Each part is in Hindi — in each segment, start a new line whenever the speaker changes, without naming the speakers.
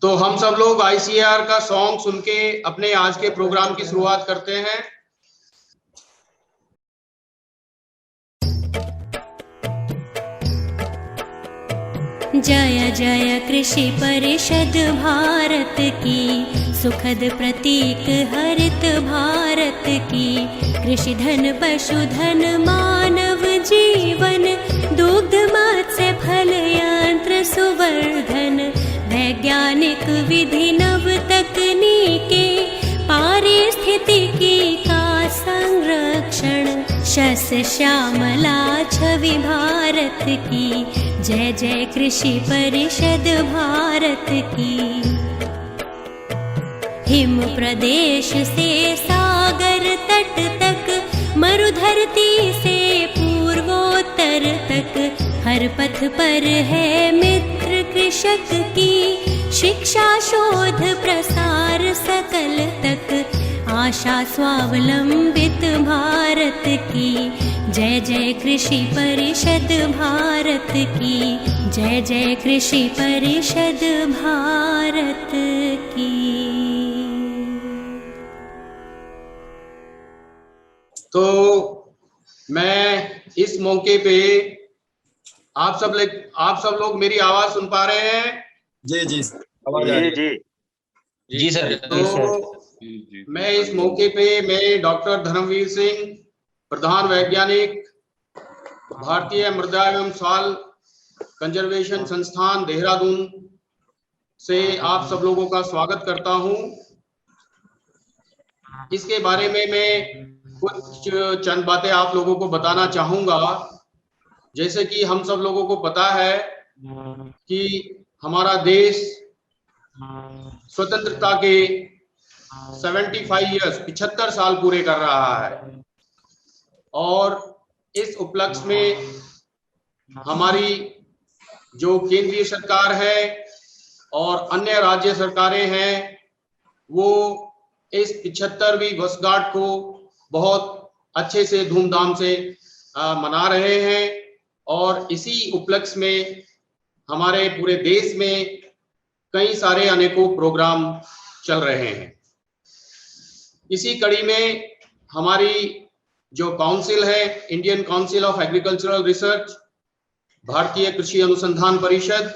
तो हम सब लोग आईसीएआर का सॉन्ग सुन के अपने आज के प्रोग्राम की शुरुआत करते हैं।
जय जय कृषि परिषद भारत की, सुखद प्रतीक हरित भारत की। कृषि धन पशुधन मानव जीवन, दुग्ध मत्स्य फल यंत्र सुवर्धन। वैज्ञानिक विधि नव तकनीके, पारिस्थितिकी का संरक्षण। शस्य श्यामला छवि भारत की, जय जय कृषि परिषद भारत की। हिम प्रदेश से सागर तट तक, मरुधरती से पूर्वोत्तर तक। हर पथ पर है मित्र कृषक की, शिक्षा शोध प्रसार सकल तक। आशा स्वावलंबित भारत की, जय जय कृषि परिषद भारत की। जय जय कृषि परिषद भारत की।
तो मैं इस मौके पे आप सब लोग मेरी आवाज सुन पा रहे हैं?
जी जी
जी सर।
तो मैं इस मौके पे मैं डॉक्टर धर्मवीर सिंह, प्रधान वैज्ञानिक, भारतीय मृदा एवं सॉइल कंजर्वेशन संस्थान देहरादून से आप सब लोगों का स्वागत करता हूं। इसके बारे में मैं कुछ चंद बातें आप लोगों को बताना चाहूंगा। जैसे कि हम सब लोगों को पता है कि हमारा देश स्वतंत्रता के 75 साल पूरे कर रहा है, और इस उपलक्ष्य में हमारी जो केंद्रीय सरकार है और अन्य राज्य सरकारें हैं, वो इस 75वीं वर्षगांठ को बहुत अच्छे से धूमधाम से मना रहे हैं। और इसी उपलक्ष्य में हमारे पूरे देश में कई सारे अनेकों प्रोग्राम चल रहे हैं। इसी कड़ी में हमारी जो काउंसिल है, Indian council of agricultural research, भारतीय कृषि अनुसंधान परिषद,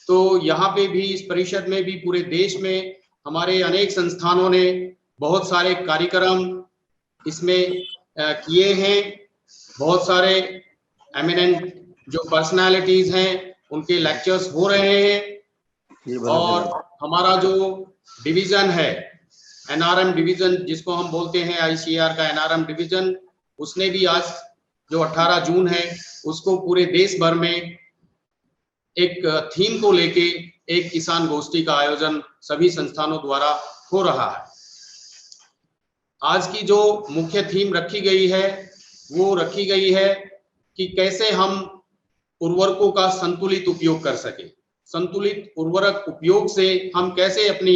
तो यहाँ पे भी, इस परिषद में भी पूरे देश में हमारे अनेक संस्थानों ने बहुत सारे कार्यक्रम इसमें किए हैं। बहुत सारे एमिनेंट जो पर्सनालिटीज हैं उनके लेक्चर्स हो रहे हैं। और हमारा जो डिवीजन है, एनआरएम डिवीजन जिसको हम बोलते हैं, आईसीएआर का एनआरएम डिवीजन, उसने भी आज जो 18 जून है उसको पूरे देश भर में एक थीम को लेके एक किसान गोष्ठी का आयोजन सभी संस्थानों द्वारा हो रहा है। आज की जो मुख्य थीम रखी गई है वो रखी गई है कि कैसे हम उर्वरकों का संतुलित उपयोग कर सके। संतुलित उर्वरक उपयोग से हम कैसे अपनी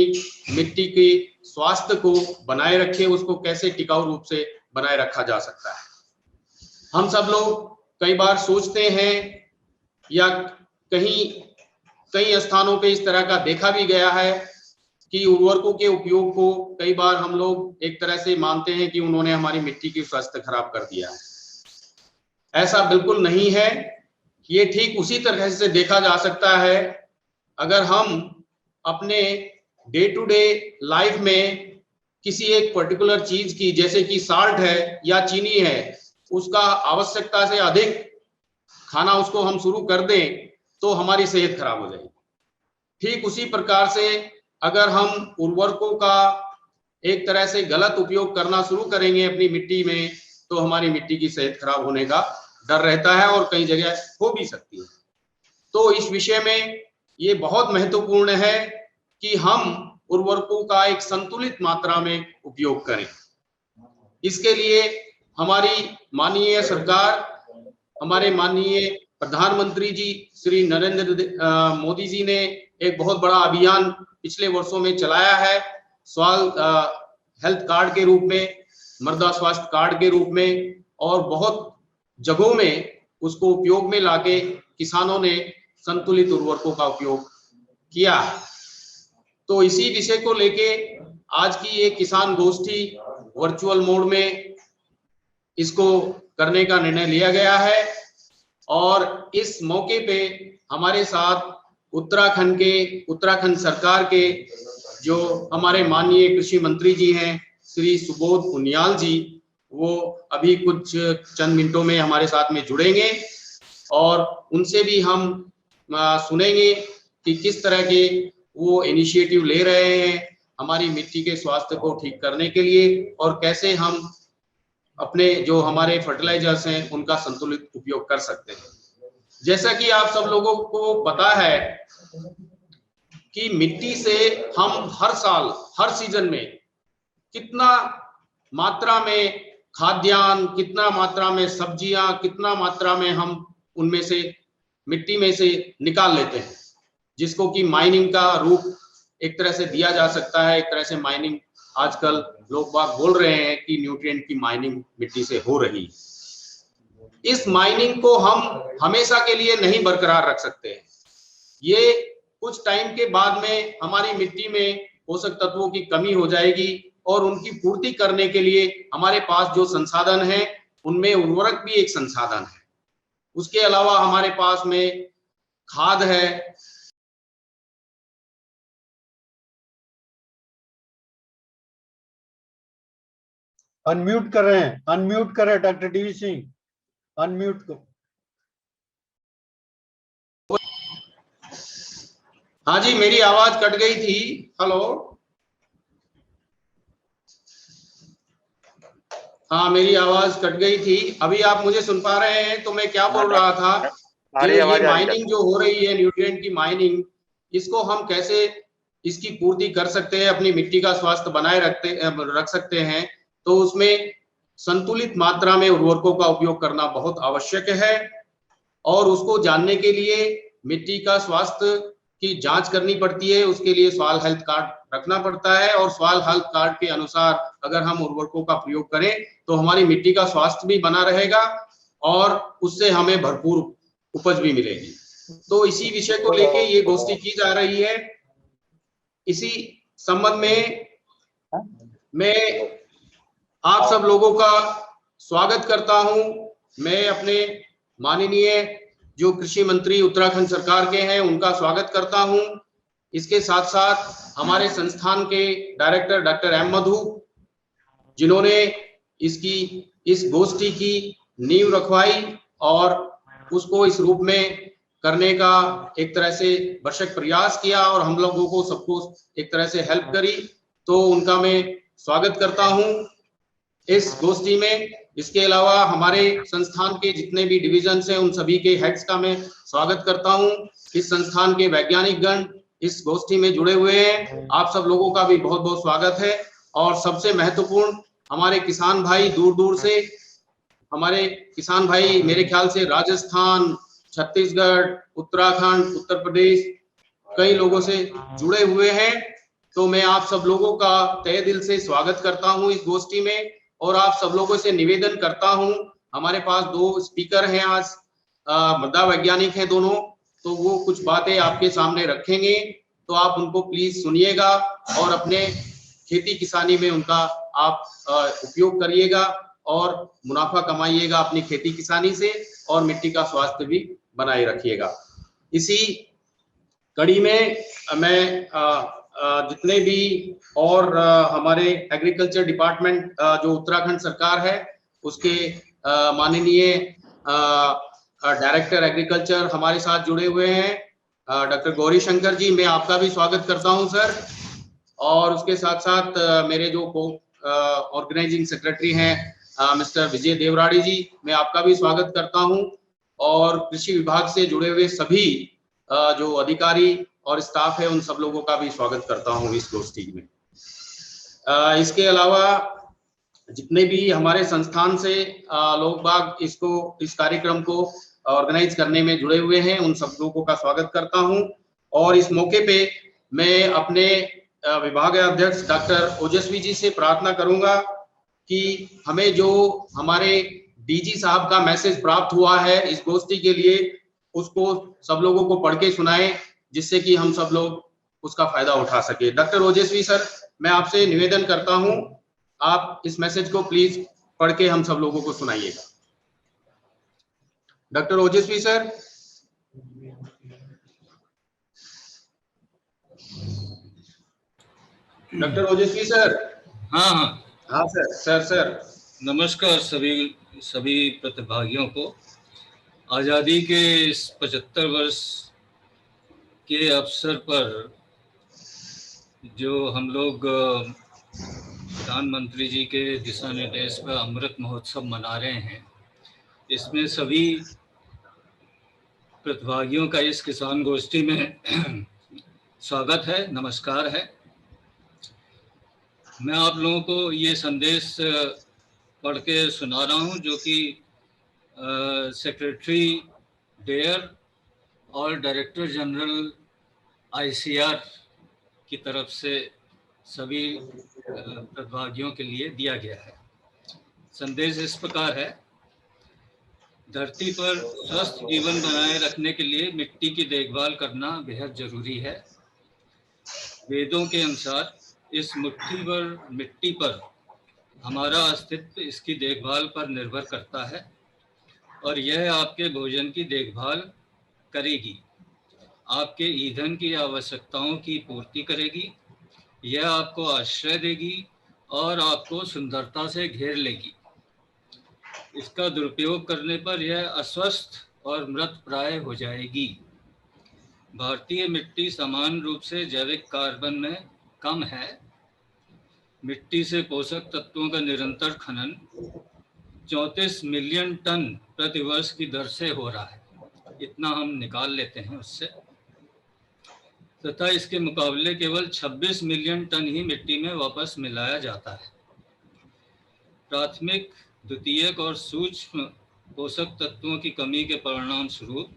मिट्टी के स्वास्थ्य को बनाए रखें, उसको कैसे टिकाऊ रूप से बनाए रखा जा सकता है। हम सब लोग कई बार सोचते हैं, या कई स्थानों पे इस तरह का देखा भी गया है कि उर्वरकों के उपयोग को कई बार हम लोग एक तरह से मानते हैं कि उन्होंने हमारी मिट्टी की स्वास्थ्य खराब कर दिया है। ऐसा बिल्कुल नहीं है। ये ठीक उसी तरह से देखा जा सकता है अगर हम अपने डे टू डे लाइफ में किसी एक पर्टिकुलर चीज की, जैसे कि साल्ट है या चीनी है, उसका आवश्यकता से अधिक खाना उसको हम शुरू कर दें तो हमारी सेहत खराब हो जाएगी। ठीक उसी प्रकार से अगर हम उर्वरकों का एक तरह से गलत उपयोग करना शुरू करेंगे अपनी मिट्टी में, तो हमारी मिट्टी की सेहत खराब होने का डर रहता है और कई जगह हो भी सकती है। तो इस विषय में ये बहुत महत्वपूर्ण है कि हम उर्वरकों का एक संतुलित मात्रा में उपयोग करें। इसके लिए हमारी माननीय सरकार, हमारे माननीय प्रधानमंत्री जी श्री नरेंद्र मोदी जी ने एक बहुत बड़ा अभियान पिछले वर्षों में चलाया है, हेल्थ कार्ड के रूप में, मृदा स्वास्थ्य कार्ड के रूप में, और बहुत जगहों में उसको उपयोग में लाके किसानों ने संतुलित उर्वरकों का उपयोग किया। तो इसी विषय को लेके आज की ये किसान गोष्ठी वर्चुअल मोड में इसको करने का निर्णय लिया गया है। और इस मौके पे हमारे साथ उत्तराखंड सरकार के जो हमारे माननीय कृषि मंत्री जी हैं श्री सुबोध उनियाल जी, वो अभी कुछ चंद मिनटों में हमारे साथ में जुड़ेंगे और उनसे भी हम सुनेंगे कि किस तरह के वो इनिशिएटिव ले रहे हैं हमारी मिट्टी के स्वास्थ्य को ठीक करने के लिए और कैसे हम अपने जो हमारे फर्टिलाइजर्स हैं उनका संतुलित उपयोग कर सकते हैं। जैसा कि आप सब लोगों को पता है कि मिट्टी से हम हर साल हर सीजन में कितना मात्रा में खाद्यान्न, कितना मात्रा में सब्जियां, कितना मात्रा में हम उनमें से मिट्टी में से निकाल लेते हैं, जिसको कि माइनिंग का रूप एक तरह से दिया जा सकता है। एक तरह से माइनिंग आजकल लोग बाग बोल रहे हैं कि न्यूट्रिएंट की माइनिंग मिट्टी से हो रही है। इस माइनिंग को हम हमेशा के लिए नहीं बरकरार रख सकते हैं। ये कुछ टाइम के बाद में हमारी मिट्टी में पोषक तत्वों की कमी हो जाएगी और उनकी पूर्ति करने के लिए हमारे पास जो संसाधन है उनमें उर्वरक भी एक संसाधन है। उसके अलावा हमारे पास में खाद है।
अनम्यूट कर रहे हैं, अनम्यूट करें डॉक्टर डीवी सिंह, अनम्यूट को।
हाँ जी, मेरी आवाज कट गई थी। हेलो, हाँ मेरी आवाज कट गई थी। अभी आप मुझे सुन पा रहे हैं? तो मैं क्या बोल रहा था कि ये माइनिंग जो हो रही है, न्यूट्रिएंट की माइनिंग, इसको हम कैसे इसकी पूर्ति कर सकते हैं, अपनी मिट्टी का स्वास्थ्य बनाए रख सकते हैं। तो उसमें संतुलित मात्रा में उर्वरकों का उपयोग करना बहुत आवश्यक है और उसको जानने के लिए मिट्टी का स्वास्थ्य की जांच करनी पड़ती है। उसके लिए सॉइल हेल्थ कार्ड रखना पड़ता है और सॉइल हेल्थ कार्ड के अनुसार अगर हम उर्वरकों का प्रयोग करें तो हमारी मिट्टी का स्वास्थ्य भी बना रहेगा और उससे हमें भरपूर उपज भी मिलेगी। तो इसी विषय को लेके ये गोष्ठी की जा रही है। इसी संबंध में मैं आप सब लोगों का स्वागत करता हूं। मैं अपने माननीय जो कृषि मंत्री उत्तराखंड सरकार के हैं उनका स्वागत करता हूं। इसके साथ साथ हमारे संस्थान के डायरेक्टर डॉक्टर एम मधु, जिन्होंने इस गोष्ठी की नींव रखवाई और उसको इस रूप में करने का एक तरह से भरसक प्रयास किया और हम लोगों को सबको एक तरह से हेल्प करी, तो उनका मैं स्वागत करता हूं इस गोष्ठी में। इसके अलावा हमारे संस्थान के जितने भी डिविजन्स हैं उन सभी के हेड्स का मैं स्वागत करता हूं। इस संस्थान के वैज्ञानिक गण इस गोष्ठी में जुड़े हुए हैं, आप सब लोगों का भी बहुत बहुत स्वागत है। और सबसे महत्वपूर्ण हमारे किसान भाई, दूर दूर से हमारे किसान भाई, मेरे ख्याल से राजस्थान, छत्तीसगढ़, उत्तराखंड, उत्तर प्रदेश, कई लोगों से जुड़े हुए हैं। तो मैं आप सब लोगों का तहे दिल से स्वागत करता हूं इस गोष्ठी में और आप सब लोगों से निवेदन करता हूं, हमारे पास दो स्पीकर हैं आज, मृदा वैज्ञानिक हैं दोनों, तो वो कुछ बातें आपके सामने रखेंगे, तो आप उनको प्लीज सुनिएगा और अपने खेती किसानी में उनका आप उपयोग करिएगा और मुनाफा कमाइएगा अपनी खेती किसानी से और मिट्टी का स्वास्थ्य भी बनाए रखिएगा। इसी कड़ी में मैं जितने भी और हमारे एग्रीकल्चर डिपार्टमेंट जो उत्तराखंड सरकार है उसके माननीय डायरेक्टर एग्रीकल्चर हमारे साथ जुड़े हुए हैं, डॉक्टर गौरी शंकर जी, मैं आपका भी स्वागत करता हूं सर। और उसके साथ साथ मेरे जो ऑर्गेनाइजिंग सेक्रेटरी हैं मिस्टर विजय देवराड़ी जी, मैं आपका भी स्वागत करता हूं। और कृषि विभाग से जुड़े हुए सभी जो अधिकारी और स्टाफ है उन सब लोगों का भी स्वागत करता हूं इस गोष्ठी में। इसके अलावा जितने भी हमारे संस्थान से लोग बाग इस कार्यक्रम को ऑर्गेनाइज करने में जुड़े हुए हैं उन सब लोगों का स्वागत करता हूं। और इस मौके पे मैं अपने विभाग अध्यक्ष डॉक्टर ओजस्वी जी से प्रार्थना करूंगा कि हमें जो हमारे डीजी साहब का मैसेज प्राप्त हुआ है इस गोष्ठी के लिए, उसको सब लोगों को पढ़ के सुनाएं, जिससे कि हम सब लोग उसका फायदा उठा सके। डॉक्टर ओजस्वी सर, मैं आपसे निवेदन करता हूं, आप इस मैसेज को प्लीज पढ़ के हम सब लोगों को सुनाइएगा। डॉक्टर ओजस्वी सर। डॉक्टर ओजस्वी सर।
हाँ हाँ
हाँ सर। सर
नमस्कार सभी प्रतिभागियों को। आज़ादी के इस 75 वर्ष के अवसर पर जो हम लोग प्रधानमंत्री जी के दिशा निर्देश पर अमृत महोत्सव मना रहे हैं, इसमें सभी प्रतिभागियों का इस किसान गोष्ठी में स्वागत है, नमस्कार है। मैं आप लोगों को ये संदेश पढ़ के सुना रहा हूँ, जो कि सेक्रेटरी डेयर और डायरेक्टर जनरल ICR की तरफ से सभी प्रतिभागियों के लिए दिया गया है। संदेश इस प्रकार है: धरती पर स्वस्थ जीवन बनाए रखने के लिए मिट्टी की देखभाल करना बेहद जरूरी है। वेदों के अनुसार इस मुट्ठी भर मिट्टी पर हमारा अस्तित्व इसकी देखभाल पर निर्भर करता है और यह आपके भोजन की देखभाल करेगी, आपके ईंधन की आवश्यकताओं की पूर्ति करेगी, यह आपको आश्रय देगी और आपको सुंदरता से घेर लेगी। इसका दुरुपयोग करने पर यह अस्वस्थ और मृत प्राय हो जाएगी। भारतीय मिट्टी समान रूप से जैविक कार्बन में कम है। मिट्टी से पोषक तत्वों का निरंतर खनन 34 मिलियन टन प्रति वर्ष की दर से हो रहा है। इतना हम निकाल लेते हैं उससे, तथा इसके मुकाबले केवल 26 मिलियन टन ही मिट्टी में वापस मिलाया जाता है। प्राथमिक, द्वितीयक और सूक्ष्म पोषक तत्वों की कमी के परिणाम स्वरूप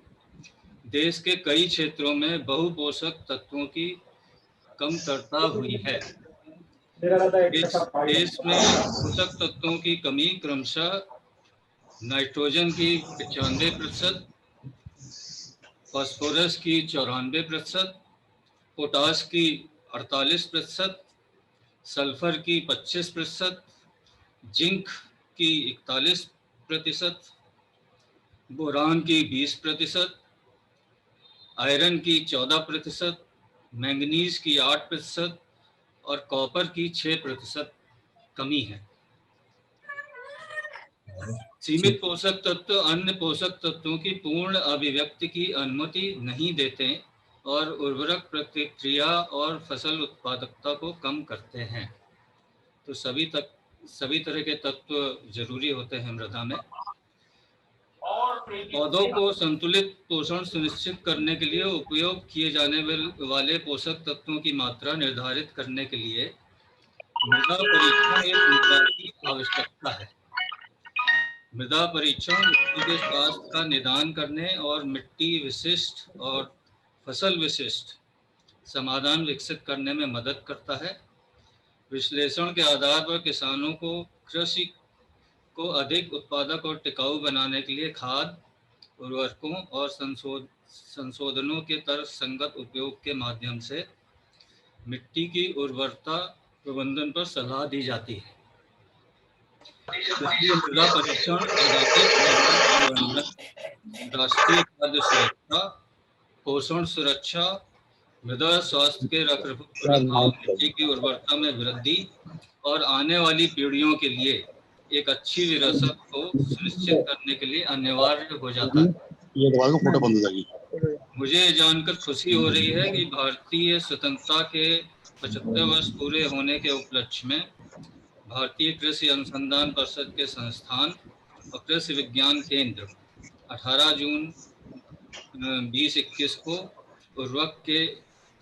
देश के कई क्षेत्रों में बहुपोषक तत्वों की कमतरता हुई है। देश में पोषक तत्वों की कमी क्रमशः नाइट्रोजन की 95%, फास्फोरस की 94%, पोटास की 48%, सल्फर की 25%, जिंक की 41%, बोरान की 20%, आयरन की 14%, मैंगनीज की 8% और कॉपर की 6% कमी है। सीमित पोषक तत्व अन्य पोषक तत्वों की पूर्ण अभिव्यक्ति की अनुमति नहीं देते और उर्वरक प्रतिक्रिया और फसल उत्पादकता को कम करते हैं। तो सभी तरह के तत्व जरूरी होते हैं मृदा में। पौधों को संतुलित पोषण सुनिश्चित करने के लिए उपयोग किए जाने वाले पोषक तत्वों की मात्रा निर्धारित करने के लिए मृदा परीक्षण एक मुद्दा की आवश्यकता है। मृदा परीक्षण मिट्टी के स्वास्थ्य का निदान करने और मिट्टी विशिष्ट और फसल विशिष्ट समाधान विकसित करने में मदद करता है। विश्लेषण के आधार पर किसानों को कृषि को अधिक उत्पादक और टिकाऊ बनाने के लिए खाद, उर्वरकों और संशोधनों के तर्कसंगत उपयोग के माध्यम से मिट्टी की उर्वरता प्रबंधन पर सलाह दी जाती है। मृदा परीक्षण प्रबंधन, राष्ट्रीय खाद्य सुरक्षा, पोषण सुरक्षा, मृदा स्वास्थ्य के रखरखाव, मिट्टी की उर्वरता में वृद्धि और आने वाली पीढ़ियों के लिए एक अच्छी विरासत को सुनिश्चित करने के लिए अनिवार्य हो जाता है। मुझे जानकर खुशी हो रही है कि भारतीय स्वतंत्रता के 75 वर्ष पूरे होने के उपलक्ष्य में भारतीय कृषि अनुसंधान परिषद के संस्थान और कृषि विज्ञान केंद्र 18 जून 2021 को उर्वरक के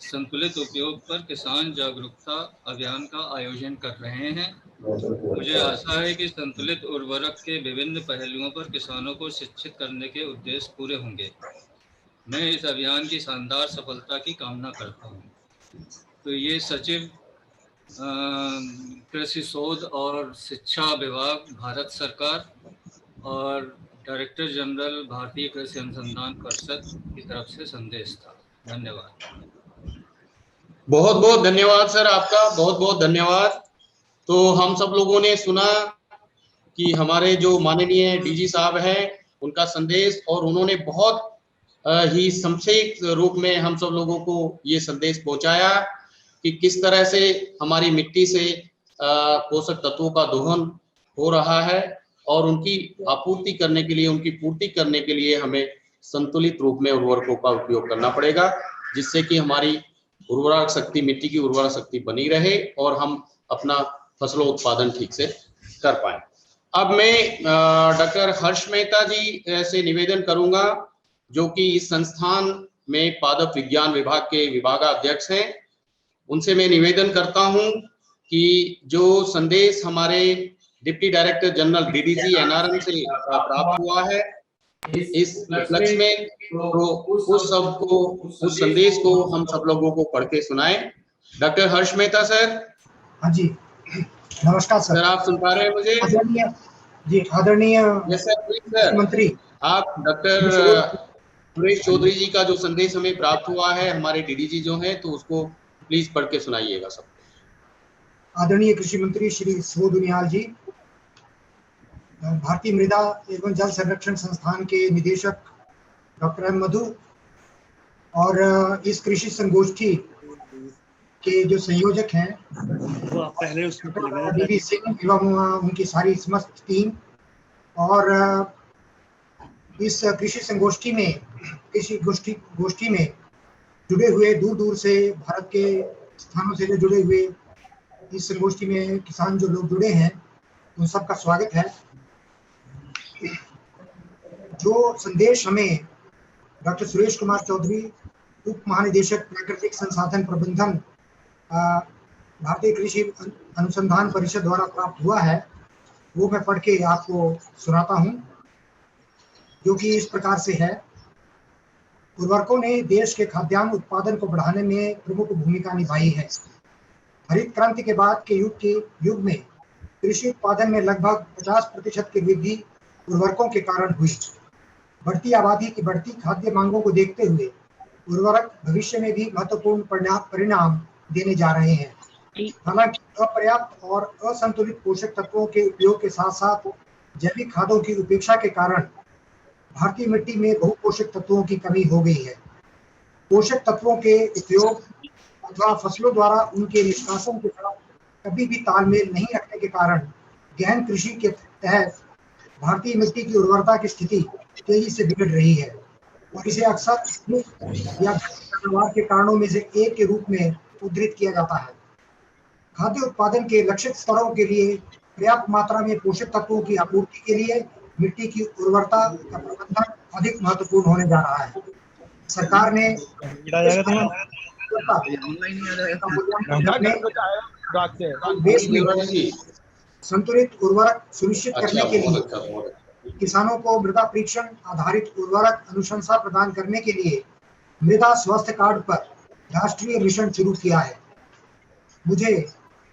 संतुलित उपयोग पर किसान जागरूकता अभियान का आयोजन कर रहे हैं। मुझे आशा है कि संतुलित उर्वरक के विभिन्न पहलुओं पर किसानों को शिक्षित करने के उद्देश्य पूरे होंगे। मैं इस अभियान की शानदार सफलता की कामना करता हूँ। तो ये सचिव कृषि शोध और शिक्षा विभाग, भारत सरकार, और डायरेक्टर जनरल भारतीय कृषि अनुसंधान परिषद की तरफ से संदेश था। धन्यवाद।
बहुत बहुत धन्यवाद सर, आपका बहुत बहुत धन्यवाद। तो हम सब लोगों ने सुना कि हमारे जो माननीय डीजी साहब हैं उनका संदेश, और उन्होंने बहुत ही संक्षिप्त रूप में हम सब लोगों को ये संदेश पहुंचाया कि किस तरह से हमारी मिट्टी से पोषक तत्वों का दोहन हो रहा है और उनकी आपूर्ति करने के लिए, उनकी पूर्ति करने के लिए हमें संतुलित रूप में उर्वरकों का उपयोग करना पड़ेगा, जिससे कि हमारी उर्वरक शक्ति, मिट्टी की उर्वरक शक्ति बनी रहे और हम अपना फसलों उत्पादन ठीक से कर पाए। अब मैं डॉक्टर हर्ष मेहता जी से निवेदन करूंगा, जो कि इस संस्थान में पादप विज्ञान विभाग के विभागाध्यक्ष हैं। उनसे मैं निवेदन करता हूं कि जो संदेश हमारे deputy director general DDG NRM से प्राप्त हुआ है, इस उपलक्ष्य में तो उस संदेश को हम सब लोगों को पढ़ के सुनाएं। डॉक्टर हर्ष मेहता सर।
हाँ जी, नमस्कार सर।
सर आप सुन पा रहे हैं मुझे?
आदरणीय
मंत्री, आप डॉक्टर सुरेश चौधरी जी का जो संदेश हमें प्राप्त हुआ है, हमारे डीडीजी जो हैं, तो उसको प्लीज पढ़ के सुनाइएगा सब।
आदरणीय कृषि मंत्री श्री सुबोध उनियाल जी, भारतीय मृदा एवं जल संरक्षण संस्थान के निदेशक डॉक्टर एम मधु और इस कृषि संगोष्ठी के जो संयोजक हैं डीवी सिंह एवं उनकी सारी समस्त टीम, और इस कृषि संगोष्ठी में, कृषि गोष्ठी में जुड़े हुए दूर दूर से भारत के स्थानों से जो जुड़े हुए इस संगोष्ठी में किसान जो लोग जुड़े हैं, उन सबका स्वागत है। जो संदेश हमें डॉक्टर सुरेश कुमार चौधरी, उप महानिदेशक प्राकृतिक संसाधन प्रबंधन, भारतीय कृषि अनुसंधान परिषद द्वारा प्राप्त हुआ है, वो मैं पढ़ के आपको सुनाता हूं, जो कि इस प्रकार से है। उर्वरकों ने देश के खाद्यान्न उत्पादन को बढ़ाने में प्रमुख भूमिका निभाई है। हरित क्रांति के बाद के युग में कृषि उत्पादन में लगभग 50% की वृद्धि उर्वरकों के कारण हुई। बढ़ती आबादी की बढ़ती खाद्य मांगों को देखते हुए उर्वरक भविष्य में भी महत्वपूर्ण परिणाम देने जा रहे हैं। हालांकि अपर्याप्त और असंतुलित पोषक तत्वों के उपयोग के साथ साथ जैविक खादों की उपेक्षा के कारण भारतीय मिट्टी में बहु पोषक तत्वों की कमी हो गई है। पोषक तत्वों के उपयोग अथवा फसलों द्वारा उनके निष्कासन के साथ कभी भी तालमेल नहीं रखने के कारण गहन कृषि के तहत भारतीय मिट्टी की उर्वरता की स्थिति तेजी से बिगड़ रही है और इसे अक्सर या पैदावार के कारणों में से एक के रूप में उद्धृत किया जाता है। खाद्य उत्पादन के लक्षित स्तरों के लिए पर्याप्त मात्रा में पोषक तत्वों की आपूर्ति के लिए मिट्टी की उर्वरता का प्रबंधन अधिक महत्वपूर्ण होने जा रहा है। सरकार ने देश में संतुलित उर्वरक सुनिश्चित करने के लिए किसानों को मृदा परीक्षण आधारित उर्वरक अनुशंसा प्रदान करने के लिए मृदा स्वास्थ्य कार्ड पर राष्ट्रीय मिशन शुरू किया है। मुझे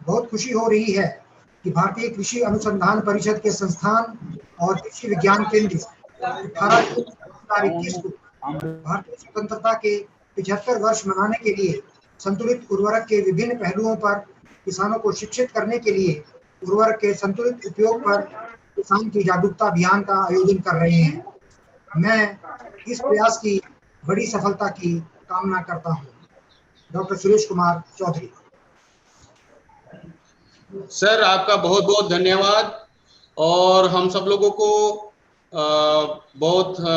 बहुत खुशी हो रही है कि भारतीय कृषि अनुसंधान परिषद के संस्थान और कृषि विज्ञान केंद्र 18 को भारतीय स्वतंत्रता के 75 वर्ष मनाने के लिए संतुलित उर्वरक के विभिन्न पहलुओं पर किसानों को शिक्षित करने के लिए उर्वरक के संतुलित उपयोग पर किसान की जागरूकता अभियान का आयोजन कर रहे हैं। मैं इस प्रयास की बड़ी सफलता की कामना करता हूं। डॉक्टर सुरेश कुमार चौधरी।
सर आपका बहुत बहुत धन्यवाद। और हम सब लोगों को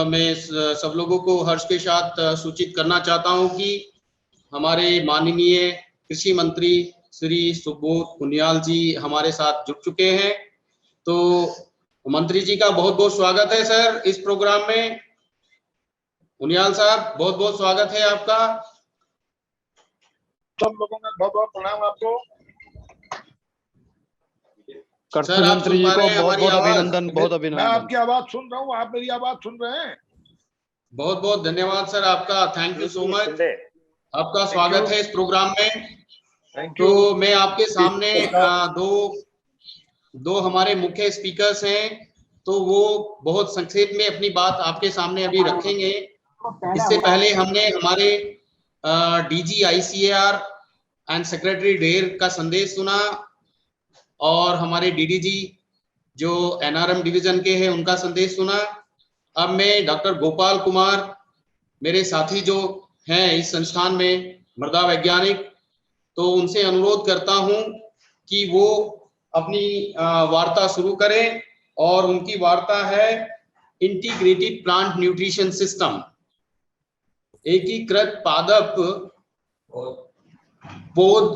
मैं सब लोगों को हर्ष के साथ सूचित करना चाहता हूं कि हमारे माननीय कृषि मंत्री श्री सुबोध उनियाल जी हमारे साथ जुड़ चुके हैं। तो मंत्री जी का बहुत बहुत स्वागत है सर इस प्रोग्राम में। उनियाल साहब बहुत बहुत स्वागत है आपका।
सब लोगों का बहुत बहुत प्रणाम आपको।
कृषि मंत्री जी को बहुत बहुत अभिनंदन, बहुत अभिनंदन।
मैं आपकी आवाज सुन रहा हूँ, आप मेरी आवाज सुन रहे हैं? बहुत
बहुत धन्यवाद सर आपका, थैंक यू सो मच। आपका स्वागत है इस प्रोग्राम में। तो मैं आपके सामने दो हमारे मुख्य स्पीकर्स हैं तो वो बहुत संक्षेप में अपनी बात आपके सामने अभी रखेंगे। इससे पहले हमने हमारे DG ICAR and secretary der का संदेश सुना और हमारे डीडीजी जो एनआरएम डिवीजन के हैं उनका संदेश सुना। अब मैं डॉक्टर गोपाल कुमार, मेरे साथी जो हैं इस संस्थान में मृदा वैज्ञानिक, तो उनसे अनुरोध करता हूं कि वो अपनी वार्ता शुरू करें और उनकी वार्ता है इंटीग्रेटेड प्लांट न्यूट्रिशन सिस्टम, एकीकृत पादप पौध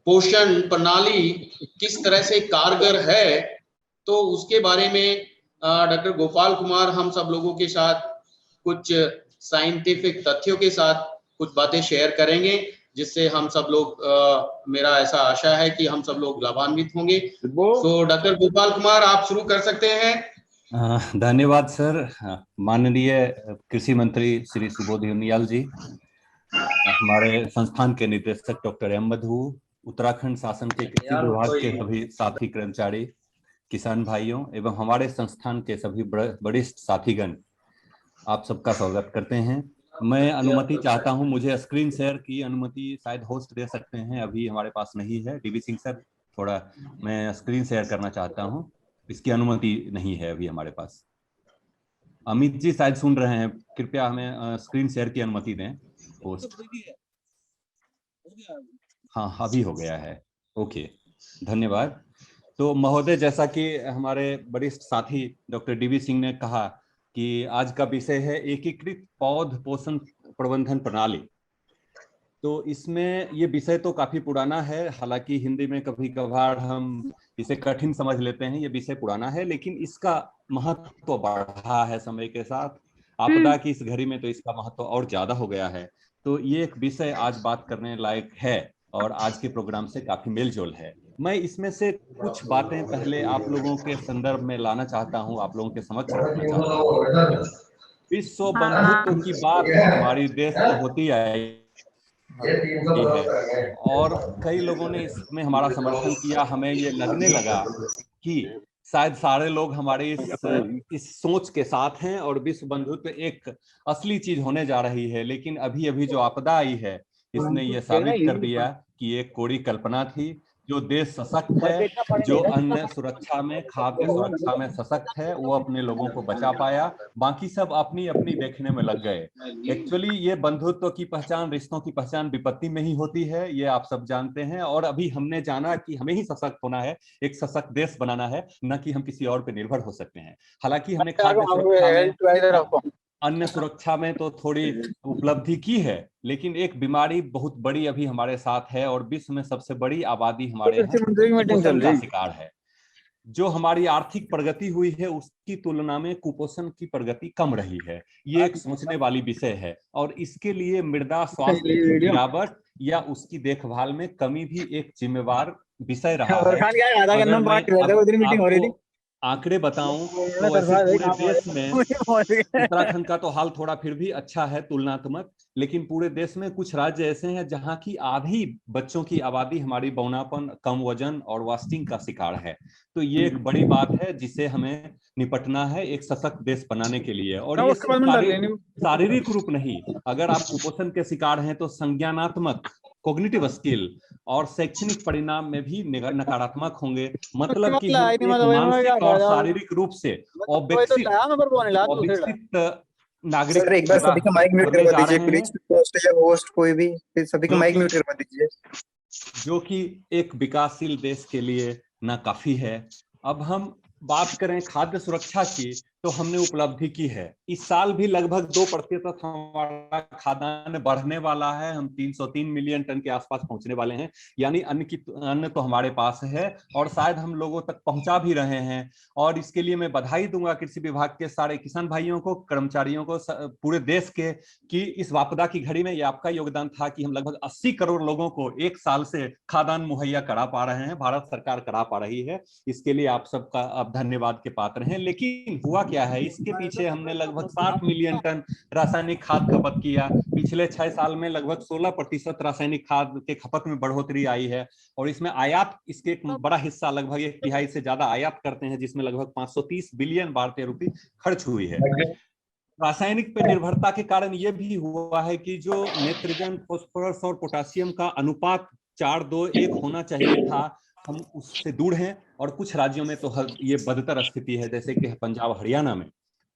पोषण प्रणाली किस तरह से कारगर है, तो उसके बारे में डॉक्टर गोपाल कुमार हम सब लोगों के साथ कुछ साइंटिफिक तथ्यों के साथ कुछ बातें शेयर करेंगे, जिससे हम सब लोग मेरा ऐसा आशा है कि हम सब लोग लाभान्वित होंगे। तो डॉक्टर गोपाल कुमार आप शुरू कर सकते हैं।
धन्यवाद सर। माननीय कृषि मंत्री श्री सुबोध उनियाल जी, हमारे संस्थान के निदेशक डॉक्टर एम मधु, उत्तराखंड शासन के कृषि विभाग के सभी साथी कर्मचारी, किसान भाइयों एवं हमारे संस्थान के सभी वरिष्ठ साथीगण, आप सबका स्वागत करते हैं। मैं अनुमति चाहता हूं, मुझे स्क्रीन शेयर की अनुमति शायद होस्ट दे सकते हैं, अभी हमारे पास नहीं है। डीवी सिंह सर, थोड़ा मैं स्क्रीन शेयर करना चाहता हूं, इसकी अनुमति नहीं है अभी हमारे पास। अमित जी शायद सुन रहे हैं, कृपया हमें स्क्रीन शेयर की अनुमति दें। होस्ट हाँ, अभी हो गया है। ओके, धन्यवाद। तो महोदय, जैसा कि हमारे वरिष्ठ साथी डॉक्टर डीवी सिंह ने कहा कि आज का विषय है एकीकृत पौध पोषण प्रबंधन प्रणाली। तो इसमें ये विषय तो काफी पुराना है, हालांकि हिंदी में कभी कभार हम इसे कठिन समझ लेते हैं। ये विषय पुराना है, लेकिन इसका महत्व तो बढ़ा है समय के साथ। आपदा की इस घड़ी में तो इसका महत्व और ज्यादा हो गया है। तो ये एक विषय आज बात करने लायक है और आज के प्रोग्राम से काफी मेलजोल है। मैं इसमें से कुछ बातें पहले आप लोगों के संदर्भ में लाना चाहता हूं, आप लोगों के समक्ष रखना चाहता हूं। विश्व बंधुत्व की बात हमारी देश में होती है और कई लोगों ने इसमें हमारा समर्थन किया। हमें ये लगने लगा कि शायद सारे लोग हमारे इस सोच के साथ हैं और विश्व बंधुत्व एक असली चीज होने जा रही है। लेकिन अभी अभी जो आपदा आई है, इसने ये साबित कर दिया कि एक कोरी कल्पना थी। जो देश सशक्त है, जो अन्न सुरक्षा में, खाद्य सुरक्षा में सशक्त है, वो अपने लोगों को बचा पाया। बाकी सब अपनी अपनी देखने में लग गए। एक्चुअली ये बंधुत्व की पहचान, रिश्तों की पहचान विपत्ति में ही होती है, ये आप सब जानते हैं। और अभी हमने जाना कि हमें ही सशक्त होना है, एक सशक्त देश बनाना है, न कि हम किसी और पे निर्भर हो सकते हैं। हालांकि हमने खाद्य सुरक्षा में, अन्न सुरक्षा में तो थोड़ी उपलब्धि की है, लेकिन एक बीमारी बहुत बड़ी अभी हमारे साथ है और विश्व में सबसे बड़ी आबादी हमारे कुपोषण का शिकार है। जो हमारी आर्थिक प्रगति हुई है उसकी तुलना में कुपोषण की प्रगति कम रही है। ये एक सोचने वाली विषय है और इसके लिए मृदा स्वास्थ्य की गिरावट या उसकी देखभाल में कमी भी एक जिम्मेवार विषय रहा है। आंकड़े बताऊं तो वैसे पूरे देश में उत्तराखंड का तो हाल थोड़ा फिर भी अच्छा है तुलनात्मक, लेकिन पूरे देश में कुछ राज्य ऐसे हैं जहां की आधी बच्चों की आबादी हमारी बौनापन, कम वजन और वास्टिंग का शिकार है। तो ये एक बड़ी बात है जिसे हमें निपटना है एक सशक्त देश बनाने के लिए। और ये शारीरिक रूप नहीं, अगर आप कुपोषण के शिकार हैं तो संज्ञानात्मक, कॉग्निटिव स्किल और शैक्षणिक परिणाम में भी नकारात्मक होंगे। मतलब कि मानसिक और शारीरिक रूप से अविकसित नागरिक।
सर, एक बार सभी का माइक म्यूट करवा दीजिए प्लीज, होस्ट या होस्ट कोई भी, सभी का माइक म्यूट करवा दीजिए,
जो कि एक विकासशील देश के लिए ना काफी है। अब हम बात करें खाद्य सुरक्षा की, तो हमने उपलब्धि की है। इस साल भी लगभग 2% हमारा खाद्यान्न बढ़ने वाला है। हम 303 मिलियन टन के आसपास पहुंचने वाले हैं। यानी अन्न तो हमारे पास है और शायद हम लोगों तक पहुंचा भी रहे हैं। और इसके लिए मैं बधाई दूंगा कृषि विभाग के सारे किसान भाइयों को, कर्मचारियों को, पूरे देश के, कि इस आपदा की घड़ी में ये आपका योगदान था कि हम लगभग 80 करोड़ लोगों को एक साल से खाद्यान्न मुहैया करा पा रहे हैं। भारत सरकार करा पा रही है, इसके लिए आप सबका अब धन्यवाद के पात्र हैं। लेकिन हुआ क्या है, इसके पीछे हमने लगभग 60 मिलियन टन रासायनिक खाद खपत किया। पिछले 6 साल में लगभग 16% रासायनिक खाद के खपत में बढ़ोतरी आई है, और इसमें आयात इसके एक बड़ा हिस्सा, लगभग 1/3 से ज्यादा आयात करते हैं, जिसमें लगभग 530 बिलियन भारतीय रुपए खर्च हुई है। रासायनिक पे निर्भरता के कारण यह भी हुआ है कि जो नाइट्रोजन, फास्फोरस और पोटासियम का अनुपात 4:2:1 होना चाहिए था, हम उससे दूर हैं, और कुछ राज्यों में तो ये बदतर स्थिति है, जैसे कि पंजाब, हरियाणा में।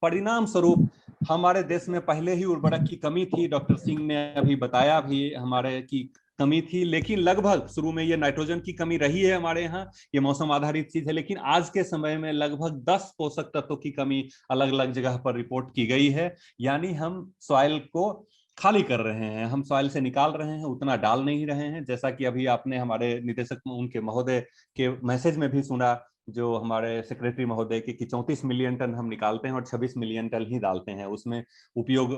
परिणाम स्वरूप हमारे देश में पहले ही उर्वरक की कमी थी, डॉक्टर सिंह ने अभी बताया भी हमारे की कमी थी, लेकिन लगभग शुरू में ये नाइट्रोजन की कमी रही है हमारे यहाँ, ये मौसम आधारित चीज है, लेकिन आज के समय में लगभग 10 पोषक तत्वों की कमी अलग अलग जगह पर रिपोर्ट की गई है। यानी हम सॉइल को खाली कर रहे हैं, हम सॉइल से निकाल रहे हैं, उतना डाल नहीं रहे हैं। जैसा कि अभी आपने हमारे निदेशक उनके महोदय के मैसेज में भी सुना, जो हमारे सेक्रेटरी महोदय की, कि 34 मिलियन टन हम निकालते हैं और 26 मिलियन टन ही डालते हैं, उसमें उपयोग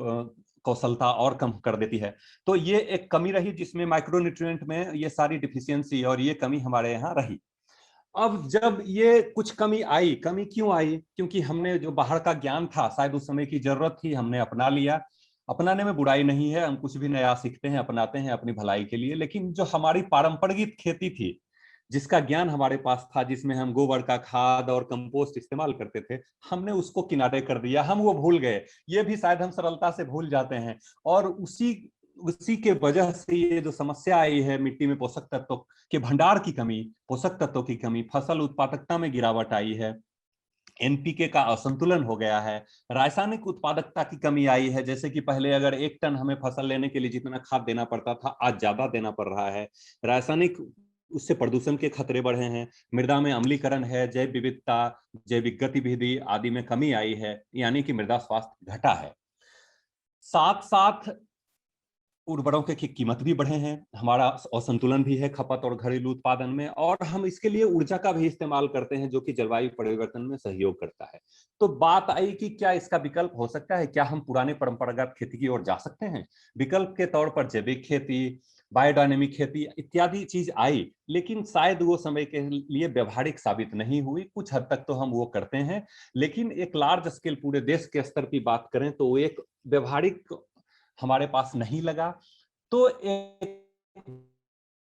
कौशलता और कम कर देती है। तो ये एक कमी रही, जिसमें माइक्रोन्यूट्रिएंट में ये सारी डिफिशियंसी और ये कमी हमारे यहाँ रही। अब जब ये कुछ कमी आई, कमी क्यों आई? क्योंकि हमने जो बाहर का ज्ञान था, शायद उस समय की जरूरत थी, हमने अपना लिया। अपनाने में बुराई नहीं है, हम कुछ भी नया सीखते हैं, अपनाते हैं अपनी भलाई के लिए, लेकिन जो हमारी पारंपरिक खेती थी, जिसका ज्ञान हमारे पास था, जिसमें हम गोबर का खाद और कंपोस्ट इस्तेमाल करते थे, हमने उसको किनारे कर दिया, हम वो भूल गए। ये भी शायद हम सरलता से भूल जाते हैं, और उसी के वजह से ये जो समस्या आई है, मिट्टी में पोषक तत्वों के भंडार की कमी, पोषक तत्वों की कमी, फसल उत्पादकता में गिरावट आई है, एनपीके का असंतुलन हो गया है, रासायनिक उत्पादकता की कमी आई है। जैसे कि पहले अगर 1 टन हमें फसल लेने के लिए जितना खाद देना पड़ता था, आज ज्यादा देना पड़ रहा है। रासायनिक, उससे प्रदूषण के खतरे बढ़े हैं, मृदा में अम्लीकरण है, जैव विविधता, जैविक गतिविधि आदि में कमी आई है, यानी कि मृदा स्वास्थ्य घटा है। साथ साथ उर्वरकों की कीमत भी बढ़े हैं, हमारा असंतुलन भी है खपत और घरेलू उत्पादन में, और हम इसके लिए ऊर्जा का भी इस्तेमाल करते हैं, जो कि जलवायु परिवर्तन में सहयोग करता है। तो बात आई कि क्या इसका विकल्प हो सकता है, क्या हम पुराने परंपरागत खेती की ओर जा सकते हैं? विकल्प के तौर पर जैविक खेती, बायोडायनेमिक खेती इत्यादि चीज आई, लेकिन शायद वो समय के लिए व्यवहारिक साबित नहीं हुई। कुछ हद तक तो हम वो करते हैं, लेकिन एक लार्ज स्केल पूरे देश के स्तर की बात करें तो वो एक व्यवहारिक हमारे पास नहीं लगा। तो एक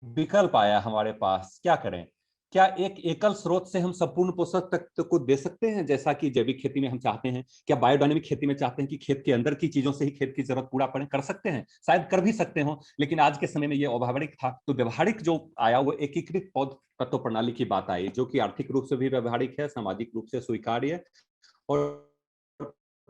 विकल्प आया हमारे पास, क्या करें? क्या एक एकल स्रोत से हम संपूर्ण पोषक तत्व को दे सकते हैं, जैसा कि जैविक खेती में हम चाहते हैं? क्या बायोडायनेमिक खेती में चाहते हैं कि खेत के अंदर की चीजों से ही खेत की जरूरत पूरा कर सकते हैं? शायद कर भी सकते हो, लेकिन आज के समय में ये अव्यावहारिक था। तो व्यवहारिक जो आया वो एकीकृत पौध तत्व प्रणाली की बात आई, जो कि आर्थिक रूप से भी व्यवहारिक है, सामाजिक रूप से स्वीकार्य और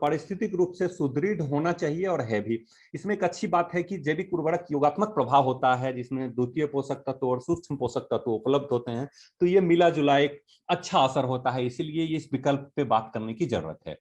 पारिस्थितिक रूप से सुदृढ़ होना चाहिए, और है भी। इसमें एक अच्छी बात है कि जैविक उर्वरक योगात्मक प्रभाव होता है, जिसमें द्वितीय पोषक तत्व और सूक्ष्म पोषक तत्व उपलब्ध होते हैं, तो ये मिला जुला एक अच्छा असर होता है। इसीलिए इस विकल्प पे बात करने की जरूरत है।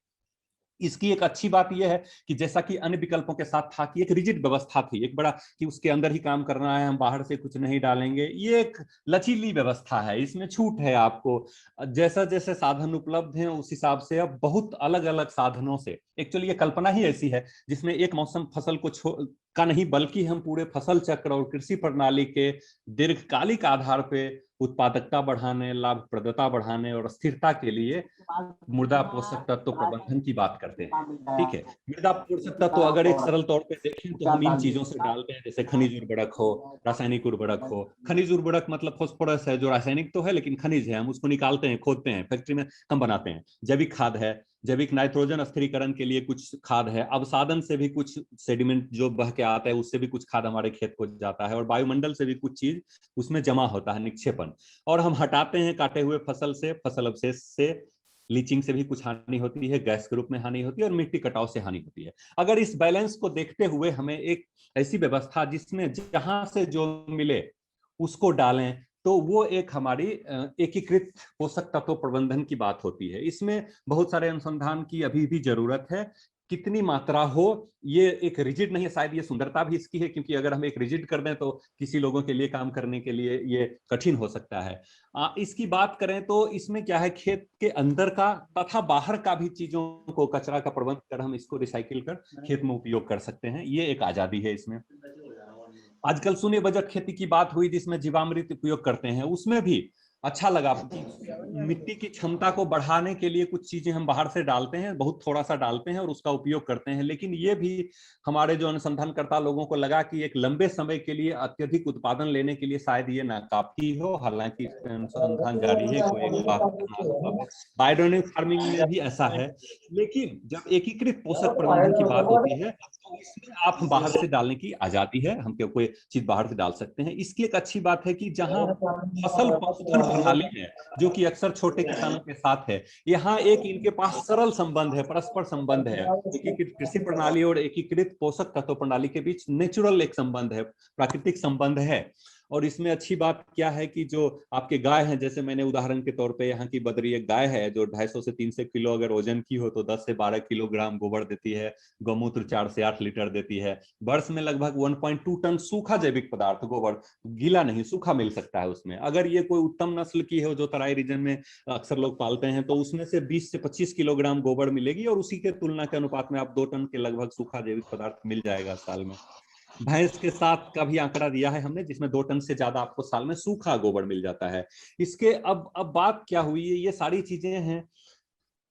इसकी एक अच्छी बात यह है कि जैसा कि अन्य विकल्पों के साथ था कि एक रिजिड व्यवस्था थी, एक बड़ा कि उसके अंदर ही काम करना है, हम बाहर से कुछ नहीं डालेंगे, ये एक लचीली व्यवस्था है, इसमें छूट है आपको। जैसा जैसे साधन उपलब्ध हैं उस हिसाब से अब बहुत अलग अलग साधनों से, एक्चुअली ये कल्पना ही ऐसी है जिसमें एक मौसम फसल को का नहीं, बल्कि हम पूरे फसल चक्र और कृषि प्रणाली के दीर्घकालिक आधार पे उत्पादकता बढ़ाने, लाभप्रदता बढ़ाने और स्थिरता के लिए मृदा पोषक तत्व प्रबंधन की बात करते हैं। ठीक है, मृदा पोषक तत्व अगर एक सरल तौर पे देखें तो हम इन चीजों से डालते हैं, जैसे खनिज उर्वरक हो, रासायनिक उर्वरक हो। खनिज उर्वरक मतलब फास्फोरस है, जो रासायनिक तो है लेकिन खनिज है, हम उसको निकालते हैं, खोदते हैं, फैक्ट्री में हम बनाते हैं। जैविक खाद है, जैविक नाइट्रोजन स्थिरीकरण के लिए कुछ खाद है, अवसादन से भी कुछ सेडिमेंट जो बह के आता है उससे भी कुछ खाद हमारे खेत को जाता है, और वायुमंडल से भी कुछ चीज उसमें जमा होता है, निक्षेपण, और हम हटाते हैं काटे हुए फसल से, फसल अवशेष से। लीचिंग से भी कुछ हानि होती है, गैस के रूप में हानि होती है, और मिट्टी कटाव से हानि होती है। अगर इस बैलेंस को देखते हुए हमें एक ऐसी व्यवस्था जिसमें जहां से जो मिले उसको डालें, तो वो एक हमारी एकीकृत पोषक तत्व प्रबंधन की बात होती है। इसमें बहुत सारे अनुसंधान की अभी भी जरूरत है, कितनी मात्रा हो, ये एक रिजिड नहीं है। शायद ये सुंदरता भी इसकी है, क्योंकि अगर हम एक रिजिड कर दें तो किसी लोगों के लिए काम करने के लिए ये कठिन हो सकता है। इसकी बात करें तो इसमें क्या है, खेत के अंदर का तथा बाहर का भी चीजों को, कचरा का प्रबंध कर हम इसको रिसाइकिल कर खेत में उपयोग कर सकते हैं, ये एक आजादी है इसमें। आजकल शून्य बजट खेती की बात हुई जिसमें जीवामृत उपयोग करते हैं, उसमें भी अच्छा लगा कि मिट्टी की क्षमता को बढ़ाने के लिए कुछ चीजें हम बाहर से डालते हैं, बहुत थोड़ा सा डालते हैं और उसका उपयोग करते हैं, लेकिन ये भी हमारे जो अनुसंधानकर्ता लोगों को लगा कि एक लंबे समय के लिए अत्यधिक उत्पादन लेने के लिए शायद ये नाकाफी हो। हालांकि अनुसंधान जारी है, कोई एक बात करना संभव है। बायोडायनेमिक फार्मिंग में भी ऐसा है, लेकिन जब एकीकृत पोषक प्रबंधन की बात होती है तो इसमें आप बाहर से डालने की आजादी है, हम कोई चीज बाहर से डाल सकते हैं। इसकी एक अच्छी बात है कि जहां फसल पशुधन प्रणाली है जो कि अक्सर छोटे किसानों के साथ है, यहाँ एक इनके पास सरल संबंध है, परस्पर संबंध है। एकीकृत कृषि प्रणाली और एकीकृत पोषक तत्व प्रणाली के बीच नेचुरल एक संबंध है, प्राकृतिक संबंध है। और इसमें अच्छी बात क्या है कि जो आपके गाय हैं, जैसे मैंने उदाहरण के तौर पे यहाँ की बदरी एक गाय है जो 250 से 300 किलो अगर वजन की हो तो 10 से 12 किलोग्राम गोबर देती है, गौमूत्र 4 से 8 लीटर देती है। वर्ष में लगभग 1.2 टन सूखा जैविक पदार्थ, गोबर गीला नहीं सूखा मिल सकता है उसमें। अगर ये कोई उत्तम नस्ल की है जो तराई रीजन में अक्सर लोग पालते हैं तो उसमें से 20 से 25 किलोग्राम गोबर मिलेगी और उसी के तुलना के अनुपात में आप 2 टन के लगभग सूखा जैविक पदार्थ मिल जाएगा साल में। भैंस के साथ का भी आंकड़ा दिया है हमने जिसमें 2 टन से ज्यादा आपको साल में सूखा गोबर मिल जाता है। इसके अब बात क्या हुई है, ये सारी चीजें हैं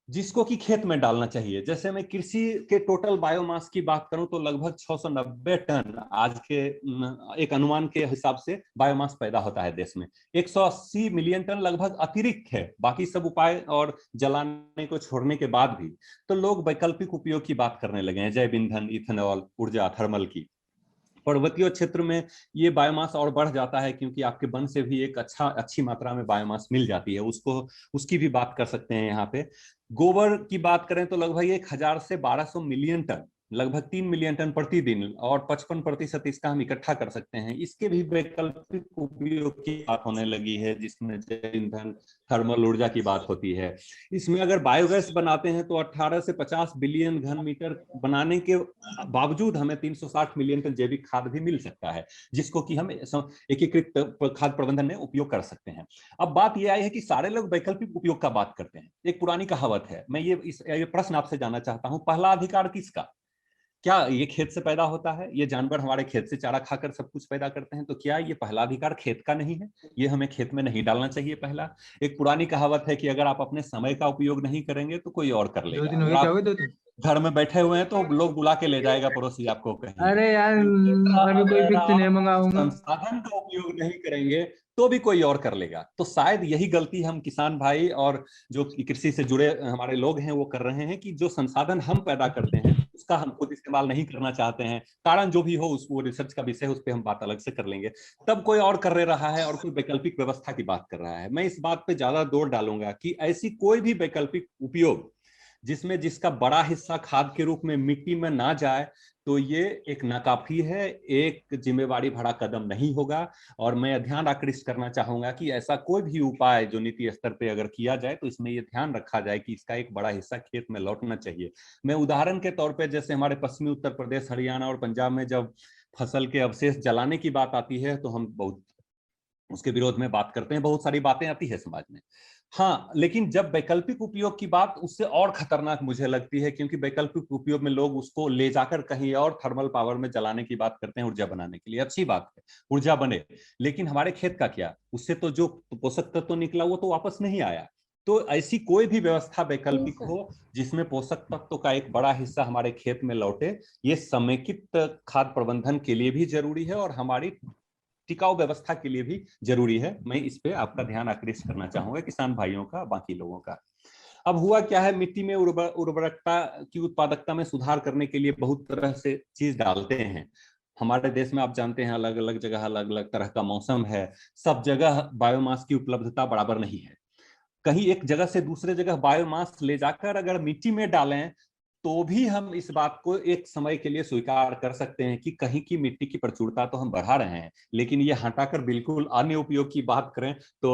जिसको कि खेत में डालना चाहिए। जैसे मैं कृषि के टोटल बायोमास की बात करूं तो लगभग 690 टन आज के एक अनुमान के हिसाब से बायोमास पैदा होता है देश में। 180 मिलियन टन लगभग अतिरिक्त है, बाकी सब उपाय और जलाने को छोड़ने के बाद भी। तो लोग वैकल्पिक उपयोग की बात करने लगे हैं, जैव ईंधन, इथेनॉल, ऊर्जा, थर्मल की। पर्वतीय क्षेत्र में ये बायोमास और बढ़ जाता है क्योंकि आपके वन से भी एक अच्छी मात्रा में बायोमास मिल जाती है, उसकी भी बात कर सकते हैं। यहाँ पे गोबर की बात करें तो लगभग 1000 से 1200 मिलियन टन, लगभग 3 मिलियन टन प्रतिदिन, और 55% इसका हम इकट्ठा कर सकते हैं। इसके भी वैकल्पिक उपयोग की बात होने लगी है जिसमें जैव ईंधन, थर्मल ऊर्जा की बात होती है। इसमें अगर बायोगैस बनाते हैं तो 18 से 50 बिलियन घन मीटर बनाने के बावजूद हमें 360 मिलियन टन जैविक खाद भी मिल सकता है, जिसको कि हम एकीकृत खाद प्रबंधन में उपयोग कर सकते हैं। अब बात यह आई है कि सारे लोग वैकल्पिक उपयोग का बात करते हैं। एक पुरानी कहावत है, मैं ये प्रश्न आपसे जानना चाहता हूं, पहला अधिकार किसका? क्या ये खेत से पैदा होता है? ये जानवर हमारे खेत से चारा खाकर सब कुछ पैदा करते हैं, तो क्या ये पहला अधिकार खेत का नहीं है? ये हमें खेत में नहीं डालना चाहिए पहला। एक पुरानी कहावत है कि अगर आप अपने समय का उपयोग नहीं करेंगे तो कोई और कर लेगा। घर में बैठे हुए हैं तो लोग बुला के ले जाएगा पड़ोसी आपको कहीं।
अरे यार अभी कोई फिक्स नहीं मंगाऊंगा।
संसाधन का उपयोग नहीं करेंगे तो भी कोई और कर लेगा। तो शायद यही गलती हम किसान भाई और जो कृषि से जुड़े हमारे लोग हैं वो कर रहे हैं कि जो संसाधन हम पैदा करते हैं उसका हम खुद इस्तेमाल नहीं करना चाहते हैं। कारण जो भी हो वो रिसर्च का विषय, उस पर हम बात अलग से कर लेंगे। तब कोई और कर रहा है और कोई वैकल्पिक व्यवस्था की बात कर रहा है। मैं इस बात पे ज्यादा जोर डालूंगा कि ऐसी कोई भी वैकल्पिक उपयोग जिसमें जिसका बड़ा हिस्सा खाद के रूप में मिट्टी में ना जाए तो ये एक नाकाफी है, एक जिम्मेवारी भरा कदम नहीं होगा। और मैं ध्यान आकृष्ट करना चाहूंगा कि ऐसा कोई भी उपाय जो नीति स्तर पे अगर किया जाए तो इसमें ये ध्यान रखा जाए कि इसका एक बड़ा हिस्सा खेत में लौटना चाहिए। मैं उदाहरण के तौर पे जैसे हमारे पश्चिमी उत्तर प्रदेश, हरियाणा और पंजाब में जब फसल के अवशेष जलाने की बात आती है तो हम बहुत उसके विरोध में बात करते हैं, बहुत सारी बातें आती है समाज में। हाँ, लेकिन जब वैकल्पिक उपयोग की बात, उससे और खतरनाक मुझे लगती है, क्योंकि वैकल्पिक उपयोग में लोग उसको ले जाकर कहीं और थर्मल पावर में जलाने की बात करते हैं ऊर्जा बनाने के लिए। अच्छी बात है, ऊर्जा बने, लेकिन हमारे खेत का क्या? उससे तो जो पोषक तत्व तो निकला वो तो वापस नहीं आया। तो ऐसी कोई भी व्यवस्था वैकल्पिक हो जिसमें पोषक तत्व का एक बड़ा हिस्सा हमारे खेत में लौटे, ये समेकित खाद प्रबंधन के लिए भी जरूरी है और हमारी टिकाऊ व्यवस्था के लिए भी जरूरी है। मैं इस पे आपका ध्यान आकृष्ट करना चाहूंगा, किसान भाइयों का, बाकी लोगों का। अब हुआ क्या है, मिट्टी में उर्वरकता की उत्पादकता में सुधार करने के लिए बहुत तरह से चीज डालते हैं। हमारे देश में आप जानते हैं अलग अलग जगह अलग अलग तरह का मौसम है, सब जगह बायोमास की उपलब्धता बराबर नहीं है। कहीं एक जगह से दूसरे जगह बायोमास ले जाकर अगर मिट्टी में डालें तो भी हम इस बात को एक समय के लिए स्वीकार कर सकते हैं कि कहीं की मिट्टी की प्रचुरता तो हम बढ़ा रहे हैं, लेकिन ये हटाकर बिल्कुल अन्य उपयोग की बात करें तो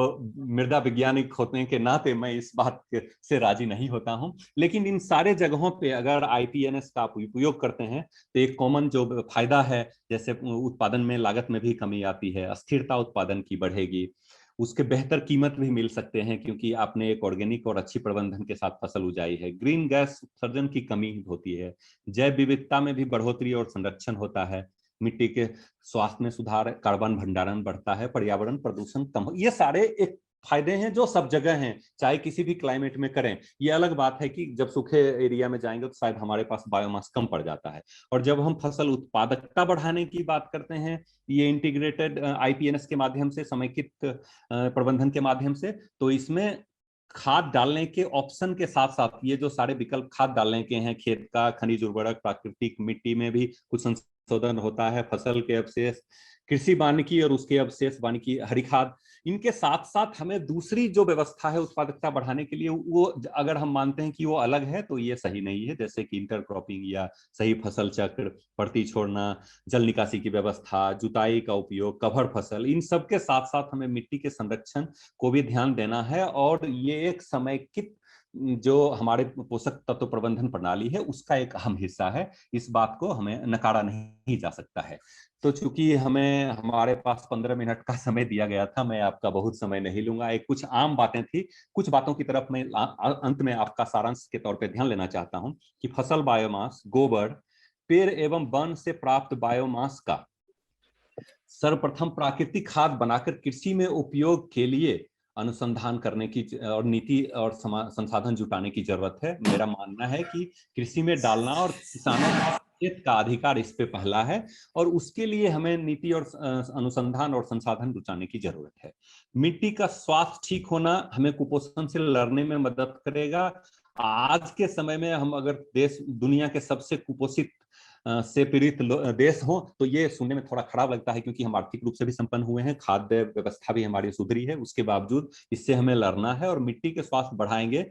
मृदा वैज्ञानिक होने के नाते मैं इस बात से राजी नहीं होता हूं। लेकिन इन सारे जगहों पे अगर IPNS का उपयोग करते हैं तो एक कॉमन जो फायदा है, जैसे उत्पादन में लागत में भी कमी आती है, स्थिरता उत्पादन की बढ़ेगी, उसके बेहतर कीमत भी मिल सकते हैं क्योंकि आपने एक ऑर्गेनिक और अच्छी प्रबंधन के साथ फसल उगाई है। ग्रीन गैस उत्सर्जन की कमी होती है, जैव विविधता में भी बढ़ोतरी और संरक्षण होता है, मिट्टी के स्वास्थ्य में सुधार, कार्बन भंडारण बढ़ता है, पर्यावरण प्रदूषण कम, ये सारे एक फायदे हैं जो सब जगह हैं, चाहे किसी भी क्लाइमेट में करें। ये अलग बात है कि जब सूखे एरिया में जाएंगे तो शायद हमारे पास बायोमास कम पड़ जाता है। और जब हम फसल उत्पादकता बढ़ाने की बात करते हैं, ये इंटीग्रेटेड IPNS के माध्यम से, समेकित प्रबंधन के माध्यम से, तो इसमें खाद डालने के ऑप्शन के साथ साथ ये जो सारे विकल्प खाद डालने के हैं, खेत का खनिज उर्वरक, प्राकृतिक मिट्टी में भी कुछ संशोधन होता है, फसल के अवशेष, कृषि वानिकी और उसके अवशेष वानिकी, हरी खाद, इनके साथ साथ हमें दूसरी जो व्यवस्था है उत्पादकता बढ़ाने के लिए, वो अगर हम मानते हैं कि वो अलग है तो ये सही नहीं है। जैसे कि इंटरक्रॉपिंग या सही फसल चक्र, पड़ती छोड़ना, जल निकासी की व्यवस्था, जुताई का उपयोग, कवर फसल, इन सब के साथ साथ हमें मिट्टी के संरक्षण को भी ध्यान देना है। और ये एक समेकित जो हमारे पोषक तत्व प्रबंधन प्रणाली है उसका एक अहम हिस्सा है। इस बात को हमें नकारा नहीं जा सकता है। तो चूंकि हमें हमारे पास 15 मिनट का समय दिया गया था, मैं आपका बहुत समय नहीं लूंगा। एक कुछ आम बातें थी, कुछ बातों की तरफ मैं अंत में आपका सारांश के तौर पे ध्यान लेना चाहता हूं कि फसल बायोमास, गोबर, पेड़ एवं वन से प्राप्त बायोमास का सर्वप्रथम प्राकृतिक खाद बनाकर कृषि में उपयोग के लिए अनुसंधान करने की और नीति और संसाधन जुटाने की जरूरत है। मेरा मानना है कि कृषि में डालना और किसानों का अधिकार इस पे पहला है, और उसके लिए हमें नीति और अनुसंधान और संसाधन जुटाने की जरूरत है। मिट्टी का स्वास्थ्य ठीक होना हमें कुपोषण से लड़ने में मदद करेगा। आज के समय में हम अगर दुनिया के सबसे कुपोषित से पीड़ित देश हो तो ये सुनने में थोड़ा खराब लगता है, क्योंकि हम आर्थिक रूप से भी संपन्न हुए हैं, खाद्य व्यवस्था भी हमारी सुधरी है, उसके बावजूद इससे हमें लड़ना है। और मिट्टी के स्वास्थ्य बढ़ाएंगे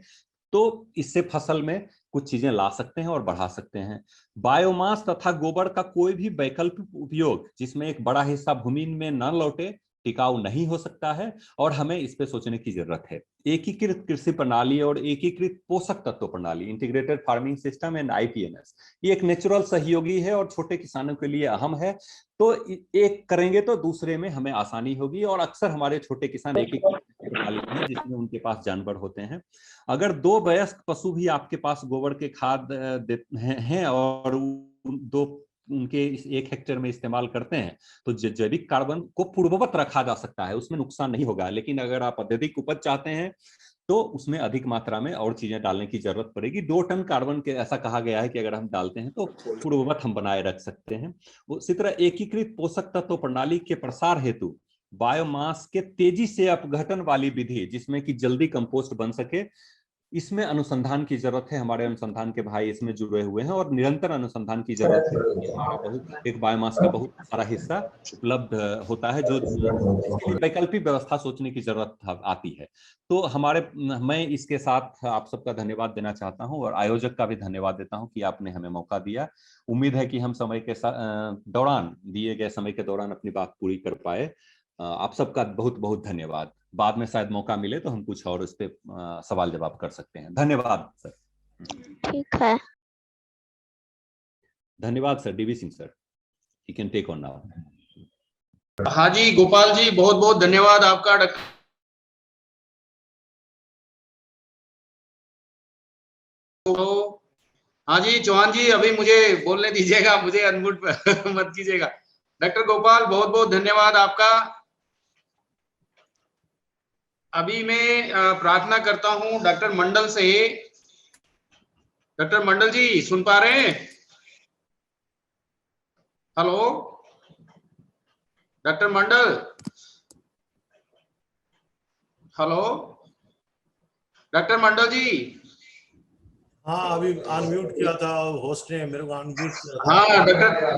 तो इससे फसल में कुछ चीजें ला सकते हैं और बढ़ा सकते हैं। बायोमास तथा गोबर का कोई भी वैकल्पिक उपयोग जिसमें एक बड़ा हिस्सा भूमि में न लौटे टिकाऊ नहीं हो सकता है, और हमें इस पे सोचने की जरूरत है। एकीकृत कृषि प्रणाली और एकीकृत पोषक तत्व प्रणाली, integrated farming system and IPNS, ये एक नेचुरल सहयोगी है और छोटे किसानों के लिए अहम है। तो एक करेंगे तो दूसरे में हमें आसानी होगी। और अक्सर हमारे छोटे किसान एकीकृत प्रणाली हैं जिसमें उनके पास जानवर होते हैं। अगर 2 वयस्क पशु भी आपके पास गोबर के खाद हैं और 2 उनके 1 हेक्टेयर में इस्तेमाल करते हैं तो जैविक कार्बन को पूर्ववत रखा जा सकता है, उसमें नुकसान नहीं होगा। लेकिन अगर आप अत्यधिक उपज चाहते हैं तो उसमें अधिक मात्रा में और चीजें डालने की जरूरत पड़ेगी। 2 टन कार्बन के ऐसा कहा गया है कि अगर हम डालते हैं तो पूर्ववत हम बनाए रख सकते हैं। उसी तरह एकीकृत पोषक तत्व प्रणाली के प्रसार हेतु बायोमास के तेजी से अपघटन वाली विधि, जिसमें कि जल्दी कंपोस्ट बन सके, इसमें अनुसंधान की जरूरत है। हमारे अनुसंधान के भाई इसमें जुड़े हुए हैं और निरंतर अनुसंधान की जरूरत है। हमारा एक बायोमास का बहुत सारा हिस्सा उपलब्ध होता है जो वैकल्पिक व्यवस्था सोचने की जरूरत आती है। तो मैं इसके साथ आप सबका धन्यवाद देना चाहता हूं और आयोजक का भी धन्यवाद देता हूं कि आपने हमें मौका दिया। उम्मीद है कि हम समय के दौरान, दिए गए समय के दौरान अपनी बात पूरी कर पाए। आप सबका बहुत बहुत धन्यवाद। बाद में शायद मौका मिले तो हम कुछ और इस पे सवाल जवाब कर सकते हैं। धन्यवाद सर।
ठीक है,
धन्यवाद sir. DV Singh sir, you can take on now.
हाँ जी गोपाल जी, बहुत बहुत धन्यवाद आपका। हाँ जी चौहान जी, अभी मुझे बोलने दीजिएगा, मुझे अनम्यूट मत कीजिएगा। डॉक्टर गोपाल, बहुत बहुत धन्यवाद आपका। अभी मैं प्रार्थना करता हूं डॉक्टर मंडल से। डॉक्टर मंडल जी सुन पा रहे हैं? हेलो डॉक्टर मंडल, हेलो डॉक्टर मंडल जी।
हाँ, अभी अनम्यूट किया था होस्ट ने, मेरे को अनम्यूट किया था।
हाँ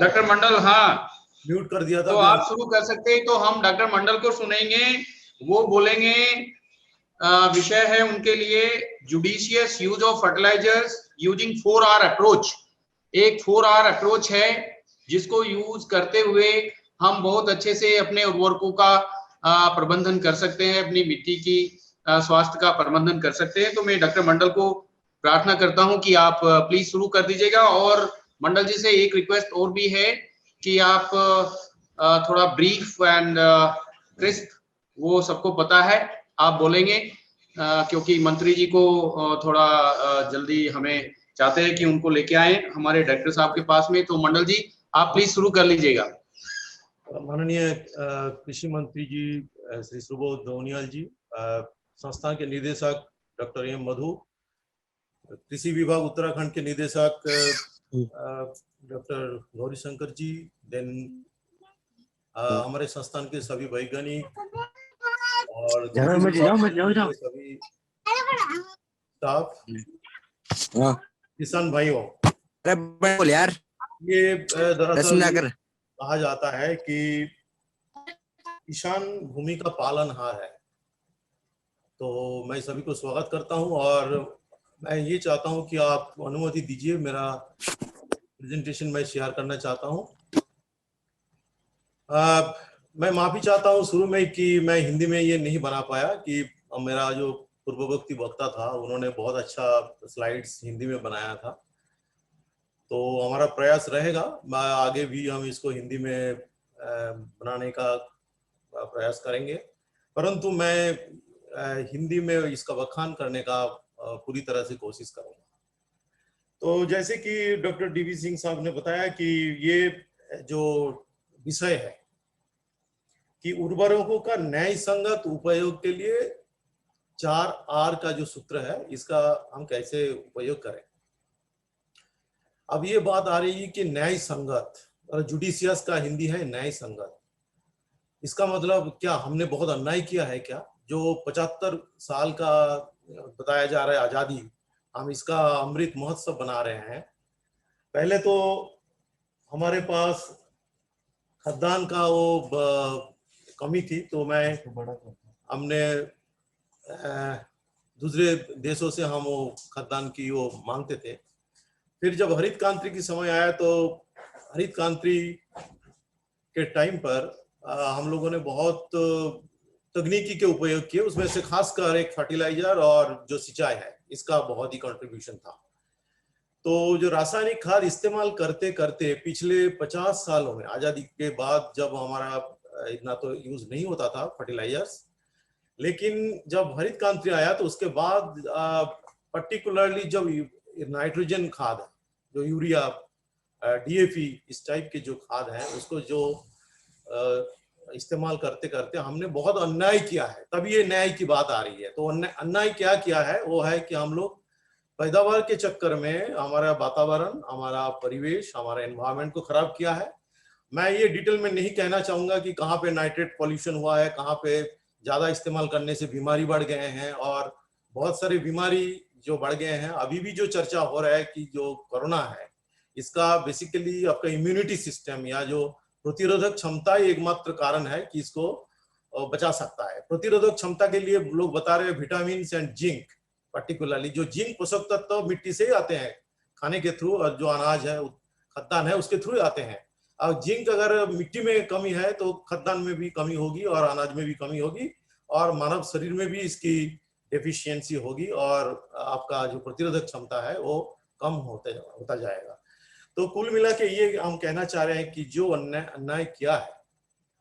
डॉक्टर मंडल, हाँ
म्यूट कर दिया था।
तो आप शुरू कर सकते हैं। तो हम डॉक्टर मंडल को सुनेंगे, वो बोलेंगे। विषय है उनके लिए judicious use of fertilizers using 4R approach. एक 4R अप्रोच है जिसको यूज करते हुए हम बहुत अच्छे से अपने उर्वरकों का प्रबंधन कर सकते हैं, अपनी मिट्टी की स्वास्थ्य का प्रबंधन कर सकते हैं। तो मैं डॉक्टर मंडल को प्रार्थना करता हूं कि आप प्लीज शुरू कर दीजिएगा। और मंडल जी से एक रिक्वेस्ट और भी है कि आप थोड़ा ब्रीफ एंड क्रिस्प, वो सबको पता है, आप बोलेंगे क्योंकि मंत्री जी को थोड़ा जल्दी हमें चाहते हैं कि उनको लेके आए हमारे डायरेक्टर साहब के पास में। तो मंडल जी आप प्लीज शुरू कर लीजिएगा।
माननीय कृषि मंत्री जी श्री सुबोध उनियाल जी, संस्थान के निदेशक डॉक्टर एम मधु, कृषि विभाग उत्तराखंड के निदेशक डॉक्टर गौरी शंकर जी, देन हमारे संस्थान के सभी वैज्ञानिक और सभी स्टाफ, किसान भाइयों,
बोल यार।
ये दरअसल कहा जाता है कि किसान भूमि का पालनहार है। तो मैं सभी को स्वागत करता हूं और मैं ये चाहता हूं कि आप अनुमति दीजिए, मेरा प्रेजेंटेशन मैं शेयर करना चाहता हूं। मैं माफी चाहता हूं शुरू में कि मैं हिंदी में ये नहीं बना पाया, कि मेरा जो पूर्ववर्ती वक्ता था उन्होंने बहुत अच्छा स्लाइड्स हिंदी में बनाया था। तो हमारा प्रयास रहेगा, आगे भी हम इसको हिंदी में बनाने का प्रयास करेंगे, परंतु मैं हिंदी में इसका बखान करने का पूरी तरह से कोशिश करूंगा। तो जैसे कि डॉक्टर डीवी सिंह साहब ने बताया कि ये जो विषय है कि उर्वरकों का न्याय संगत उपयोग के लिए 4R का जो सूत्र है, इसका हम कैसे उपयोग करें। अब ये बात आ रही है कि न्याय संगत, और जुडिशियस का हिंदी है न्याय संगत। इसका मतलब क्या हमने बहुत अन्याय किया है क्या? जो 75 साल का बताया जा रहा है आजादी, हम इसका अमृत महोत्सव बना रहे हैं। पहले तो हमारे पास खदान का वो कमी थी, तो हमने दूसरे देशों से हम वो खदान की वो मांगते थे। फिर जब हरित क्रांति की समय आया तो हरित क्रांति के टाइम पर हम लोगों ने बहुत तकनीकी के उपयोग किए, उसमें से खासकर एक फर्टिलाइजर और जो सिंचाई है इसका बहुत ही कंट्रीब्यूशन था। तो जो रासायनिक खाद इस्तेमाल करते करते पिछले 50 सालों में, आजादी के बाद जब हमारा इतना तो यूज नहीं होता था फर्टिलाइजर्स, लेकिन जब हरित क्रांति आया तो उसके बाद पर्टिकुलरली जब नाइट्रोजन खाद है, जो यूरिया, DAP, इस टाइप के जो खाद है, उसको जो इस्तेमाल करते करते हमने बहुत अन्याय किया है। तभी ये न्याय की बात आ रही है। तो अन्याय क्या किया है, वो है कि हम लोग पैदावार के चक्कर में हमारा वातावरण, हमारा परिवेश, हमारा एनवायरनमेंट को खराब किया है। मैं ये डिटेल में नहीं कहना चाहूंगा कि कहाँ पे नाइट्रेट पॉल्यूशन हुआ है, कहाँ पे ज्यादा इस्तेमाल करने से बीमारी बढ़ गए हैं, और बहुत सारी बीमारी जो बढ़ गए हैं। अभी भी जो चर्चा हो रहा है कि जो कोरोना है, इसका बेसिकली आपका इम्यूनिटी सिस्टम या जो प्रतिरोधक क्षमता ही एकमात्र कारण है कि इसको बचा सकता है। प्रतिरोधक क्षमता के लिए लोग बता रहे हैं विटामिन एंड जिंक, पर्टिकुलरली जो जिंक पोषक तत्व मिट्टी से ही आते हैं खाने के थ्रू, और जो अनाज है, खद्दान है, उसके थ्रू आते हैं। अब जिंक अगर मिट्टी में कमी है तो खद्दान में भी कमी होगी और अनाज में भी कमी होगी, और मानव शरीर में भी इसकी डेफिशिएंसी होगी, और आपका जो प्रतिरोधक क्षमता है वो कम होता जाएगा। तो कुल मिला के ये हम कहना चाह रहे हैं कि जो अन्याय किया है,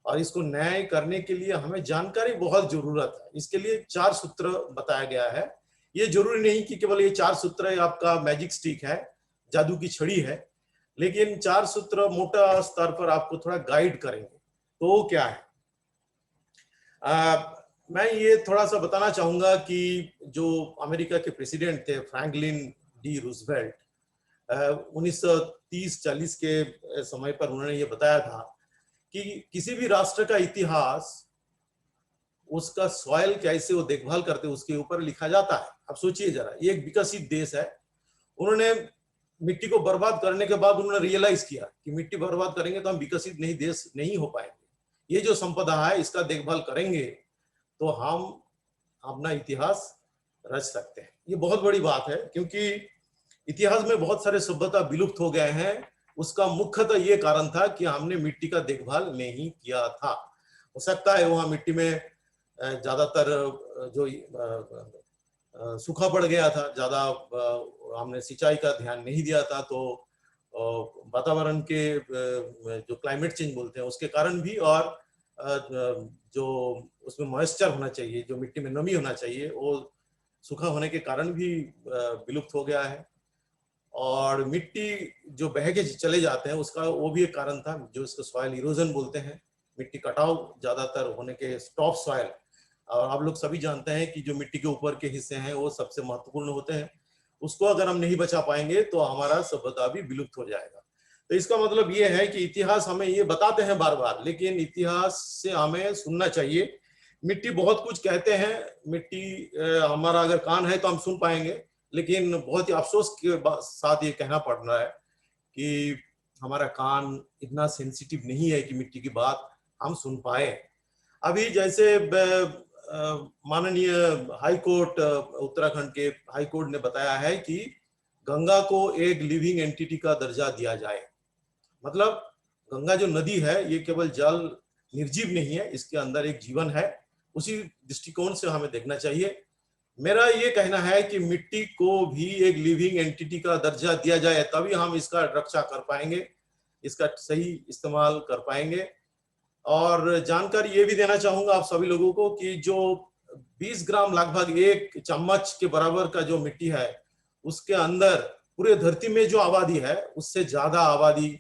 और इसको न्याय करने के लिए हमें जानकारी बहुत जरूरत है। इसके लिए 4 सूत्र बताया गया है। ये जरूरी नहीं कि केवल ये 4 सूत्र आपका मैजिक स्टिक है, जादू की छड़ी है, लेकिन 4 सूत्र मोटा स्तर पर आपको थोड़ा गाइड करेंगे। तो वो क्या है? मैं ये थोड़ा सा बताना चाहूंगा कि जो अमेरिका के प्रेसिडेंट थे फ्रैंकलिन डी रूजवेल्ट, 1930-40 के समय पर उन्होंने ये बताया था कि किसी भी राष्ट्र का इतिहास, उसका सॉइल कैसे वो देखभाल करते उसके ऊपर लिखा जाता है। अब सोचिए जरा, ये एक विकसित देश है, उन्होंने मिट्टी को बर्बाद करने के बाद उन्होंने रियलाइज किया कि मिट्टी बर्बाद करेंगे तो हम विकसित देश नहीं हो पाएंगे। ये जो संपदा है इसका देखभाल करेंगे तो हम अपना इतिहास रच सकते हैं। ये बहुत बड़ी बात है, क्योंकि इतिहास में बहुत सारे सभ्यता विलुप्त हो गए हैं। उसका मुख्यतः ये कारण था कि हमने मिट्टी का देखभाल नहीं किया था। हो सकता है वहां मिट्टी में ज्यादातर जो सूखा पड़ गया था, ज्यादा हमने सिंचाई का ध्यान नहीं दिया था, तो वातावरण के जो क्लाइमेट चेंज बोलते हैं उसके कारण भी, और जो उसमें मॉइस्चर होना चाहिए, जो मिट्टी में नमी होना चाहिए, वो सूखा होने के कारण भी विलुप्त हो गया है। और मिट्टी जो बह के चले जाते हैं उसका वो भी एक कारण था, जो इसको सॉइल इरोजन बोलते हैं। मिट्टी कटाव ज्यादातर होने के टॉप सॉइल, और आप लोग सभी जानते हैं कि जो मिट्टी के ऊपर के हिस्से हैं वो सबसे महत्वपूर्ण होते हैं, उसको अगर हम नहीं बचा पाएंगे तो हमारा सभ्यता भी विलुप्त हो जाएगा। तो इसका मतलब ये है कि इतिहास हमें ये बताते हैं बार बार, लेकिन इतिहास से हमें सुनना चाहिए। मिट्टी बहुत कुछ कहते हैं, मिट्टी हमारा अगर कान है तो हम सुन पाएंगे, लेकिन बहुत ही अफसोस के साथ ये कहना पड़ रहा है कि हमारा कान इतना सेंसिटिव नहीं है कि मिट्टी की बात हम सुन पाए। अभी जैसे माननीय हाई कोर्ट, उत्तराखंड के हाई कोर्ट ने बताया है कि गंगा को एक लिविंग एंटिटी का दर्जा दिया जाए। मतलब गंगा जो नदी है ये केवल जल निर्जीव नहीं है, इसके अंदर एक जीवन है, उसी दृष्टिकोण से हमें देखना चाहिए। मेरा ये कहना है कि मिट्टी को भी एक लिविंग एंटिटी का दर्जा दिया जाए, तभी हम इसका रक्षा कर पाएंगे, इसका सही इस्तेमाल कर पाएंगे। और जानकारी ये भी देना चाहूंगा आप सभी लोगों को कि जो 20 ग्राम लगभग 1 चम्मच के बराबर का जो मिट्टी है, उसके अंदर पूरे धरती में जो आबादी है उससे ज्यादा आबादी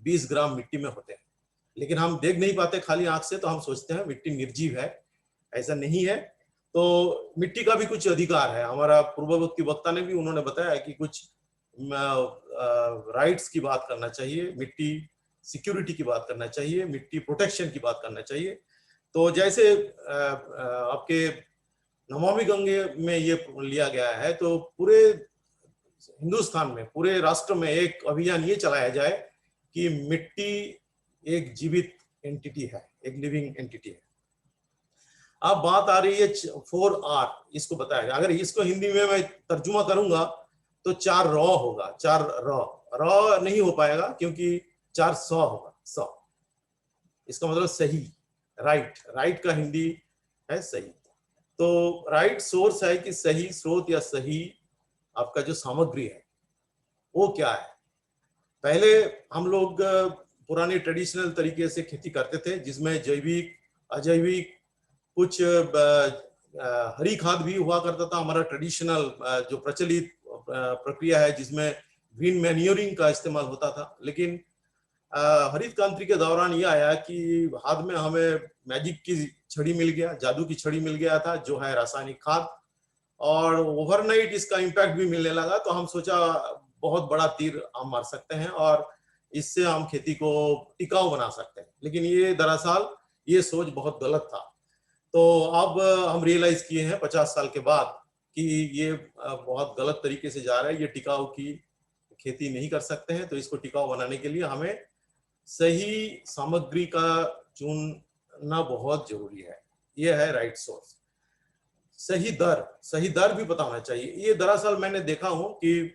20 ग्राम मिट्टी में होते हैं, लेकिन हम देख नहीं पाते खाली आंख से, तो हम सोचते हैं मिट्टी निर्जीव है, ऐसा नहीं है। तो मिट्टी का भी कुछ अधिकार है। हमारा पूर्ववर्ती वक्ता ने भी उन्होंने बताया कि कुछ राइट्स की बात करना चाहिए, मिट्टी सिक्योरिटी की बात करना चाहिए, मिट्टी प्रोटेक्शन की बात करना चाहिए। तो जैसे आपके नमामि गंगे में ये लिया गया है, तो पूरे हिंदुस्तान में, पूरे राष्ट्र में एक अभियान ये चलाया जाए कि मिट्टी एक जीवित एंटिटी है, एक लिविंग एंटिटी है। अब बात आ रही है 4R, इसको बताया गया। अगर इसको हिंदी में मैं तर्जुमा करूंगा तो 4 रॉ होगा, 4 रॉ नहीं हो पाएगा क्योंकि 400 होगा, 100। इसका मतलब सही, राइट का हिंदी है सही। तो राइट सोर्स है कि सही स्रोत या सही आपका जो सामग्री है वो क्या है। पहले हम लोग पुराने ट्रेडिशनल तरीके से खेती करते थे, जिसमें जैविक अजैविक कुछ हरी खाद भी हुआ करता था। हमारा ट्रेडिशनल जो प्रचलित प्रक्रिया है जिसमें ग्रीन मैन्योरिंग का इस्तेमाल होता था, लेकिन हरित क्रांति के दौरान ये आया कि हाथ में हमें मैजिक की छड़ी मिल गया, जादू की छड़ी मिल गया था, जो है रासायनिक खाद, और ओवरनाइट इसका इम्पैक्ट भी मिलने लगा। तो हम सोचा बहुत बड़ा तीर हम मार सकते हैं और इससे हम खेती को टिकाऊ बना सकते हैं, लेकिन ये दरअसल ये सोच बहुत गलत था। तो अब हम रियलाइज किए हैं 50 साल के बाद कि ये बहुत गलत तरीके से जा रहा है, ये टिकाऊ की खेती नहीं कर सकते हैं। तो इसको टिकाऊ बनाने के लिए हमें सही सामग्री का चुनना बहुत जरूरी है। ये है राइट सोर्स। सही दर भी पता होना चाहिए। ये दरअसल मैंने देखा हूं कि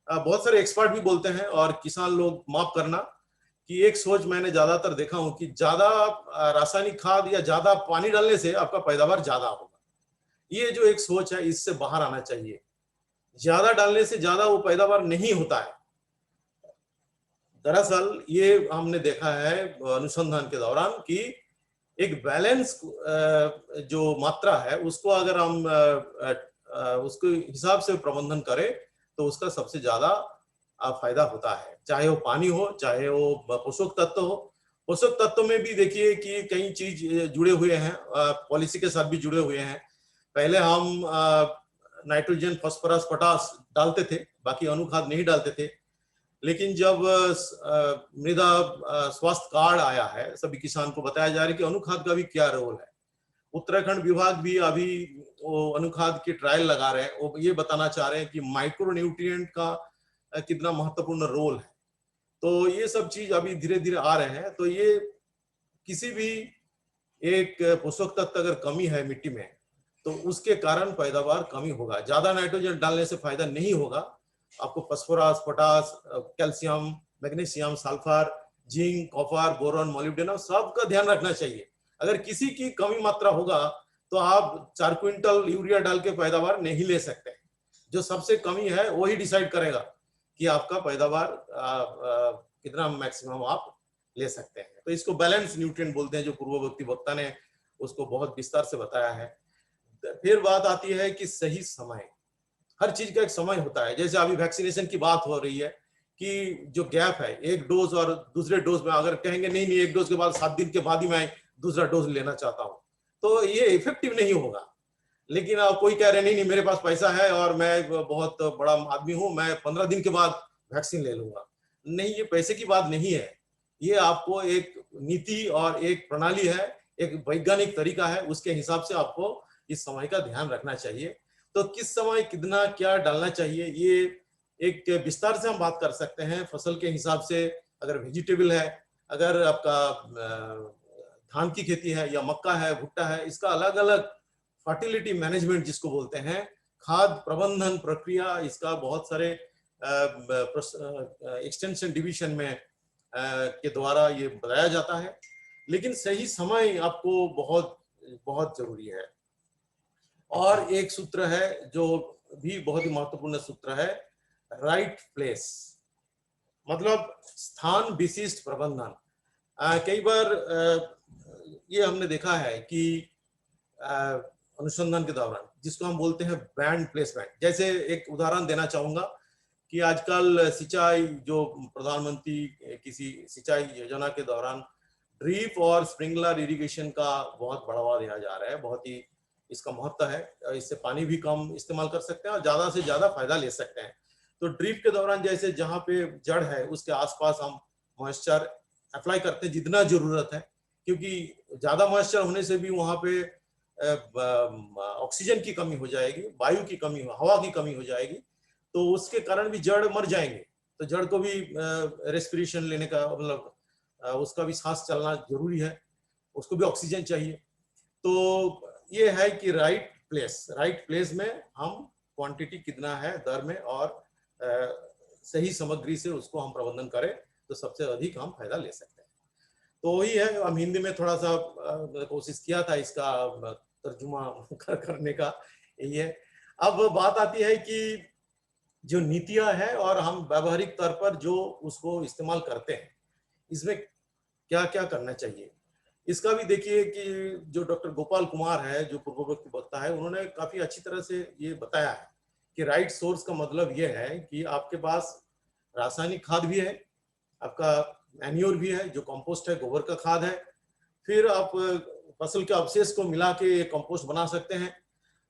बहुत सारे एक्सपर्ट भी बोलते हैं और किसान लोग माफ करना कि एक सोच मैंने ज्यादातर देखा हूं कि ज्यादा रासायनिक खाद या ज्यादा पानी डालने से आपका पैदावार ज्यादा होगा। ये जो एक सोच है इससे बाहर आना चाहिए। ज्यादा डालने से ज्यादा वो पैदावार नहीं होता है। दरअसल ये हमने देखा है अनुसंधान के दौरान कि एक बैलेंस जो मात्रा है उसको अगर हम उसके हिसाब से प्रबंधन करें तो उसका सबसे ज्यादा फायदा होता है, चाहे वो पानी हो, चाहे वो पोषक तत्व हो। पोषक तत्व में भी देखिए कि कई चीज जुड़े हुए हैं, पॉलिसी के साथ भी जुड़े हुए हैं। पहले हम नाइट्रोजन, फास्फोरस, पोटास डालते थे, बाकी अनुखाद नहीं डालते थे। लेकिन जब मृदा स्वास्थ्य कार्ड आया है, सभी किसान को बताया जा रहा है कि अनुखाद का भी क्या रोल है। उत्तराखंड विभाग भी अभी वो अनुखाद की ट्रायल लगा रहे हैं। वो ये बताना चाह रहे हैं कि माइक्रो न्यूट्रिएंट का कितना महत्वपूर्ण रोल है। तो ये सब चीज अभी धीरे धीरे आ रहे हैं। तो ये किसी भी एक पोषक तत्व अगर कमी है मिट्टी में तो उसके कारण पैदावार कमी होगा। ज्यादा नाइट्रोजन डालने से फायदा नहीं होगा। आपको phosphorus, potash, calcium, magnesium, sulphur, zinc, copper, boron, molybdenum सबका ध्यान रखना चाहिए। अगर किसी की कमी मात्रा होगा तो आप 4 क्विंटल यूरिया डाल के पैदावार नहीं ले सकते। जो सबसे कमी है वही डिसाइड करेगा कि आपका पैदावार कितना मैक्सिमम आप ले सकते हैं। तो इसको बैलेंस न्यूट्रिएंट बोलते हैं, जो पूर्ववर्ती वक्ता ने उसको बहुत विस्तार से बताया है। फिर बात आती है कि सही समय, हर चीज का एक समय होता है। जैसे अभी वैक्सीनेशन की बात हो रही है कि जो गैप है एक डोज और दूसरे डोज में, अगर कहेंगे नहीं नहीं एक डोज के बाद 7 दिन के बाद ही मैं दूसरा डोज लेना चाहता हूँ, तो ये इफेक्टिव नहीं होगा। लेकिन अब कोई कह रहे नहीं नहीं मेरे पास पैसा है और मैं बहुत बड़ा आदमी हूँ, मैं 15 दिन के बाद वैक्सीन ले लूंगा। नहीं, ये पैसे की बात नहीं है, ये आपको एक नीति और एक प्रणाली है, एक वैज्ञानिक तरीका है, उसके हिसाब से आपको इस समय का ध्यान रखना चाहिए। तो किस समय कितना क्या डालना चाहिए, ये एक विस्तार से हम बात कर सकते हैं। फसल के हिसाब से, अगर वेजिटेबल है, अगर आपका धान की खेती है या मक्का है, भुट्टा है, इसका अलग अलग फर्टिलिटी मैनेजमेंट जिसको बोलते हैं, खाद प्रबंधन प्रक्रिया, इसका बहुत सारे एक्सटेंशन डिवीजन में के द्वारा ये बताया जाता है। लेकिन सही समय आपको बहुत बहुत जरूरी है। और एक सूत्र है जो भी बहुत ही महत्वपूर्ण सूत्र है, राइट प्लेस, मतलब स्थान विशिष्ट प्रबंधन। कई बार ये हमने देखा है कि अनुसंधान के दौरान जिसको हम बोलते हैं ब्रांड प्लेसमेंट। जैसे एक उदाहरण देना चाहूंगा कि आजकल सिंचाई, जो प्रधानमंत्री किसी सिंचाई योजना के दौरान ड्रिप और स्प्रिंकलर इरिगेशन का बहुत बढ़ावा दिया जा रहा है, बहुत ही इसका महत्व है। इससे पानी भी कम इस्तेमाल कर सकते हैं और ज्यादा से ज्यादा फायदा ले सकते हैं। तो ड्रिप के दौरान जैसे जहाँ पे जड़ है उसके आसपास हम मॉइस्चर अप्लाई करते हैं जितना जरूरत है, क्योंकि ज्यादा मॉइस्चर होने से भी वहाँ पे ऑक्सीजन की कमी हो जाएगी, वायु की कमी, हवा की कमी हो जाएगी, तो उसके कारण भी जड़ मर जाएंगे। तो जड़ को भी रेस्पिरेशन लेने का, मतलब उसका भी सांस चलना जरूरी है, उसको भी ऑक्सीजन चाहिए। तो ये है कि राइट प्लेस में हम क्वांटिटी कितना है दर में और सही सामग्री से उसको हम प्रबंधन करें तो सबसे अधिक हम फायदा ले सकते हैं। तो वही है, हम हिंदी में थोड़ा सा कोशिश किया था इसका तर्जुमा करने का, यही है। अब बात आती है कि जो नीतियां हैं और हम व्यावहारिक तौर पर जो उसको इस्तेमाल करते हैं, इसमें क्या क्या करना चाहिए। इसका भी देखिए कि जो डॉक्टर गोपाल कुमार है, जो पूर्ववर्ती वक्ता है, उन्होंने काफी अच्छी तरह से ये बताया है कि राइट सोर्स का मतलब ये है कि आपके पास रासायनिक खाद भी है, आपका मैन्योर भी है जो कंपोस्ट है, गोबर का खाद है, फिर आप फसल के अवशेष को मिला के कंपोस्ट बना सकते हैं।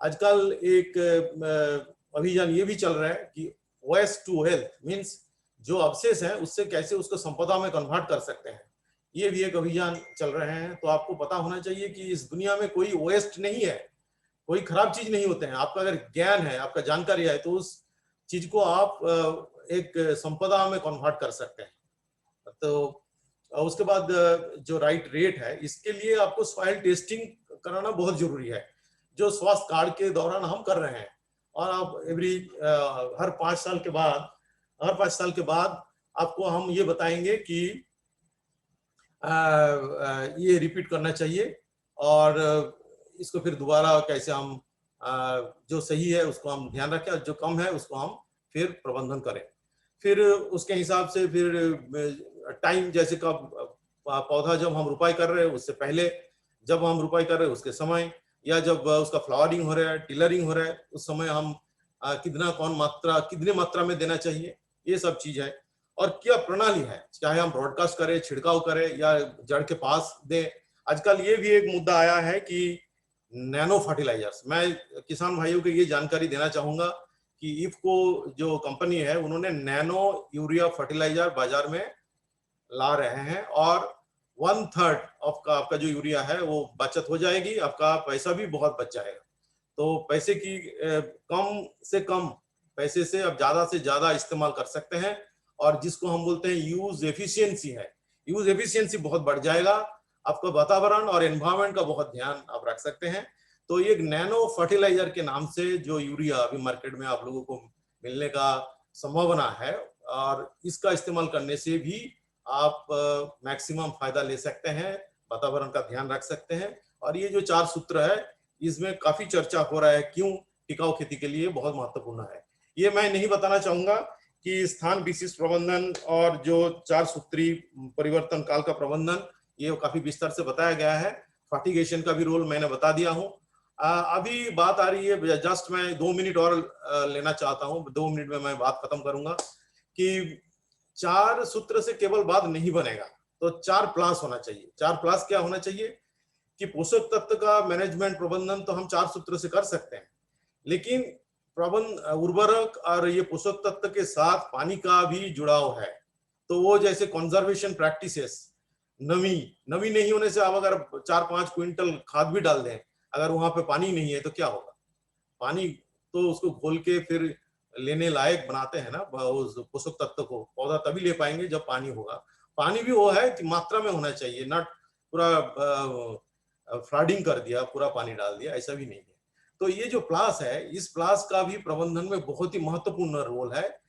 आजकल एक अभियान ये भी चल रहा है कि वेस्ट टू वेल्थ, मीन्स जो अवशेष है उससे कैसे उसको संपदा में कन्वर्ट कर सकते हैं, ये भी एक अभियान चल रहे हैं। तो आपको पता होना चाहिए कि इस दुनिया में कोई वेस्ट नहीं है, कोई खराब चीज नहीं होते हैं। आपका अगर ज्ञान है, आपका जानकारी है, तो उस चीज को आप एक संपदा में कन्वर्ट कर सकते हैं। तो उसके बाद जो राइट रेट है, इसके लिए आपको सॉइल टेस्टिंग कराना बहुत जरूरी है, जो स्वास्थ्य कार्ड के दौरान हम कर रहे हैं। और आप हर 5 साल के बाद आपको हम ये बताएंगे कि ये रिपीट करना चाहिए और इसको फिर दोबारा कैसे हम जो सही है उसको हम ध्यान रखें और जो कम है उसको हम फिर प्रबंधन करें। फिर उसके हिसाब से फिर टाइम, जैसे कब पौधा जब हम रोपाई कर रहे हैं उससे पहले, जब हम रोपाई कर रहे हैं उसके समय, या जब उसका फ्लावरिंग हो रहा है, टिलरिंग हो रहा है, उस समय हम कितने मात्रा में देना चाहिए, ये सब चीज है। और क्या प्रणाली है, चाहे हम ब्रॉडकास्ट करें, छिड़काव करें या जड़ के पास दें। आजकल ये भी एक मुद्दा आया है कि नैनो फर्टिलाइजर्स। मैं किसान भाइयों को ये जानकारी देना चाहूंगा कि इफको जो कंपनी है उन्होंने नैनो यूरिया फर्टिलाइजर बाजार में ला रहे हैं और 1/3 आपका जो यूरिया है वो बचत हो जाएगी, आपका पैसा भी बहुत बच जाएगा। तो पैसे की कम से कम पैसे से अब ज्यादा से ज्यादा इस्तेमाल कर सकते हैं। और जिसको हम बोलते हैं यूज एफिशिएंसी है, यूज एफिशिएंसी बहुत बढ़ जाएगा, आपका वातावरण और एनवायरनमेंट का बहुत ध्यान आप रख सकते हैं। तो ये एक फर्टिलाइजर के नाम से जो यूरिया अभी मार्केट में आप लोगों को मिलने का संभावना है, और इसका इस्तेमाल करने से भी आप मैक्सिमम फायदा ले सकते हैं, वातावरण का ध्यान रख सकते हैं। और ये जो 4 सूत्र है इसमें काफी चर्चा हो रहा है, क्यों टिकाऊ खेती के लिए बहुत महत्वपूर्ण है। ये मैं नहीं बताना चाहूंगा कि स्थान विशिष्ट प्रबंधन और जो 4 सूत्री परिवर्तन काल का प्रबंधन, ये काफी विस्तार से बताया गया है। फर्टिगेशन का भी रोल मैंने बता दिया हूँ। अभी बात आ रही है, जस्ट मैं 2 मिनट और लेना चाहता हूँ, 2 मिनट में मैं बात खत्म करूंगा, कि 4 सूत्र से केवल बात नहीं बनेगा, तो 4 प्लस होना चाहिए। 4 प्लस क्या होना चाहिए कि पोषक तत्व का मैनेजमेंट प्रबंधन तो हम 4 सूत्र से कर सकते हैं, लेकिन उर्वरक और ये पोषक तत्व के साथ पानी का भी जुड़ाव है। तो वो जैसे कंजर्वेशन प्रैक्टिसेस, नमी नहीं होने से आप अगर 4-5 क्विंटल खाद भी डाल दें, अगर वहां पे पानी नहीं है तो क्या होगा? पानी तो उसको घोल के फिर लेने लायक बनाते हैं ना उस पोषक तत्व को, पौधा तभी ले पाएंगे जब पानी होगा। पानी भी वो है कि मात्रा में होना चाहिए, ना पूरा फ्लडिंग कर दिया, पूरा पानी डाल दिया, ऐसा भी नहीं है। तो ये जो प्लास है, इस प्लास का भी प्रबंधन में बहुत ही महत्वपूर्ण रोल है।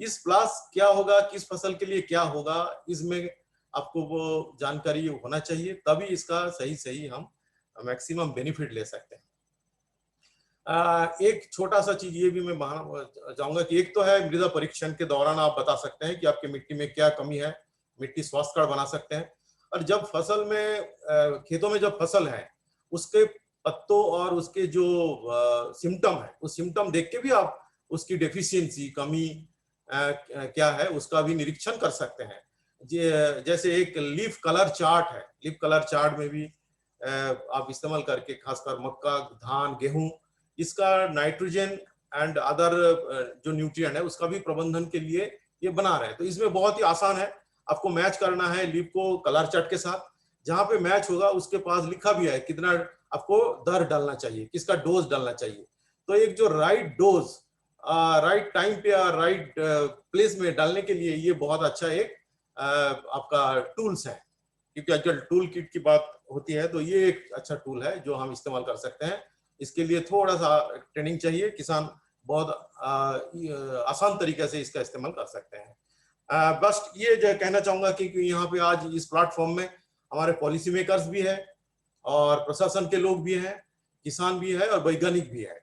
इस प्लास क्या होगा, किस फसल के लिए क्या होगा, इसमें आपको वो जानकारी होना चाहिए, तभी इसका सही हम मैक्सिमम बेनिफिट ले सकते हैं। एक छोटा सा चीज ये भी मैं चाहूंगा कि एक तो है मृदा परीक्षण के दौरान आप बता सकते हैं कि आपकी मिट्टी में क्या कमी है, मिट्टी स्वास्थ्य कार्ड बना सकते हैं। और जब फसल में खेतों में जब फसल है, उसके पत्तों और उसके जो सिम्टम है, उस सिम्टम देख के भी आप उसकी डेफिशिएंसी, कमी क्या है, उसका भी निरीक्षण कर सकते हैं। जैसे एक लीफ कलर चार्ट है, लीफ कलर चार्ट में भी आप इस्तेमाल करके, खासकर मक्का, धान, गेहूं, इसका नाइट्रोजन एंड अदर जो न्यूट्रिएंट है उसका भी प्रबंधन के लिए ये बना रहे हैं। तो इसमें बहुत ही आसान है, आपको मैच करना है लीफ को कलर चार्ट के साथ। जहां पे मैच होगा उसके पास लिखा भी है कितना आपको दर डालना चाहिए, किसका डोज डालना चाहिए। तो एक जो राइट डोज राइट टाइम पे और राइट प्लेस में डालने के लिए ये बहुत अच्छा एक आपका टूल्स है, क्योंकि आजकल टूल किट की बात होती है, तो ये एक अच्छा टूल है जो हम इस्तेमाल कर सकते हैं। इसके लिए थोड़ा सा ट्रेनिंग चाहिए, किसान बहुत आसान तरीके से इसका इस्तेमाल कर सकते हैं। बस ये जो कहना चाहूंगा कि यहाँ पे आज इस प्लेटफॉर्म में हमारे पॉलिसी मेकर्स भी है और प्रशासन के लोग भी हैं, किसान भी है और वैज्ञानिक भी है।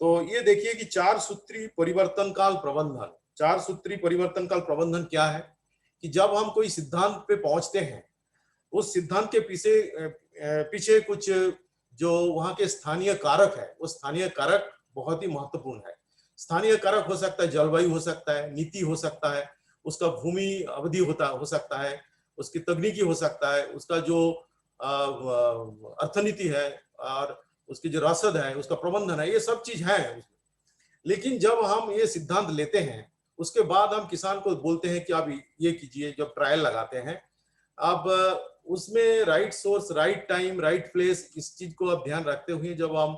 तो ये देखिए कि 4 सूत्री परिवर्तन काल प्रबंधन, 4 सूत्री परिवर्तन काल प्रबंधन क्या है कि जब हम कोई सिद्धांत पे पहुंचते हैं, उस सिद्धांत के पीछे कुछ जो वहां के स्थानीय कारक है, वो स्थानीय कारक बहुत ही महत्वपूर्ण है। स्थानीय कारक हो सकता है जलवायु, हो सकता है नीति, हो सकता है उसका भूमि अवधि हो सकता है, उसकी तकनीकी हो सकता है, उसका जो अर्थनीति है और उसकी जो रसद है, उसका प्रबंधन है, ये सब चीज है उसमें। लेकिन जब हम ये सिद्धांत लेते हैं, उसके बाद हम किसान को बोलते हैं कि आप ये कीजिए, जब ट्रायल लगाते हैं, अब उसमें right source, right time, right place, इस चीज को आप ध्यान रखते हुए जब हम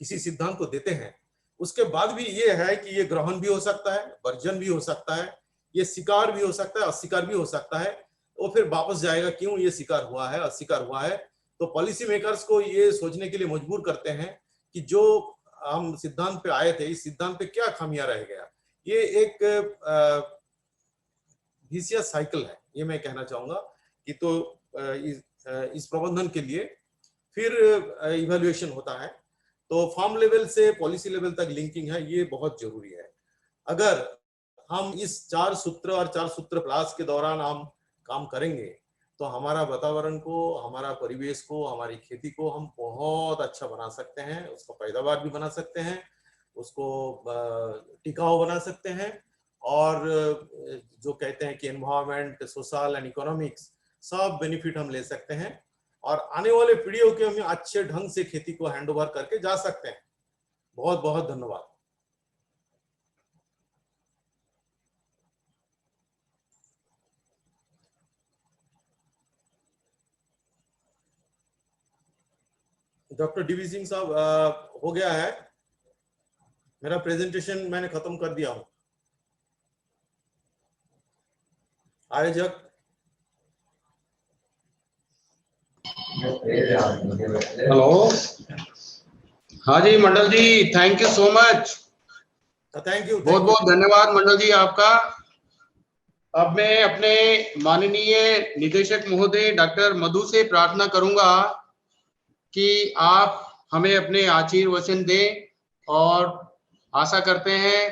किसी सिद्धांत को देते हैं, उसके बाद भी ये है कि ये ग्रहण भी हो सकता है, वर्जन भी हो सकता है, ये स्वीकार भी हो सकता है, अस्वीकार भी हो सकता है। तो फिर वापस जाएगा क्यों ये स्वीकार हुआ है, अस्वीकार हुआ है। तो पॉलिसी मेकर्स को ये सोचने के लिए मजबूर करते हैं कि जो हम सिद्धांत पे आए थे, इस सिद्धांत पे क्या खामियां रह गया। ये एक विशियस साइकिल है, ये मैं कहना चाहूंगा कि तो इस प्रबंधन के लिए फिर इवैल्यूएशन होता है। तो फार्म लेवल से पॉलिसी लेवल तक लिंकिंग है, ये बहुत जरूरी है। अगर हम इस 4 सूत्र और 4 सूत्र प्लस के दौरान हम काम करेंगे तो हमारा वातावरण को, हमारा परिवेश को, हमारी खेती को हम बहुत अच्छा बना सकते हैं, उसको पैदावार भी बना सकते हैं, उसको टिकाऊ बना सकते हैं, और जो कहते हैं कि एनवायरनमेंट, सोशल एंड इकोनॉमिक्स, सब बेनिफिट हम ले सकते हैं और आने वाले पीढ़ियों के हम अच्छे ढंग से खेती को हैंडओवर करके जा सकते हैं। बहुत बहुत धन्यवाद। डॉक्टर डीवी सिंह साहब, हो गया है मेरा प्रेजेंटेशन, मैंने खत्म कर दिया हूं। आयोजक
हेलो, हाँ जी Mandal ji, thank you so much.
Thank you,
बहुत बहुत धन्यवाद मंडल जी आपका। अब मैं अपने माननीय निदेशक महोदय डॉक्टर मधु से प्रार्थना करूंगा कि आप हमें अपने आशीर्वचन दें, और आशा करते हैं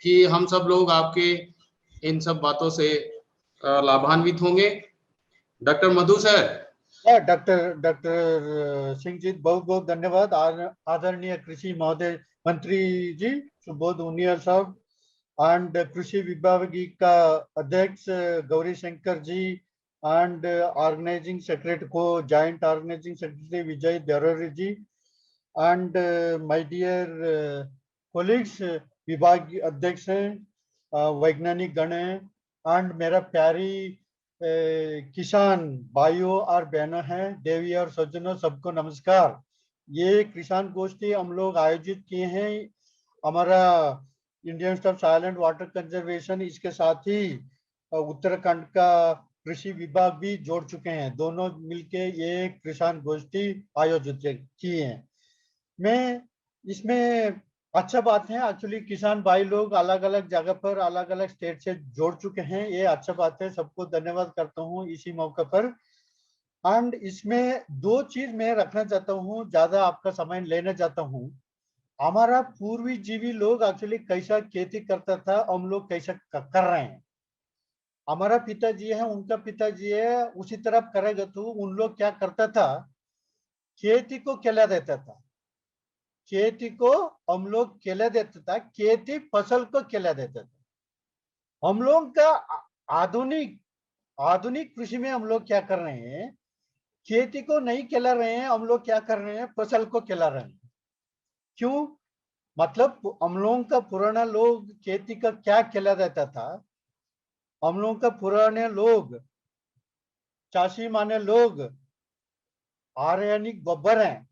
कि हम सब लोग आपके इन सब बातों से लाभान्वित होंगे। डॉक्टर मधु सर।
डॉक्टर सिंह जी, बहुत बहुत धन्यवाद। आदरणीय कृषि महोदय मंत्री जी सुबोध उनियाल साहब, and कृषि विभाग का अध्यक्ष Gauri Shankar ji and organizing secretary joint organizing secretary Vijay Darari ji and my dear colleagues विभाग अध्यक्ष हैं, वैज्ञानिक गण हैं and मेरा प्यारी किसान भाइयों और बहनों हैं, देवी और सज्जनों, सबको नमस्कार। ये किसान गोष्ठी हम लोग आयोजित किए हैं, हमारा Indian staff silent water conservation, इसके साथ ही उत्तराखंड का कृषि विभाग भी जोड़ चुके हैं, दोनों मिलके ये किसान गोष्ठी आयोजित किए हैं। मैं इसमें अच्छा बात है, एक्चुअली किसान भाई लोग अलग अलग जगह पर अलग अलग स्टेट से जोड़ चुके हैं, ये अच्छा बात है, सबको धन्यवाद करता हूँ इसी मौके पर। एंड इसमें दो चीज मैं रखना चाहता हूँ, ज्यादा आपका समय लेना चाहता हूँ। हमारा पूर्वी जीवी लोग एक्चुअली कैसा खेती करता था, हम लोग कैसा कर रहे हैं। हमारा पिताजी है, उनका पिताजी है, उसी तरफ करेगा तो उन लोग क्या करता था, खेती को केला देता था, खेती को हम लोग केला देता था, खेती फसल को केला देता था। हम लोग का आधुनिक कृषि में हम लोग क्या कर रहे हैं, खेती को नहीं केला रहे हैं, हम लोग क्या कर रहे हैं, फसल को केला रहे हैं। क्यों? मतलब हम लोगों का पुराना लोग खेती का क्या केला देता था, हम लोगों का पुराने लोग चाषी माने लोग ऑर्गेनिक गोबर है,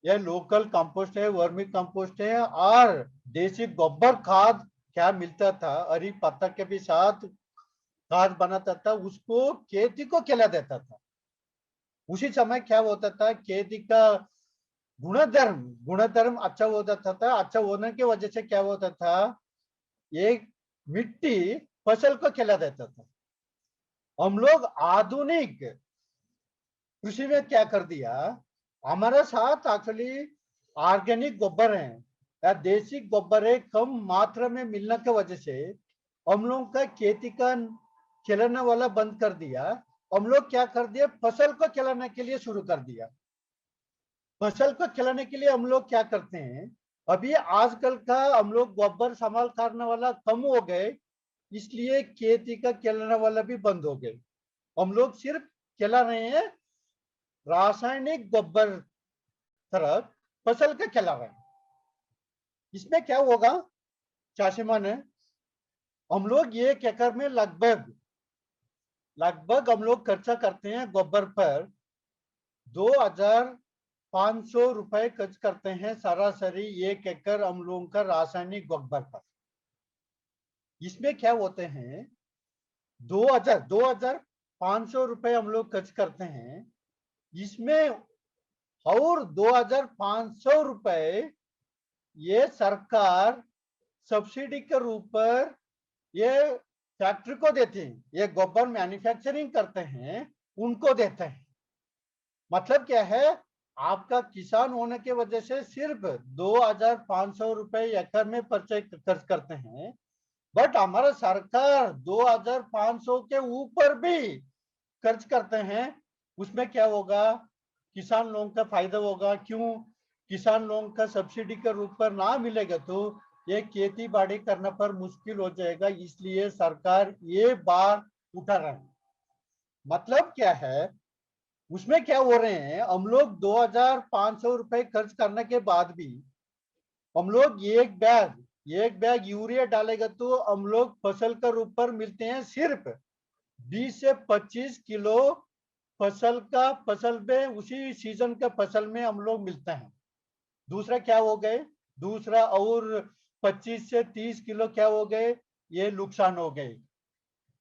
यह लोकल कंपोस्ट है, वर्मी कंपोस्ट है, और देसी गोबर खाद क्या मिलता था, हरी पत्ता के भी साथ खाद बनाता था, उसको खेती को खिला देता था। उसी समय क्या होता था, खेती का गुणधर्म अच्छा होता था। अच्छा होने की वजह से क्या होता था, ये मिट्टी फसल को खिला देता था। हम लोग आधुनिक कृषि में क्या कर दिया, हमारे साथ एक्चुअली ऑर्गेनिक गोबर है या देसी गोबर है, कम मात्रा में मिलने की वजह से हम लोग का खेती का खिलाने वाला बंद कर दिया। हम लोग क्या कर दिया, फसल को खिलाने के लिए शुरू कर दिया। फसल को खिलाने के लिए हम लोग क्या करते हैं, अभी आजकल का हम लोग गोबर संभाल करने वाला कम हो गए, इसलिए खेती का खिलाने वाला भी बंद हो गए। हम लोग सिर्फ खिला रहे हैं रासायनिक गोबर तरफ, फसल का खिला रहे हैं। इसमें क्या होगा चाषी मान, हम लोग 1 एकड़ में लगभग हम लोग खर्चा करते हैं गोबर पर 2500 रुपए खर्च करते हैं सरासरी 1 एकड़ हम लोगों का रासायनिक गोबर पर। इसमें क्या होते हैं, 2500 रुपए हम लोग खर्च करते हैं, इसमें और 2500 रुपए ये सरकार सब्सिडी के रूप पर ये फैक्ट्री को देते हैं, ये गोबर मैन्युफैक्चरिंग करते हैं उनको देते हैं। मतलब क्या है, आपका किसान होने की वजह से सिर्फ 2500 रुपए एकड़ में खर्च करते हैं, बट हमारा सरकार 2500 के ऊपर भी खर्च करते हैं। उसमें क्या होगा, किसान लोगों का फायदा होगा। क्यों? किसान लोगों का सब्सिडी के रूप पर ना मिलेगा तो ये खेती बाड़ी करने पर मुश्किल हो जाएगा, इसलिए सरकार ये बार उठा रहा है। मतलब क्या है, उसमें क्या हो रहे हैं, हम लोग 2500 रुपए खर्च करने के बाद भी हम लोग एक बैग यूरिया डालेगा तो हम लोग फसल के रूप पर मिलते हैं सिर्फ 20 से 25 किलो फसल में, उसी सीजन का फसल में हम लोग मिलते हैं। दूसरा क्या हो गए, दूसरा और 25 से 30 किलो क्या हो गए, ये नुकसान हो गए।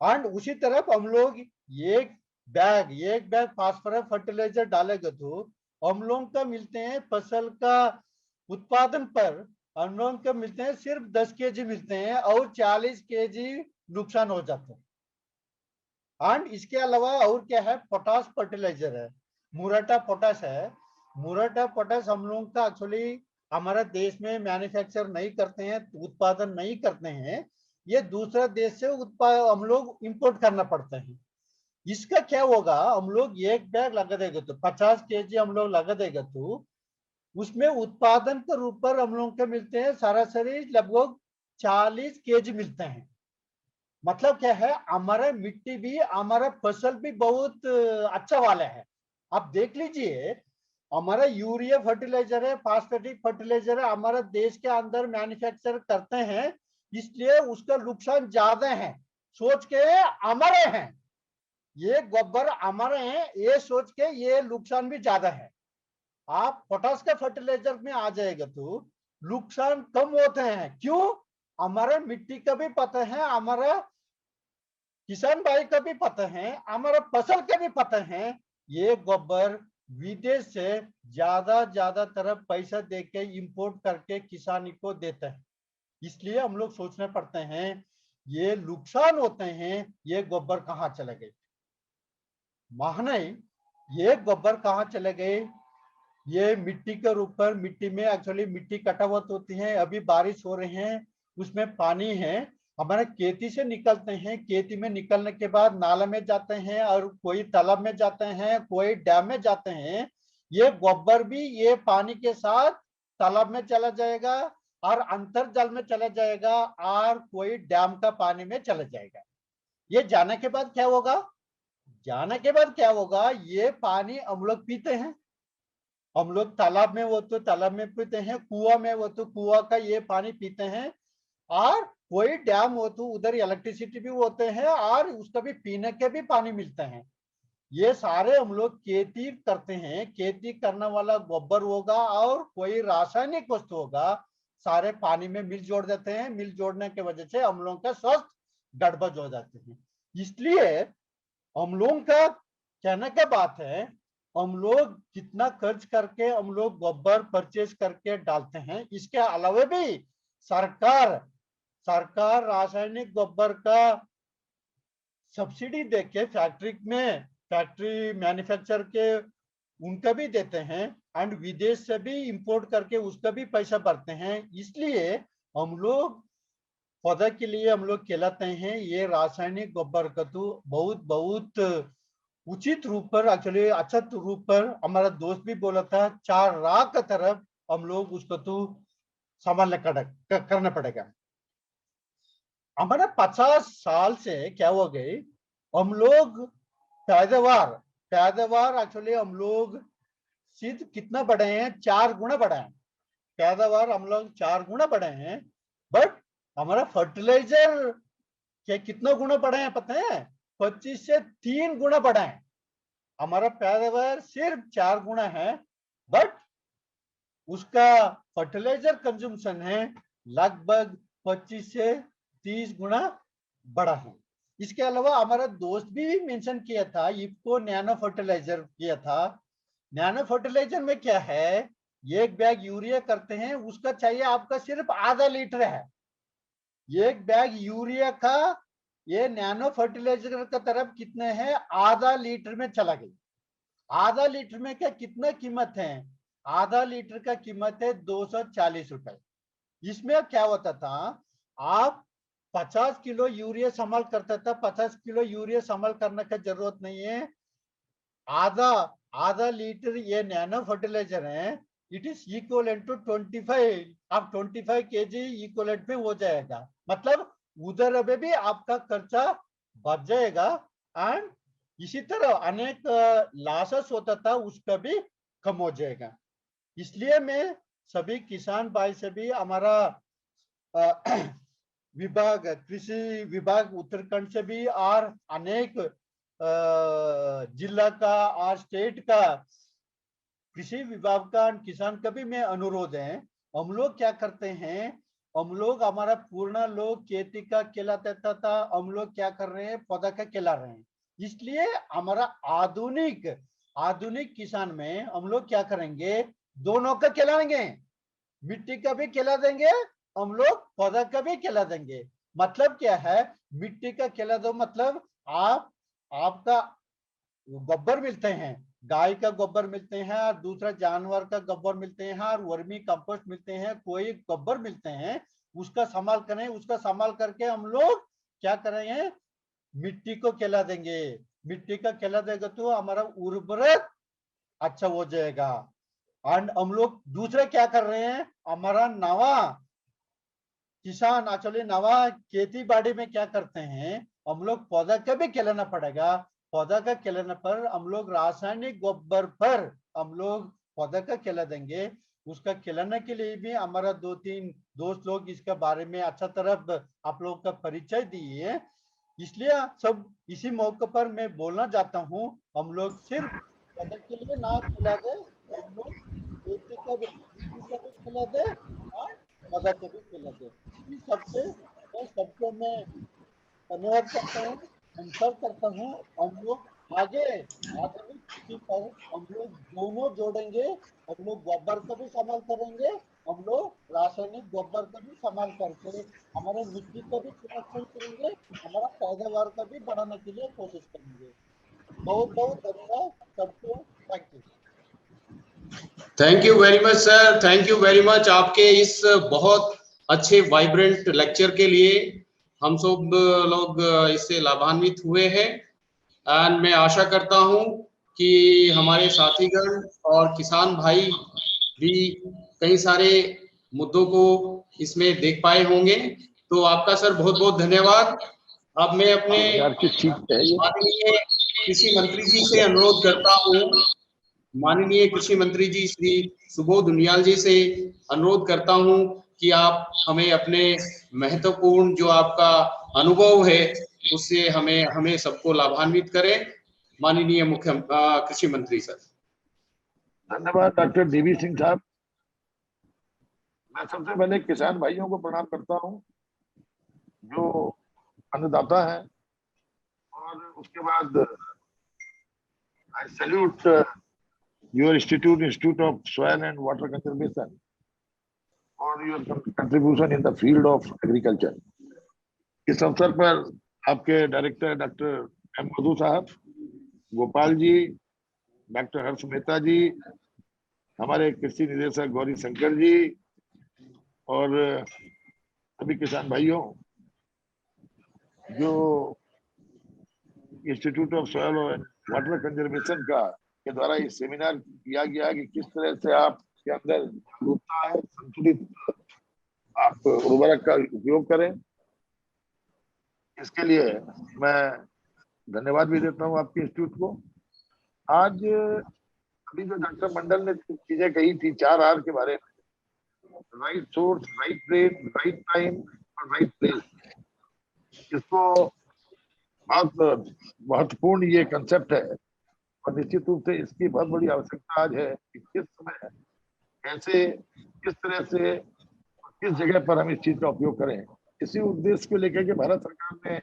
एंड उसी तरफ हम लोग एक बैग फास्फोरस फर्टिलाइजर डालेगा तो हम लोग का मिलते हैं फसल का उत्पादन पर हम लोग का मिलते हैं सिर्फ 10 केजी मिलते हैं और 40 केजी नुकसान हो जाते हैं। एंड इसके अलावा और क्या है, पोटास फर्टिलाइजर है, मुराटा पोटास है। मुराटा पोटास हम लोग का एक्चुअली हमारा देश में मैन्युफैक्चर नहीं करते हैं, उत्पादन नहीं करते हैं, ये दूसरा देश से हम लोग इंपोर्ट करना पड़ता है। इसका क्या होगा, हम लोग एक बैग लगा देगा तो 50 केजी हम लोग लगा देगा तो उसमें उत्पादन के रूप पर हम लोग के मिलते हैं सरासरी लगभग 40 केजी मिलते हैं। मतलब क्या है, हमारा मिट्टी भी, हमारा फसल भी बहुत अच्छा वाला है। आप देख लीजिए, हमारा यूरिया फर्टिलाइजर है, फास्फेटिक फर्टिलाइजर है, हमारा देश के अंदर मैन्युफैक्चर करते हैं, इसलिए उसका नुकसान ज्यादा है। सोच के हमारे हैं, ये गोबर हमारे हैं, ये सोच के ये नुकसान भी ज्यादा है। आप पोटास का फर्टिलाइजर में आ जाएगा तो नुकसान कम होते हैं। क्यों? हमारे मिट्टी का भी पता है, हमारा किसान भाई का भी पता है, हमारा फसल का भी पता है। ये गोबर विदेश से ज्यादा तरफ पैसा देके इंपोर्ट करके किसानी को देते हैं, इसलिए हम लोग सोचने पड़ते हैं ये नुकसान होते हैं। ये गोबर कहाँ चले गए? महने ये गोबर कहाँ चले गए? ये मिट्टी के ऊपर, मिट्टी में एक्चुअली मिट्टी कटावत होती है। अभी बारिश हो रही है, उसमें पानी है, हमारे खेती से निकलते हैं, खेती में निकलने के बाद नाला में जाते हैं, और कोई तालाब में जाते हैं, कोई डैम में जाते हैं। ये गोबर भी ये पानी के साथ तालाब में चला जाएगा और अंतर जल में चला जाएगा और कोई डैम का पानी में चला जाएगा। ये जाने के बाद क्या होगा? जाने के बाद क्या होगा? ये पानी हम लोग पीते हैं, हम लोग तालाब में वो तो तालाब में पीते हैं, कुआं में वो तो कुआं का ये पानी पीते हैं, और कोई डैम हो तो उधर इलेक्ट्रिसिटी भी होते हैं और उसका भी पीने के भी पानी मिलते हैं। ये सारे हम लोग खेती करते हैं, खेती करने वाला गोबर होगा और कोई रासायनिक वस्तु होगा, सारे पानी में मिल जोड़ देते हैं। मिल जोड़ने की वजह से हम लोगों का स्वास्थ्य गड़बड़ हो जाते हैं। इसलिए हम लोगों का कहने का बात है, हम लोग कितना खर्च करके हम लोग गोबर परचेज करके डालते हैं। इसके अलावा भी सरकार रासायनिक गोबर का सब्सिडी देके फैक्ट्री मैन्युफैक्चर के उनका भी देते हैं, एंड विदेश से भी इंपोर्ट करके उसका भी पैसा भरते हैं। इसलिए हम लोग पौधा के लिए हम लोग कहलाते हैं। ये रासायनिक गोबर का तो बहुत उचित रूप पर, एक्चुअली अच्छा रूप पर, हमारा दोस्त भी बोला था, 4 राह की तरफ हम लोग उसको तो संभालने करना पड़ेगा। हमारा 50 साल से क्या हो गए, हम लोग पैदावार एक्चुअली हम लोग सिर्फ कितना बढ़े हैं? 4 गुना बढ़े हैं पैदावार, हम लोग 4 गुना बढ़े हैं। बट हमारा फर्टिलाइजर के कितना गुना बढ़े हैं पता है? 25 से 3 गुना बढ़ा है। हमारा पैदावार सिर्फ 4 गुना है, बट उसका फर्टिलाइजर कंजम्पशन है लगभग 25 से 30 गुना बड़ा है। इसके अलावा हमारा दोस्त भी मेंशन किया था, इफ्को नैनो फर्टिलाइजर किया था। नैनो फर्टिलाइजर में क्या है, 1 बैग यूरिया करते हैं, उसका चाहिए आपका सिर्फ आधा लीटर है। 1 बैग यूरिया का ये नैनो फर्टिलाइजर का तरफ कितने हैं? आधा लीटर में चला गया। आधा लीटर में क्या कितना कीमत है? आधा लीटर का कीमत है 240 रुपए। इसमें क्या होता था, आप 50 किलो यूरिया संभाल करता था, 50 किलो यूरिया संभाल करने की जरूरत नहीं है। आधा लीटर ये नैनो फर्टिलाइजर है, इट इज इक्वलेंट टू 25, आप 25 केजी इक्वलेंट में हो जाएगा। मतलब उधर में भी आपका खर्चा बच जाएगा, एंड इसी तरह अनेक लॉसेस होता था, उसका भी कम हो जाएगा। इसलिए मैं सभी किसान भाई से भी, हमारा विभाग, कृषि विभाग उत्तराखंड से भी, और अनेक जिला का और स्टेट का कृषि विभाग का किसान का भी मैं अनुरोध है। हम लोग क्या करते हैं, हम लोग हमारा पूर्ण लोग खेती का केला देता था, हम लोग क्या कर रहे हैं, पौधा का केला रहे हैं। इसलिए हमारा आधुनिक किसान में हम लोग क्या करेंगे, दोनों का खिलाएंगे, मिट्टी का भी खिला देंगे, हम लोग पौधा का भी खिला देंगे। मतलब क्या है, मिट्टी का खिला दो मतलब आपका गोबर मिलते हैं, गाय का गोबर मिलते हैं, और दूसरा जानवर का गोबर मिलते हैं, और वर्मी कंपोस्ट मिलते हैं, कोई गोबर मिलते हैं, उसका संभाल करें। उसका संभाल करके हम लोग क्या करेंगे, मिट्टी को खिला देंगे। मिट्टी का खिला देगा तो हमारा उर्वरक अच्छा हो जाएगा। एंड हम लोग दूसरा क्या कर रहे हैं, हमारा नवा किसान एक्चुअली नवा खेती बाड़ी में क्या करते हैं, हम लोग पौधा का भी खिलाना पड़ेगा। पौधा का खिलाने पर हम लोग रासायनिक गोबर पर हम लोग पौधा का खिला देंगे। उसका खिलाने के लिए भी हमारा 2-3 दोस्त लोग इसके बारे में अच्छा तरह आप लोग का परिचय दिए। इसलिए सब इसी मौके पर मैं बोलना चाहता हूँ, हम लोग सिर्फ पौधे के लिए ना खिला दे, हम लोग खेती का भी खिला दे और पौधा को भी खिला दे। इस सबसे मैं धन्यवाद करता हूँ, अनुसार करता हूँ। हम लोग आगे आधुनिक कृषि पर हम लोग दोनों जोड़ेंगे। हम लोग गोबर का भी इस्तेमाल करेंगे, हम लोग रासायनिक गोबर का भी इस्तेमाल करके हमारे मिट्टी का भी संरक्षण करेंगे, हमारा पैदावार का भी बढ़ाने के लिए कोशिश करेंगे। बहुत बहुत धन्यवाद सबको। Thank you.
Thank you very much sir, thank you very much आपके इस बहुत अच्छे वाइब्रेंट लेक्चर के लिए। हम सब लोग इससे लाभान्वित हुए हैं एंड मैं आशा करता हूं कि हमारे साथीगण और किसान भाई भी कई सारे मुद्दों को इसमें देख पाए होंगे। तो आपका सर बहुत बहुत धन्यवाद। अब मैं अपने माननीय कृषि मंत्री जी से अनुरोध करता हूं, माननीय कृषि मंत्री जी श्री सुबोध उनियाल जी से अनुरोध करता हूं कि आप हमें अपने महत्वपूर्ण जो आपका अनुभव है उससे हमें सबको लाभान्वित करें। माननीय मुख्य कृषि मंत्री सर।
धन्यवाद डॉक्टर डीवी सिंह साहब। मैं सबसे पहले किसान भाइयों को प्रणाम करता हूं जो अन्नदाता हैं, और उसके बाद आई salute your Institute of Soil and Water Conservation for your contribution in the field of agriculture. इस अवसर पर आपके डायरेक्टर डॉक्टर एम मधु साहब, गोपाल जी, डॉक्टर हर्ष मेहता जी, हमारे कृषि निदेशक गौरी शंकर जी और सभी किसान भाइयों, जो institute of soil and water conservation का के द्वारा ये सेमिनार किया गया कि किस तरह से आपके अंदर जागरूकता है, संतुलित आप उर्वरक का उपयोग करें, इसके लिए मैं धन्यवाद भी देता हूं आपके इंस्टीट्यूट को। आज अभी जो डॉक्टर मंडल ने चीजें कही थी 4R के बारे में, right source, right rate, right time और राइट प्लेस, इसको बहुत महत्वपूर्ण ये कंसेप्ट है और निश्चित रूप से इसकी बहुत बड़ी आवश्यकता आज है कि किस समय कैसे किस तरह से किस जगह पर हम इस चीज का उपयोग करें। इसी उद्देश्य को लेकर के भारत सरकार ने,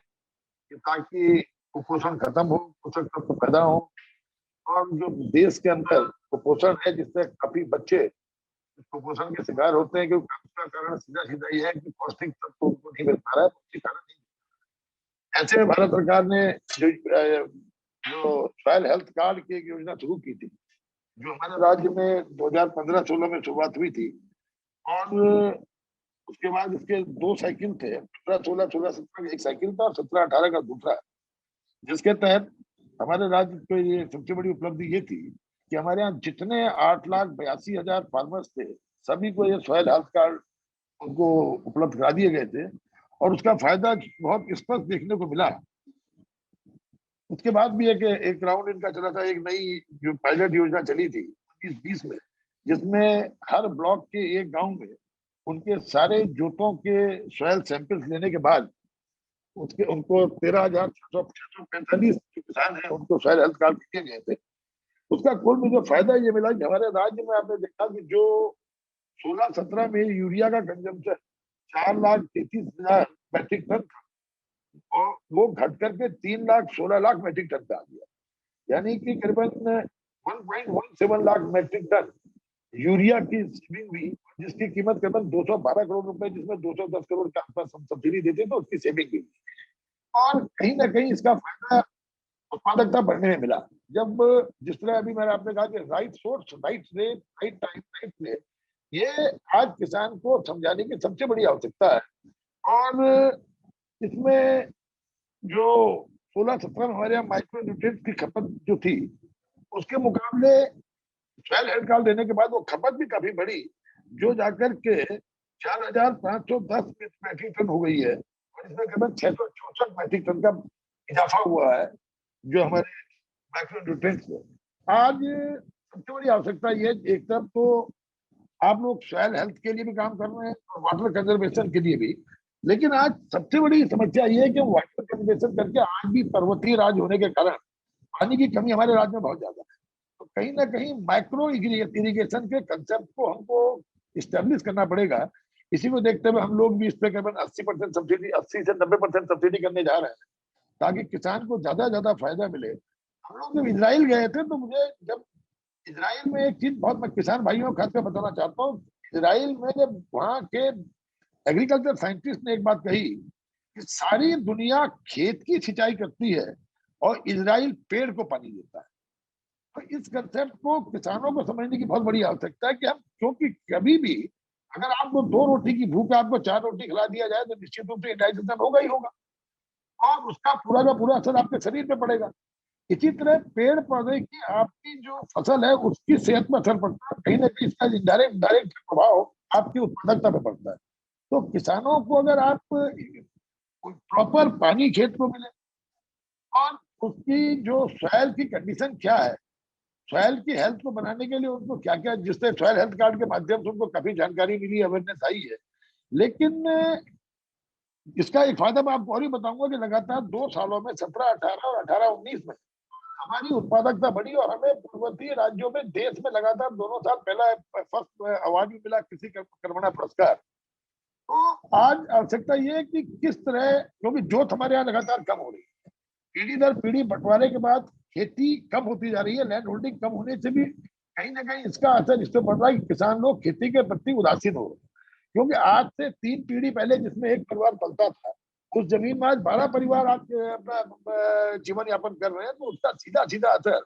ताकि कुपोषण खत्म हो, पोषक तत्व पैदा हो, और जो देश के अंदर कुपोषण है जिससे काफी बच्चे कुपोषण के शिकार होते हैं, क्योंकि उसका कारण सीधा सीधा ये है कि पौष्टिक तत्व उनको नहीं मिल पा रहा है, पौष्टिक कारण नहीं। ऐसे भारत सरकार ने जो सॉइल हेल्थ कार्ड की एक योजना शुरू की थी, जो हमारे राज्य में 2015-16 में शुरुआत हुई थी, और उसके बाद इसके 2 साइकिल थे, 15-16, 16-17 का एक साइकिल था और 17-18 का दूसरा, जिसके तहत हमारे राज्य को ये सबसे बड़ी उपलब्धि ये थी कि हमारे यहाँ जितने 8,82,000 फार्मर्स थे, सभी को ये सॉइल हेल्थ कार्ड उनको उपलब्ध करा दिए गए थे, और उसका फायदा बहुत स्पष्ट देखने को मिला। उसके बाद भी एक राउंड इनका चला था, एक नई जो पायलट योजना चली थी 2020 में, जिसमें हर ब्लॉक के एक गांव में उनके सारे जोतों के सॉइल सैंपल्स लेने के बाद उनको 13,645 किसान हैं उनको सॉइल हेल्थ कार्ड दिए गए थे। उसका कुल में जो फायदा ये मिला कि हमारे राज्य में आपने देखा कि जो 16-17 में यूरिया का कंजम्पशन 4,33,000 मैट्रिक टन था, और वो घट करके 3,16 लाख मैट्रिक टन पे आ गया, यानी कि करीबन 1.17 लाख मैट्रिक टन यूरिया की सेविंग हुई, जिसकी कीमत करीबन 212 करोड़ रुपए, जिसमें 210 करोड़ के आसपास हम सब्सिडी देते तो उसकी सेविंग हुई। और कहीं ना कहीं इसका फायदा उत्पादकता बढ़ने में मिला। जब जिस तरह अभी मैंने आपने कहा कि right source, right rate, right time, right place, ये आज किसान को समझाने की सबसे बड़ी आवश्यकता है। और इसमें जो 16-17 में हमारे यहाँ माइक्रो न्यूट्रिएंट्स की खपत जो थी, उसके मुकाबले सॉइल हेल्थ कार्ड देने के बाद वो खपत भी काफी बढ़ी, जो जाकर के 4,510 मैट्रिक टन हो गई है और इसमें करीबन 664 मैट्रिक टन का इजाफा हुआ है जो हमारे माइक्रोन्यूट्रिएंट्स में। आज सबसे बड़ी आवश्यकता ये, एक तरफ तो आप लोग सॉइल हेल्थ के लिए भी काम कर रहे हैं और वाटर कंजर्वेशन के लिए भी, लेकिन आज सबसे बड़ी समस्या ये है कि वाटर कंजर्वेशन करके आज भी पर्वतीय राज्य होने के कारण पानी की कमी हमारे राज्य में बहुत ज्यादा है। तो कहीं ना कहीं माइक्रो इरिगेशन के कंसेप्ट को हमको इस्टेब्लिश करना पड़ेगा। इसी को देखते हुए हम लोग भी इस पे करीबन 80% सब्सिडी, 80 से 90% सब्सिडी करने जा रहे हैं ताकि किसान को ज्यादा फायदा मिले। हम लोग जब इजराइल गए थे तो मुझे जब इजराइल में एक चीज बहुत मैं किसान भाइयों को खासकर बताना चाहता हूँ, इजराइल में जब वहाँ के एग्रीकल्चर साइंटिस्ट ने एक बात कही कि सारी दुनिया खेत की सिंचाई करती है और इजराइल पेड़ को पानी देता है। तो इस कंसेप्ट को किसानों को समझने की बहुत बड़ी आवश्यकता है कि हम, क्योंकि कभी भी अगर आपको 2 रोटी की भूख है, आपको 4 रोटी खिला दिया जाए तो निश्चित रूप से डाइजेशन होगा ही होगा और उसका पूरा का पूरा असर आपके शरीर पे पड़ेगा। इसी तरह पेड़ पौधे की आपकी जो फसल है उसकी सेहत पर असर पड़ता है, कहीं ना कहीं इसका डायरेक्ट प्रभाव आपकी उत्पादकता पे पड़ता है। तो किसानों को अगर आप प्रॉपर पानी खेत को मिले और उसकी जो सॉइल की कंडीशन क्या है, सॉइल की हेल्थ को बनाने के लिए उनको क्या क्या, जिससे सॉइल हेल्थ कार्ड के माध्यम से उनको काफी जानकारी मिली, अवेयरनेस आई है। लेकिन इसका एक फायदा मैं आपको और ही बताऊंगा कि लगातार 2 सालों में 17, 18 और 18-19 में हमारी उत्पादकता बढ़ी और हमें पूर्वोत्तर राज्यों में देश में लगातार दोनों साल पहला फर्स्ट अवार्ड भी मिला कृषि कर्मणा पुरस्कार। तो आज आवश्यकता ये है कि किस तरह, क्योंकि जोत हमारे यहाँ लगातार कम हो रही है, पीढ़ी दर पीढ़ी बंटवारे के बाद खेती कम होती जा रही है, लैंड होल्डिंग कम होने से भी कहीं ना कहीं इसका असर इस पर पड़ रहा है कि किसान लोग खेती के प्रति उदासीन हो रहे हैं। क्योंकि आज से 3 पीढ़ी पहले जिसमें एक परिवार पलता था, उस जमीन में आज 12 परिवार आज अपना जीवन यापन कर रहे हैं। तो उसका सीधा असर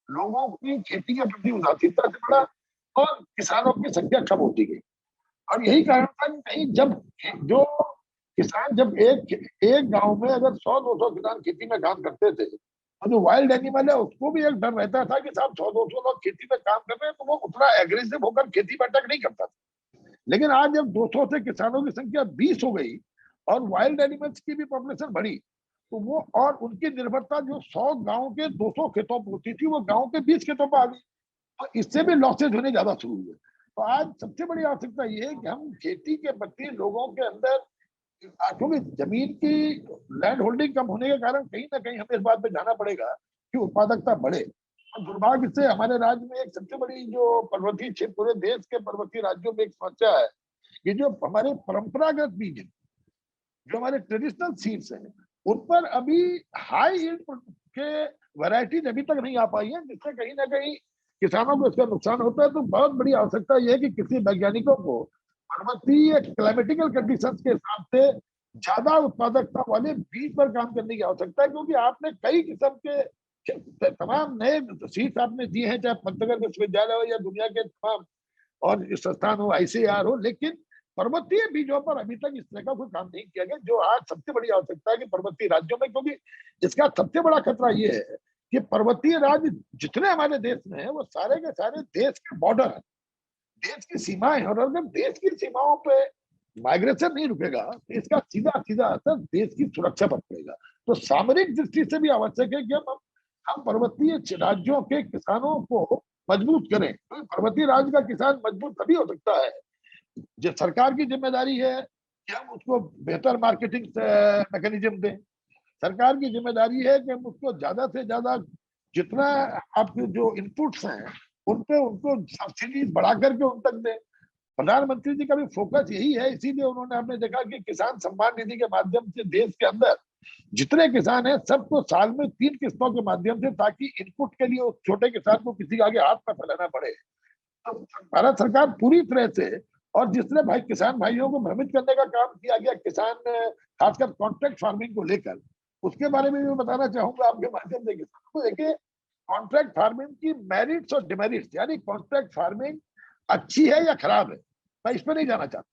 लोगों की खेती के प्रति उदासीनता से पड़ा और किसानों की संख्या कम होती गई। और यही कारण था कि कहीं जब जो किसान जब एक गांव में अगर 100-200 किसान खेती में काम करते थे और जो वाइल्ड एनिमल है उसको भी एक डर रहता था कि साहब 100-200 लोग खेती में काम कर रहे हैं, तो वो उतना एग्रेसिव होकर खेती में अटैक नहीं करता था। लेकिन आज जब 200 से किसानों की संख्या 20 हो गई और वाइल्ड एनिमल्स की भी पॉपुलेशन बढ़ी, तो वो और उनकी निर्भरता जो 100 गांव के 200 खेतों पर होती थी वो गांव के 20 खेतों पर आ गई और इससे भी लॉसेज होने ज्यादा शुरू हुए। तो आज सबसे बड़ी आवश्यकता ये है कि हम खेती के प्रति लोगों के अंदर, क्योंकि जमीन की लैंड होल्डिंग कम होने के कारण कहीं ना कहीं हमें इस बात पे जाना पड़ेगा कि उत्पादकता बढ़े। और दुर्भाग्य से हमारे राज्य में एक सबसे बड़ी जो पर्वतीय क्षेत्र, पूरे देश के पर्वतीय राज्यों में एक समस्या है कि जो हमारे परंपरागत बीज, जो हमारे ट्रेडिशनल सीड्स हैं, उन पर अभी हाई यील्ड के वैरायटीज अभी तक नहीं आ पाई है, जिससे कहीं ना कहीं किसानों को इसका नुकसान होता है। तो बहुत बड़ी आवश्यकता यह है कि किसी वैज्ञानिकों को पर्वतीय क्लाइमेटिकल कंडीशंस के हिसाब से ज्यादा उत्पादकता वाले बीज पर काम करने की आवश्यकता है, क्योंकि आपने कई किस्म के तमाम नए सीड्स आपने दिए हैं, चाहे पंतनगर विश्वविद्यालय हो या दुनिया के तमाम और संस्थान हो, ICAR हो, लेकिन पर्वतीय बीजों पर अभी तक इस तरह का कोई काम नहीं किया गया, जो आज सबसे बड़ी आवश्यकता है कि पर्वतीय राज्यों में, क्योंकि इसका सबसे बड़ा खतरा ये है कि पर्वतीय राज्य जितने हमारे देश में है वो सारे के सारे देश के बॉर्डर है, देश की सीमाएं हैं, और अगर देश की सीमाओं पे माइग्रेशन नहीं रुकेगा तो इसका सीधा असर देश की सुरक्षा पर पड़ेगा। तो सामरिक दृष्टि से भी आवश्यक है कि हम पर्वतीय राज्यों के किसानों को मजबूत करें। तो पर्वतीय राज्य का किसान मजबूत तभी हो सकता है, जो सरकार की जिम्मेदारी है कि हम उसको बेहतर मार्केटिंग मैकेनिज्म दें। सरकार की जिम्मेदारी है कि हम उसको ज्यादा से ज्यादा जितना आपके जो इनपुट्स हैं उन पे उनको सब्सिडीज बढ़ा करके उन तक दें। प्रधानमंत्री जी का भी फोकस यही है, इसीलिए उन्होंने, हमने देखा कि किसान सम्मान निधि के माध्यम से देश के अंदर जितने किसान हैं सबको साल में 3 किस्तों के माध्यम से, ताकि इनपुट के लिए उस छोटे किसान को किसी के आगे हाथ न फैलाना पड़े। तो भारत सरकार पूरी तरह से, और जिसने भाई किसान भाइयों को भ्रमित करने का काम किया गया किसान खासकर कॉन्ट्रैक्ट फार्मिंग को लेकर, उसके बारे में भी बताना चाहूंगा आपके माध्यम से। किसानों को देखिए, कॉन्ट्रैक्ट फार्मिंग की मेरिट्स और डिमेरिट्स, यानी कॉन्ट्रैक्ट फार्मिंग अच्छी है या खराब है, मैं इस पर नहीं जाना चाहता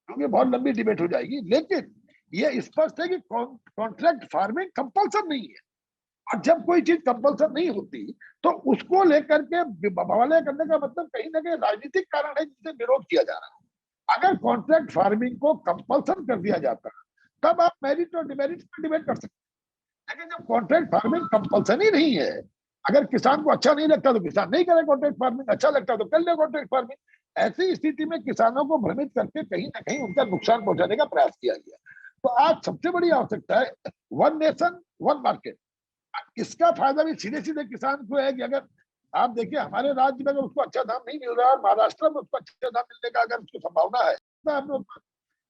क्योंकि बहुत लंबी डिबेट हो जाएगी, लेकिन ये स्पष्ट है कि कॉन्ट्रैक्ट फार्मिंग कंपल्सन नहीं है। और जब कोई चीज कंपल्सन नहीं होती तो उसको लेकर के बवाले करने का मतलब कहीं ना कहीं राजनीतिक कारण है जिससे विरोध किया जा रहा है। अगर कॉन्ट्रैक्ट फार्मिंग को कंपल्सन कर दिया जाता तब आप मेरिट और डिमेरिट पर डिबेट कर सकते हैं। लेकिन जब कॉन्ट्रैक्ट फार्मिंग कंपल्सन ही नहीं है, अगर किसान को अच्छा नहीं लगता तो किसान नहीं करे कॉन्ट्रैक्ट फार्मिंग, अच्छा लगता तो कर ले कॉन्ट्रैक्ट फार्मिंग। ऐसी स्थिति में किसानों को भ्रमित करके कहीं ना कहीं उनका नुकसान पहुंचाने का प्रयास किया गया। तो आज सबसे बड़ी आवश्यकता है वन नेशन वन मार्केट। इसका फायदा भी सीधे सीधे किसान को है कि अगर आप देखिए हमारे राज्य में अगर उसको अच्छा दाम नहीं मिल रहा है और महाराष्ट्र में उसको अच्छा दाम मिलने का अगर उसको संभावना है तो हम लोग।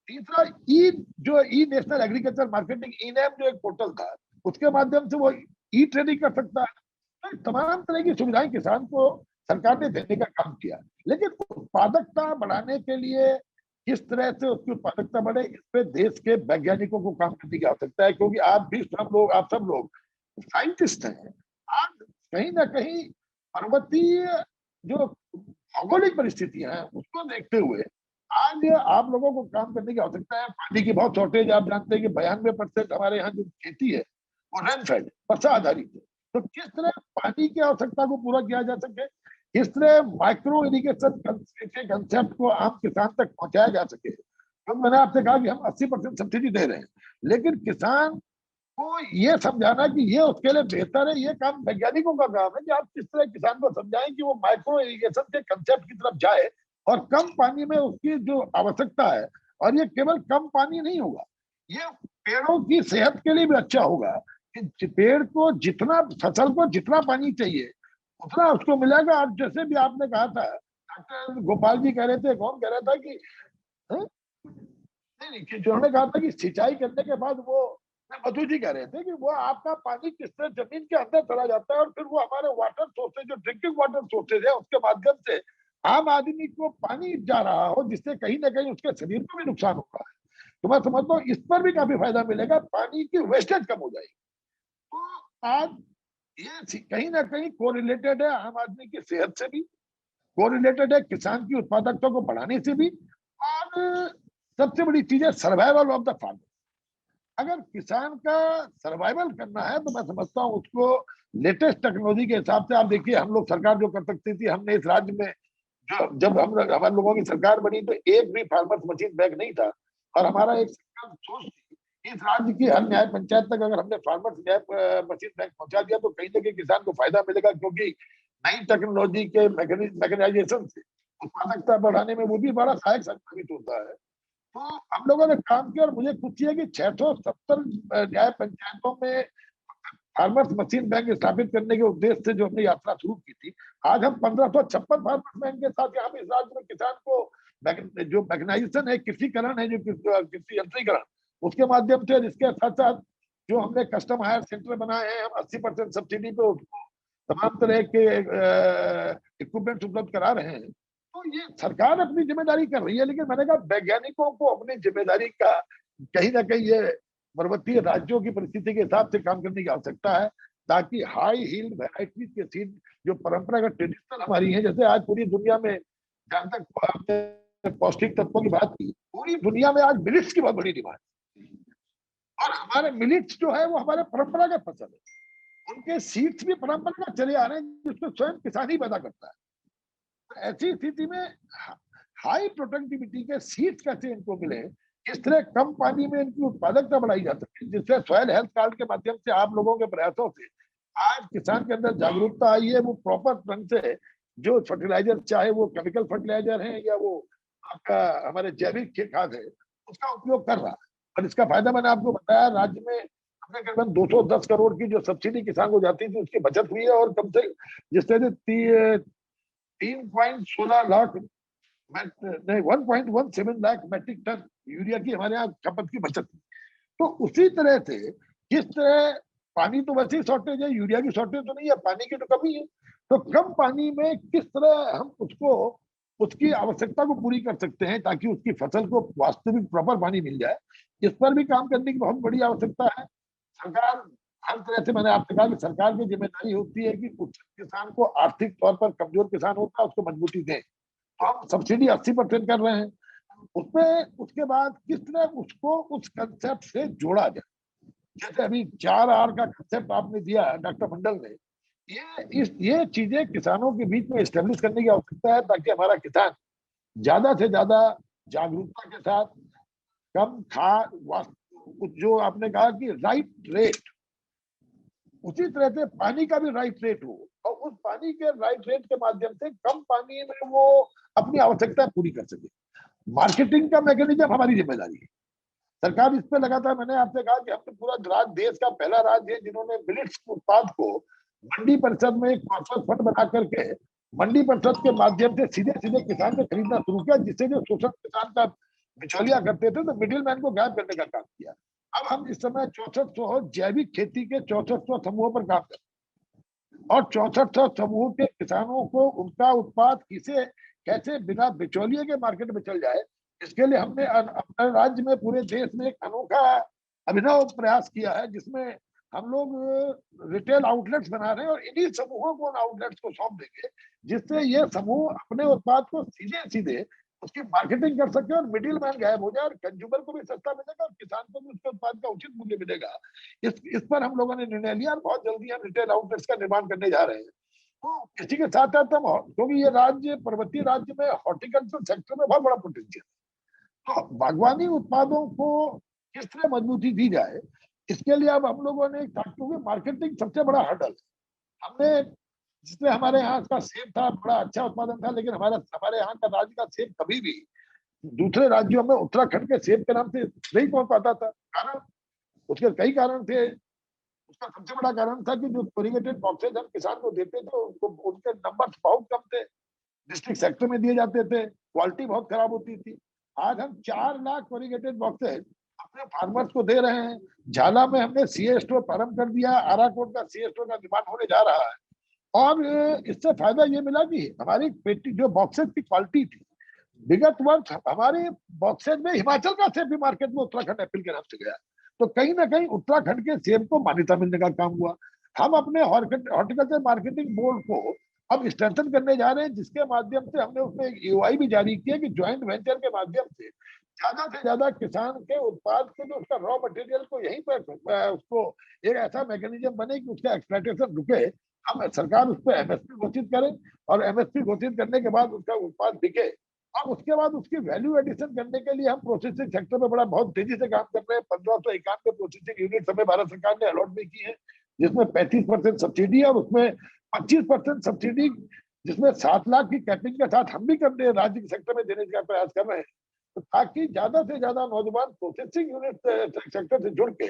तीसरा ई नेशनल एग्रीकल्चर मार्केटिंग ई-नैम जो एक पोर्टल था, उसके माध्यम से वो ई ट्रेडिंग कर सकता है। तो तमाम तरह की सुविधाएं किसान को सरकार ने देने का काम किया। लेकिन उत्पादकता बढ़ाने के लिए किस तरह से उसकी उत्पादकता बढ़े, इस पे देश के वैज्ञानिकों को काम करने की आवश्यकता है, क्योंकि आप सब लोग साइंटिस्ट हैं। आज कहीं ना कहीं पर्वतीय जो भौगोलिक परिस्थितियां हैं उसको देखते हुए आज आप लोगों को काम करने की आवश्यकता है। पानी की बहुत शॉर्टेज, आप जानते हैं कि 92% हमारे यहाँ जो खेती है वो रेनफेड वर्षा आधारित है। तो किस तरह पानी की आवश्यकता को पूरा किया जा सके, किस तरह माइक्रो इरिगेशन के कंसेप्ट को आम किसान तक पहुंचाया जा सके। तो मैंने आपसे कहा कि हम 80% सब्सिडी दे रहे हैं, लेकिन किसान को ये समझाना कि ये उसके लिए बेहतर है, ये काम वैज्ञानिकों का काम है कि आप किस तरह किसान को समझाएं कि वो माइक्रो इरिगेशन के कंसेप्ट की तरफ जाए और कम पानी में उसकी जो आवश्यकता है, और ये केवल कम पानी नहीं होगा, ये पेड़ों की सेहत के लिए भी अच्छा होगा कि पेड़ को जितना, फसल को जितना पानी चाहिए उतना उसको मिलेगा। और जैसे भी आपने कहा था, डॉक्टर गोपाल जी कह रहे थे, कौन कह रहा था कि नहीं, जिन्होंने कहा था कि सिंचाई करने के बाद वो, मधु जी कह रहे थे कि वो आपका पानी किस तरह जमीन के अंदर चला जाता है और फिर वो हमारे वाटर सोर्सेज, जो ड्रिंकिंग वाटर सोर्सेज है, उसके माध्यम से आम आदमी को पानी जा रहा हो, जिससे कहीं ना कहीं उसके शरीर को भी नुकसान हो रहा है। तो मैं समझता हूँ इस पर भी काफी फायदा मिलेगा, पानी की वेस्टेज कम हो जाएगी। तो आज ये कहीं ना कहीं कोरिलेटेड है आम आदमी की सेहत से भी, कोरिलेटेड है किसान की उत्पादकता को बढ़ाने से भी, और सबसे बड़ी चीज है सर्वाइवल ऑफ द फार्मर। अगर किसान का सर्वाइवल करना है तो मैं समझता हूँ उसको लेटेस्ट टेक्नोलॉजी के हिसाब से, आप देखिए हम लोग सरकार जो कर सकती थी, हमने इस राज्य में जब हमारे लोगों की सरकार बनी तो एक भी फार्मर्स मशीन बैंक नहीं था, और हमारा एक सोच थी इस राज्य की हर न्याय पंचायत तक अगर हमने फार्मर्स न्याय मशीन बैंक पहुंचा दिया तो कहीं ना कहीं किसान को फायदा मिलेगा, क्योंकि नई टेक्नोलॉजी के मैकेनाइजेशन से उत्पादकता बढ़ाने में वो भी बड़ा सहायक साबित होता है। तो हम लोगों ने काम किया, और मुझे खुशी है कि 670 न्याय पंचायतों में फार्मर्स मशीन बैंक स्थापित करने के उद्देश्य से जो हमने यात्रा शुरू की थी, आज हम 1556 फार्मर्स बैंक के साथ यहाँ पे इस राज्य में किसान को जो मैकेनाइजेशन है, कृषिकरण है, जो कृषि यंत्रीकरण, उसके माध्यम से, इसके साथ साथ जो हमने कस्टम हायर सेंटर बनाए हैं, हम 80% सब्सिडी पे उसको तमाम तरह के इक्विपमेंट उपलब्ध करा रहे हैं। तो ये सरकार अपनी जिम्मेदारी कर रही है, लेकिन मैंने कहा वैज्ञानिकों को अपनी जिम्मेदारी का कहीं ना कहीं ये पर्वतीय राज्यों की परिस्थिति के हिसाब से काम करने की आवश्यकता है, ताकि हाई हील्ड वैरायटी के सीड जो परंपरागत ट्रेडिशनल हमारी है, जैसे आज पूरी दुनिया में, जहां तक पौष्टिक तत्वों की बात की, पूरी दुनिया में आज मिलिट्स की बहुत बड़ी डिमांड है, और हमारे मिलिट्स जो है वो हमारे परंपरागत फसल है, उनके सीड्स भी परंपरागत चले आ रहे हैं, जिसको स्वयं किसान ही पैदा करता है। तो ऐसी स्थिति में हाई प्रोडक्टिविटी के सीड्स कैसे इनको मिले, किस तरह कम पानी में इनकी उत्पादकता बढ़ाई जा सकती है, जिससे सॉइल हेल्थ कार्ड के माध्यम से आप लोगों के प्रयासों से आज किसान के अंदर जागरूकता आई है, वो प्रॉपर ढंग से जो फर्टिलाइजर, चाहे वो केमिकल फर्टिलाइजर है या वो आपका हमारे जैविक खाद है, उसका उपयोग कर रहा है। और इसका फायदा मैंने आपको बताया, राज्य में हमने करीबन 210 करोड़ की जो सब्सिडी किसान को जाती थी उसकी बचत हुई है, और कम से जिस तरह से 3.16 लाख नहीं 1.17 लाख मैट्रिक टन यूरिया की हमारे यहाँ खपत की बचत हुई। तो उसी तरह से किस तरह पानी तो वैसे ही शॉर्टेज है, यूरिया की शॉर्टेज तो नहीं है, पानी की तो कमी है, तो कम पानी में किस तरह हम उसको उसकी आवश्यकता को पूरी कर सकते हैं ताकि उसकी फसल को वास्तविक प्रॉपर पानी मिल जाए, इस पर भी काम करने की बहुत बड़ी आवश्यकता है। सरकार हर तरह से, मैंने आपसे कहा कि सरकार की जिम्मेदारी होती है कि उस किसान को, आर्थिक तौर पर कमजोर किसान होता है, उसको मजबूती दें। तो हम सब्सिडी 80% कर रहे हैं, उसमें उसके बाद किस तरह उसको उस कंसेप्ट से जोड़ा जाए, जैसे अभी 4R का कंसेप्ट आपने दिया डॉक्टर मंडल ने, ये चीजें किसानों के बीच में एस्टेब्लिश करने की आवश्यकता है, ताकि हमारा किसान ज्यादा से ज्यादा जागरूकता के साथ, कम जो आपने कहा कि राइट रेट, उसी तरह से पानी का भी राइट रेट हो और उस पानी के राइट रेट के माध्यम से कम पानी में वो अपनी आवश्यकता पूरी कर सके। मार्केटिंग का मैकेनिज्म हमारी जिम्मेदारी है। सरकार इस पे लगातार, मैंने आपसे कहा कि हम तो पूरा देश का पहला राज्य है जिन्होंने मिलेट्स उत्पाद को मंडी परिषद में एक कॉर्पोरेट फंड बना करके मंडी परिषद के माध्यम से सीधे सीधे किसान से खरीदना शुरू किया, जिससे जो शोषण किसान का बिचौलिया करते थे तो मिडिल मैन को गायब करने का काम किया। अब हम इस समय 6400 जैविक खेती के 6400 समूहों पर काम कर रहे हैं और 6400 समूह के किसानों को उनका उत्पाद कैसे बिना बिचौलिए के मार्केट में चल जाए, इसके लिए हमने अपने राज्य में, पूरे देश में एक अनोखा अभिनव प्रयास किया है, जिसमें हम लोग रिटेल आउटलेट्स बना रहे हैं और इन्हीं समूहों को उन आउटलेट्स को सौंप देंगे, जिससे ये समूह अपने उत्पाद को सीधे सीधे उसकी मार्केटिंग कर सके और मिडिल मैन गायब हो जाए और कंज्यूमर को भी सस्ता मिलेगा और किसान को भी उसके उत्पाद का उचित मूल्य मिलेगा। इस पर हम लोगों ने निर्णय लिया और बहुत जल्दी हम रिटेल आउटलेट्स का निर्माण करने जा रहे हैं। तो इसी के साथ साथ हम, क्योंकि ये राज्य पर्वतीय राज्य में हॉर्टिकल्चर सेक्टर में बहुत बड़ा पोटेंशियल है, तो बागवानी उत्पादों को किस तरह मजबूती दी जाए, इसके लिए अब हम लोगों ने, क्योंकि मार्केटिंग सबसे बड़ा हर्डल है। हमने, जिसमें हमारे यहाँ का सेब था, बड़ा अच्छा उत्पादन था, लेकिन हमारे यहाँ का राज्य का सेब कभी भी दूसरे राज्यों में उत्तराखंड के सेब के नाम से नहीं पहुंच पाता था। कारण, उसके कई कारण थे। उसका सबसे बड़ा कारण था कि जो कोरिगेटेड बॉक्सेज हम किसान को देते थे उनके नंबर बहुत कम थे, डिस्ट्रिक्ट सेक्टर में दिए जाते थे, क्वालिटी बहुत खराब होती थी। आज हम 4 लाख कोरिगेटेड बॉक्सेज अपने फार्मर्स को दे रहे हैं। झाला में हमने सीए स्टोर प्रारंभ कर दिया, आराकोट का सीए स्टोर का निर्माण होने जा रहा है और इससे फायदा ये मिला कि हमारी पेटी जो बॉक्सेज की क्वालिटी थी, विगत वर्ष हमारे बॉक्सेज में हिमाचल का सेब भी मार्केट में उत्तराखंड एप्पल के नाम से गया, तो कहीं ना कहीं उत्तराखंड के सेब को मान्यता मिलने का काम हुआ। हम अपने हॉर्टिकल्चर मार्केटिंग बोर्ड को अब स्ट्रेंथन करने जा रहे हैं, जिसके माध्यम से हमने उसमें एक ईओआई भी जारी किया कि ज्वाइंट वेंचर के माध्यम से ज्यादा से ज्यादा किसान के उत्पाद के जो उसका रॉ मटेरियल को यहीं पर उसको एक ऐसा मैकेनिज्म बने कि उसका एक्सप्लॉयटेशन रुके। हम सरकार उस पर एमएसपी घोषित करें और एमएसपी घोषित करने के बाद उसका उत्पाद बिके और उसके बाद उसकी वैल्यू एडिशन करने के लिए हम प्रोसेसिंग सेक्टर में बहुत तेजी से काम कर रहे हैं। 1591 प्रोसेसिंग यूनिट हमें भारत सरकार ने अलॉट भी की है, जिसमें 35% सब्सिडी है और उसमें 25% सब्सिडी, जिसमें 7 लाख की कैपिंग के साथ हम भी करने राज्य के सेक्टर में देने का प्रयास कर रहे हैं, तो ताकि ज्यादा से ज्यादा नौजवान प्रोसेसिंग यूनिट सेक्टर से जुड़ के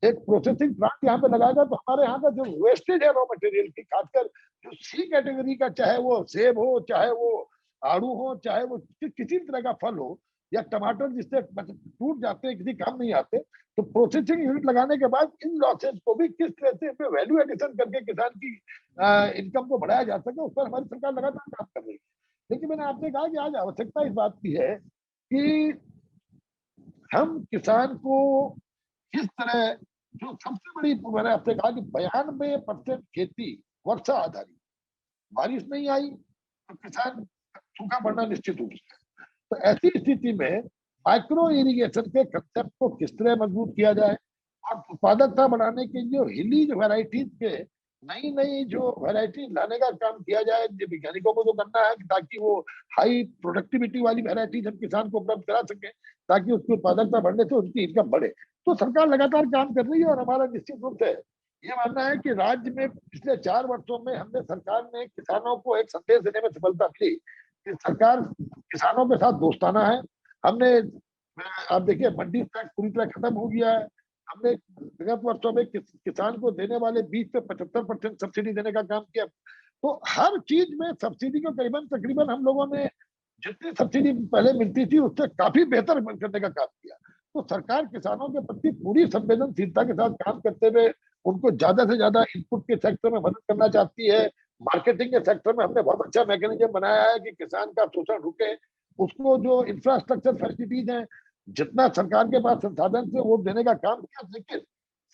एक प्रोसेसिंग प्लांट यहाँ पे लगाएगा, तो हमारे यहाँ का जो वेस्टेज है रॉ मटेरियल की, खासकर जो सी कैटेगरी का, चाहे वो सेब हो, चाहे वो आड़ू हो, चाहे वो किसी तरह का फल हो या टमाटर जिससे टूट जाते हैं, किसी काम नहीं आते, तो प्रोसेसिंग यूनिट लगाने के बाद इन लॉसेज को भी किस तरह से वैल्यू एडिशन करके किसान की इनकम को बढ़ाया जा सके, उस पर हमारी सरकार लगातार काम कर रही है। लेकिन मैंने आपने कहा कि आज आवश्यकता इस बात की है कि हम किसान को किस तरह, जो सबसे बड़ी, मैंने आपसे कहा कि 92% खेती वर्षा आधारित, बारिश नहीं आई तो किसान सूखा पड़ना निश्चित रूप से। तो ऐसी स्थिति में माइक्रो इरिगेशन के कंसेप्ट को किस तरह मजबूत किया जाए और उत्पादकता बढ़ाने के लिए हिलीज वैरायटीज के नई जो वैरायटी लाने का काम किया जाए, वैज्ञानिकों को जो करना है ताकि वो हाई प्रोडक्टिविटी वाली वैरायटीज हम किसान को उपलब्ध करा सके, ताकि उसकी उत्पादकता बढ़ने से उनकी इनकम बढ़े। तो सरकार लगातार काम कर रही है और हमारा निश्चित रूप से ये मानना है कि राज्य में पिछले 4 वर्षों में हमने, सरकार ने किसानों को एक संदेश देने में सफलता मिली कि सरकार किसानों के साथ दोस्ताना है। हमने, आप देखिए, मंडी टैक्स पूरी तरह खत्म हो गया है। हमने विगत वर्षों में किसान को देने वाले बीज पे 75% सब्सिडी देने का काम किया। तो हर चीज में सब्सिडी को तकरीबन हम लोगों ने जितनी सब्सिडी पहले मिलती थी उससे काफी बेहतर करने का काम किया। तो सरकार किसानों के प्रति पूरी संवेदनशीलता के साथ काम करते हुए उनको ज्यादा से ज्यादा इनपुट के सेक्टर में मदद करना चाहती है। मार्केटिंग के सेक्टर में हमने बहुत अच्छा मैकेनिज्म बनाया है कि किसान का शोषण रुके। उसको जो इंफ्रास्ट्रक्चर फैसिलिटीज हैं, जितना सरकार के पास संसाधन थे वो देने का काम किया। लेकिन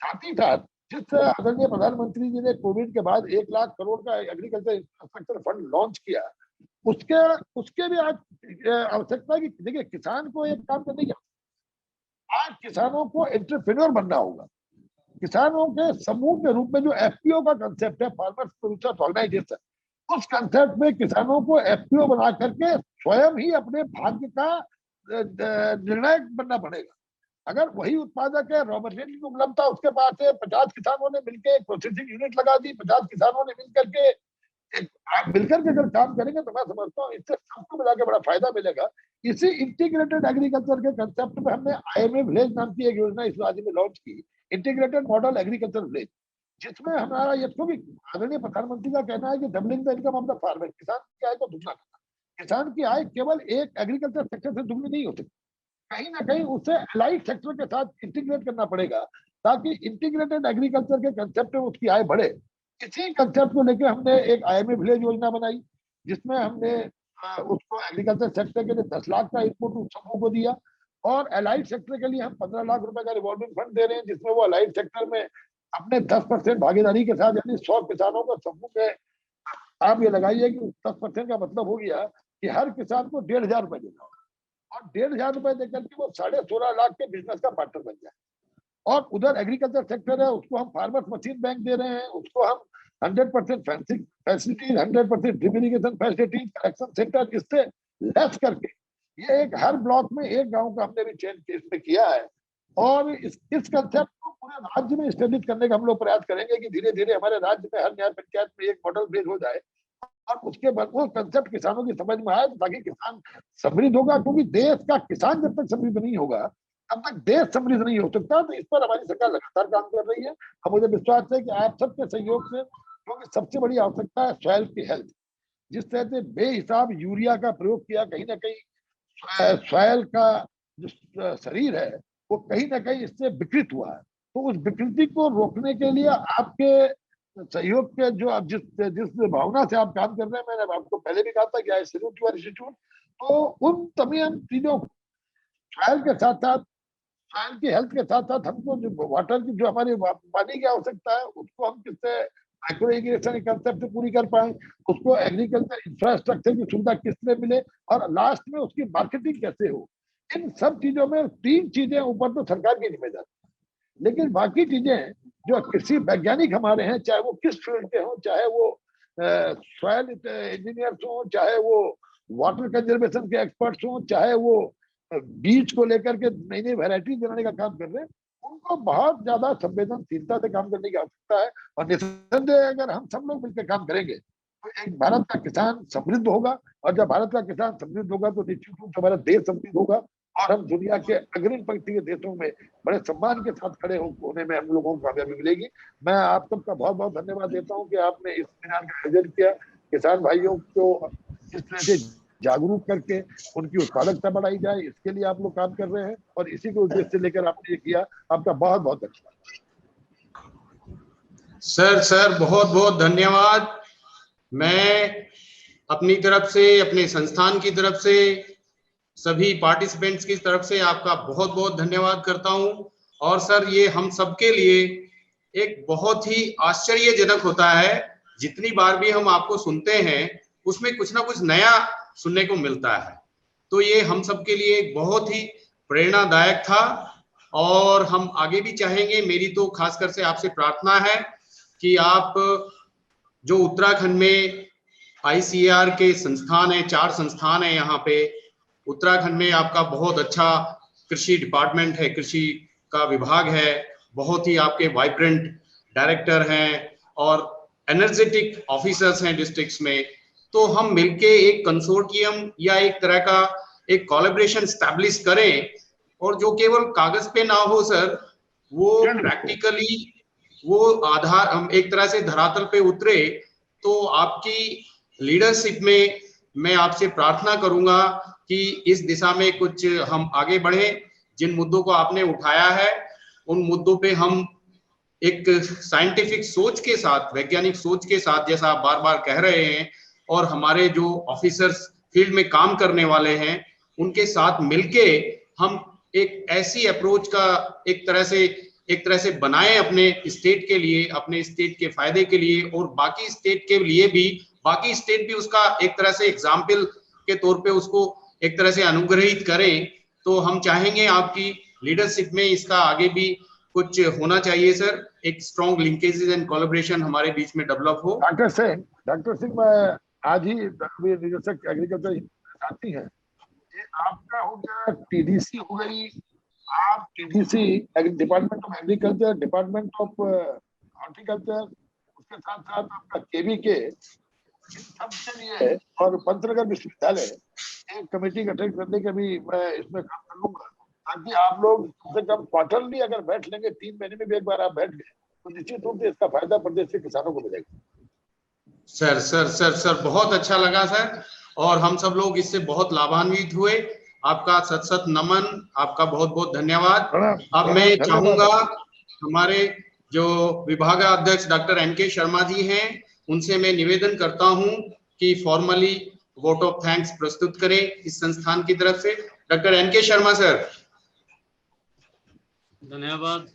साथ ही साथ जिस आदरणीय प्रधानमंत्री जी ने कोविड के बाद 1 लाख करोड़ का एग्रीकल्चर इंफ्रास्ट्रक्चर फंड लॉन्च किया, उसके भी आज आवश्यकता है कि देखिए, किसान को एक काम करने की, आज किसानों को एंटरप्रेन्योर बनना होगा। किसानों के समूह के रूप में जो एफपीओ का कंसेप्ट है, फार्मर्स प्रोड्यूसर्स ऑर्गेनाइजेशन, उस कंसेप्ट में किसानों को एफपीओ बना करके स्वयं ही अपने भाग्य का निर्णायक बनना पड़ेगा। अगर वही उत्पादक है, रॉ मटेरियल की उपलब्धता उसके पास है, 50 किसानों ने मिलकर एक प्रोसेसिंग यूनिट लगा दी, 50 किसानों ने मिलकर के आप मिलकर के अगर काम करेंगे तो मैं समझता हूँ इससे सबको मिला के बड़ा फायदा मिलेगा। इसी इंटीग्रेटेड एग्रीकल्चर के कंसेप्ट में हमने IMA विलेज नाम की एक योजना इस राज्य में लॉन्च की, इंटीग्रेटेड मॉडल एग्रीकल्चर विलेज, जिसमें हमारा ये तो भी आदरणीय प्रधानमंत्री का कहना है कि doubling the income of the farmer, किसान की आय को दुगना करना। किसान की आय केवल एक एग्रीकल्चर सेक्टर से दुगनी नहीं हो सकती, कहीं ना कहीं उसे अलाइड सेक्टर के साथ इंटीग्रेट करना पड़ेगा ताकि इंटीग्रेटेड एग्रीकल्चर के कंसेप्ट में उसकी आय बढ़े। इसी कंसेप्ट को लेकर हमने एक IMA विलेज योजना बनाई, जिसमें हमने उसको एग्रीकल्चर सेक्टर के लिए 10 लाख का इनपुट उस समूह को दिया और अलाइड सेक्टर के लिए हम 15 लाख रुपए का रिवॉल्विंग फंड दे रहे हैं, जिसमें वो अलाइड सेक्टर में अपने 10% भागीदारी के साथ, यानी 100 किसानों का समूह में आप ये लगाइए कि 10% का मतलब हो गया कि हर किसान को 1,500 रुपए देना और 1,500 रुपए देकर के वो 16.5 लाख के बिजनेस का पार्टनर बन जाए। और उधर एग्रीकल्चर सेक्टर है, उसको हम फार्मर्स मशीन बैंक दे रहे हैं, उसको हम 100% facilities, 100% drip irrigation facilities, collection centre, इससे लेस करके ये एक हर ब्लॉक में एक गांव का हमने भी चेंज केस में किया है। और इस कंसेप्ट को पूरे राज्य में स्टेब्लिश करने का हम लोग प्रयास करेंगे कि धीरे धीरे हमारे राज्य में हर न्याय पंचायत में एक मॉडल बेस हो जाए और उसके बाद वो कंसेप्ट किसानों की समझ में आए ताकि किसान समृद्ध होगा, क्योंकि देश का किसान जब तक समृद्ध नहीं होगा तब तक देश समृद्ध नहीं हो सकता। तो इस पर हमारी सरकार लगातार काम कर रही है। हम मुझे विश्वास है कि आप सबके सहयोग से, क्योंकि सबसे बड़ी आवश्यकता है सॉइल की हेल्थ, जिस तरह से बेहिसाब यूरिया का प्रयोग किया, कहीं ना कहीं सॉइल का जो शरीर है वो कहीं ना कहीं इससे विकृत हुआ है। तो उस विकृति को रोकने के लिए आपके सहयोग के जो आप जिस भावना से आप काम कर रहे हैं, मैंने आपको पहले भी कहा था कि आई सैल्यूट योर इंस्टीट्यूट, तो उन तमाम चीजों को सॉइल के साथ साथ, सॉइल की हेल्थ के साथ साथ हमको जो वाटर की, जो हमारी पानी की आवश्यकता है, उसको हम किससे माइक्रो इरिगेशन कंसेप्ट से पूरी कर पाए, उसको एग्रीकल्चर इंफ्रास्ट्रक्चर की सुविधा किस तरह मिले और लास्ट में उसकी मार्केटिंग कैसे हो। इन सब चीजों में 3 चीजें ऊपर तो सरकार की जिम्मेदारी, लेकिन बाकी चीजें जो कृषि वैज्ञानिक हमारे हैं, चाहे वो किस फील्ड के हों, चाहे वो सॉइल इंजीनियर्स हों, चाहे वो वाटर कंजर्वेशन के एक्सपर्ट्स हों, चाहे वो बीज को लेकर के नई नई वैरायटी बनाने का काम कर रहे हैं, उनको बहुत ज्यादा संवेदनशीलता से काम करने की आवश्यकता है। और निसंदेह अगर हम सब लोग मिलकर काम करेंगे तो एक भारत का किसान समृद्ध होगा, और जब भारत का किसान समृद्ध होगा तो निश्चित रूप से हमारा देश समृद्ध होगा और हम दुनिया के अग्रिम पंक्ति के देशों में बड़े सम्मान के साथ खड़े होने में हम लोगों को कामयाबी मिलेगी। मैं आप सबका बहुत बहुत धन्यवाद देता हूँ कि आपने इस सेमिनार का आयोजन किया, किसान भाइयों को इस तरह से जागरूक करके उनकी उत्पादकता बढ़ाई जाए, इसके लिए आप लोग काम कर रहे हैं और इसी को उद्देश्य से लेकर आपने ये किया। आपका बहुत बहुत धन्यवाद
सर, बहुत बहुत धन्यवाद। मैं अपनी तरफ से, अपने संस्थान की तरफ से, सभी पार्टिसिपेंट्स की तरफ से आपका बहुत बहुत धन्यवाद करता हूं। और सर, ये हम सबके लिए एक बहुत ही आश्चर्यजनक होता है, जितनी बार भी हम आपको सुनते हैं उसमें कुछ ना कुछ नया सुनने को मिलता है। तो ये हम सबके लिए बहुत ही प्रेरणादायक था और हम आगे भी चाहेंगे। मेरी तो खासकर से आपसे प्रार्थना है कि आप जो उत्तराखंड में ICAR के संस्थान है, 4 संस्थान है यहाँ पे उत्तराखंड में, आपका बहुत अच्छा कृषि डिपार्टमेंट है, कृषि का विभाग है, बहुत ही आपके वाइब्रेंट डायरेक्टर हैं और एनर्जेटिक ऑफिसर्स हैं डिस्ट्रिक्ट्स में। तो हम मिलके एक कंसोर्टियम या एक तरह का एक कोलैबोरेशन स्टैब्लिश करें और जो केवल कागज पे ना हो सर, वो प्रैक्टिकली वो आधार हम एक तरह से धरातल पे उतरे। तो आपकी लीडरशिप में मैं आपसे प्रार्थना करूंगा कि इस दिशा में कुछ हम आगे बढ़े। जिन मुद्दों को आपने उठाया है उन मुद्दों पे हम एक साइंटिफिक सोच के साथ, वैज्ञानिक सोच के साथ, जैसा आप बार बार कह रहे हैं, और हमारे जो ऑफिसर्स फील्ड में काम करने वाले हैं उनके साथ मिलके हम एक ऐसी अप्रोच का एक तरह से बनाएं अपने स्टेट के लिए, अपने स्टेट के फायदे के लिए, और बाकी स्टेट के लिए भी, बाकी स्टेट भी उसका एक तरह से एग्जाम्पल के तौर पे उसको एक तरह से अनुग्रहित करें। तो हम चाहेंगे आपकी लीडरशिप में इसका आगे भी कुछ होना चाहिए सर, एक स्ट्रॉन्ग लिंकेजेस एंड कोलैबोरेशन हमारे बीच में डेवलप हो।
डॉक्टर सिंह, मैं आज ही निदेशक एग्रीकल्चर साथी हैं, आपका हो गया, टीडीसी हो गई, आप TDC department of agriculture, department of horticulture, उसके साथ साथ आपका केवीके, सबके लिए और पंतनगर विश्वविद्यालय एक कमेटी गठित करने के भी मैं इसमें काम करूंगा, ताकि आप लोग कम से कम क्वार्टरली अगर बैठ लेंगे, 3 महीने में भी एक बार आप बैठ गए, तो निश्चित रूप से इसका फायदा प्रदेश के किसानों को मिलेगा।
सर सर सर सर बहुत अच्छा लगा सर, और हम सब लोग इससे बहुत लाभान्वित हुए। आपका सत सत नमन, आपका बहुत बहुत धन्यवाद। अब मैं चाहूंगा हमारे जो विभागाध्यक्ष डॉक्टर एनके शर्मा जी हैं, उनसे मैं निवेदन करता हूं कि फॉर्मली वोट ऑफ थैंक्स प्रस्तुत करें इस संस्थान की तरफ से। Doctor NK Sharma sir.
धन्यवाद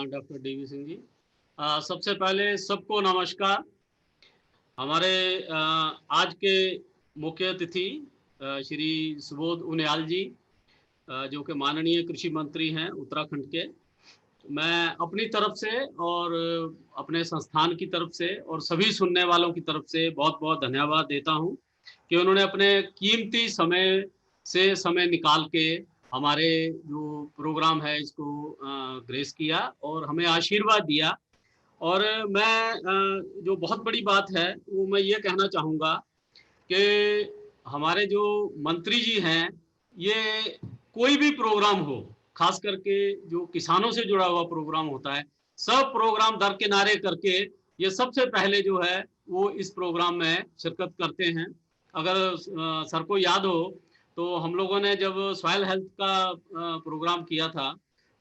डॉक्टर डीवी सिंह जी। सबसे पहले सबको नमस्कार। हमारे आज के मुख्य अतिथि श्री सुबोध उनियाल जी, जो कि माननीय कृषि मंत्री हैं उत्तराखंड के, मैं अपनी तरफ से और अपने संस्थान की तरफ से और सभी सुनने वालों की तरफ से बहुत बहुत धन्यवाद देता हूं कि उन्होंने अपने कीमती समय से समय निकाल के हमारे जो प्रोग्राम है इसको ग्रेस किया और हमें आशीर्वाद दिया। और मैं जो बहुत बड़ी बात है वो मैं ये कहना चाहूँगा कि हमारे जो मंत्री जी हैं, ये कोई भी प्रोग्राम हो, खास करके जो किसानों से जुड़ा हुआ प्रोग्राम होता है, सब प्रोग्राम दरकिनारे करके ये सबसे पहले जो है वो इस प्रोग्राम में शिरकत करते हैं। अगर सर को याद हो तो हम लोगों ने जब सॉइल हेल्थ का प्रोग्राम किया था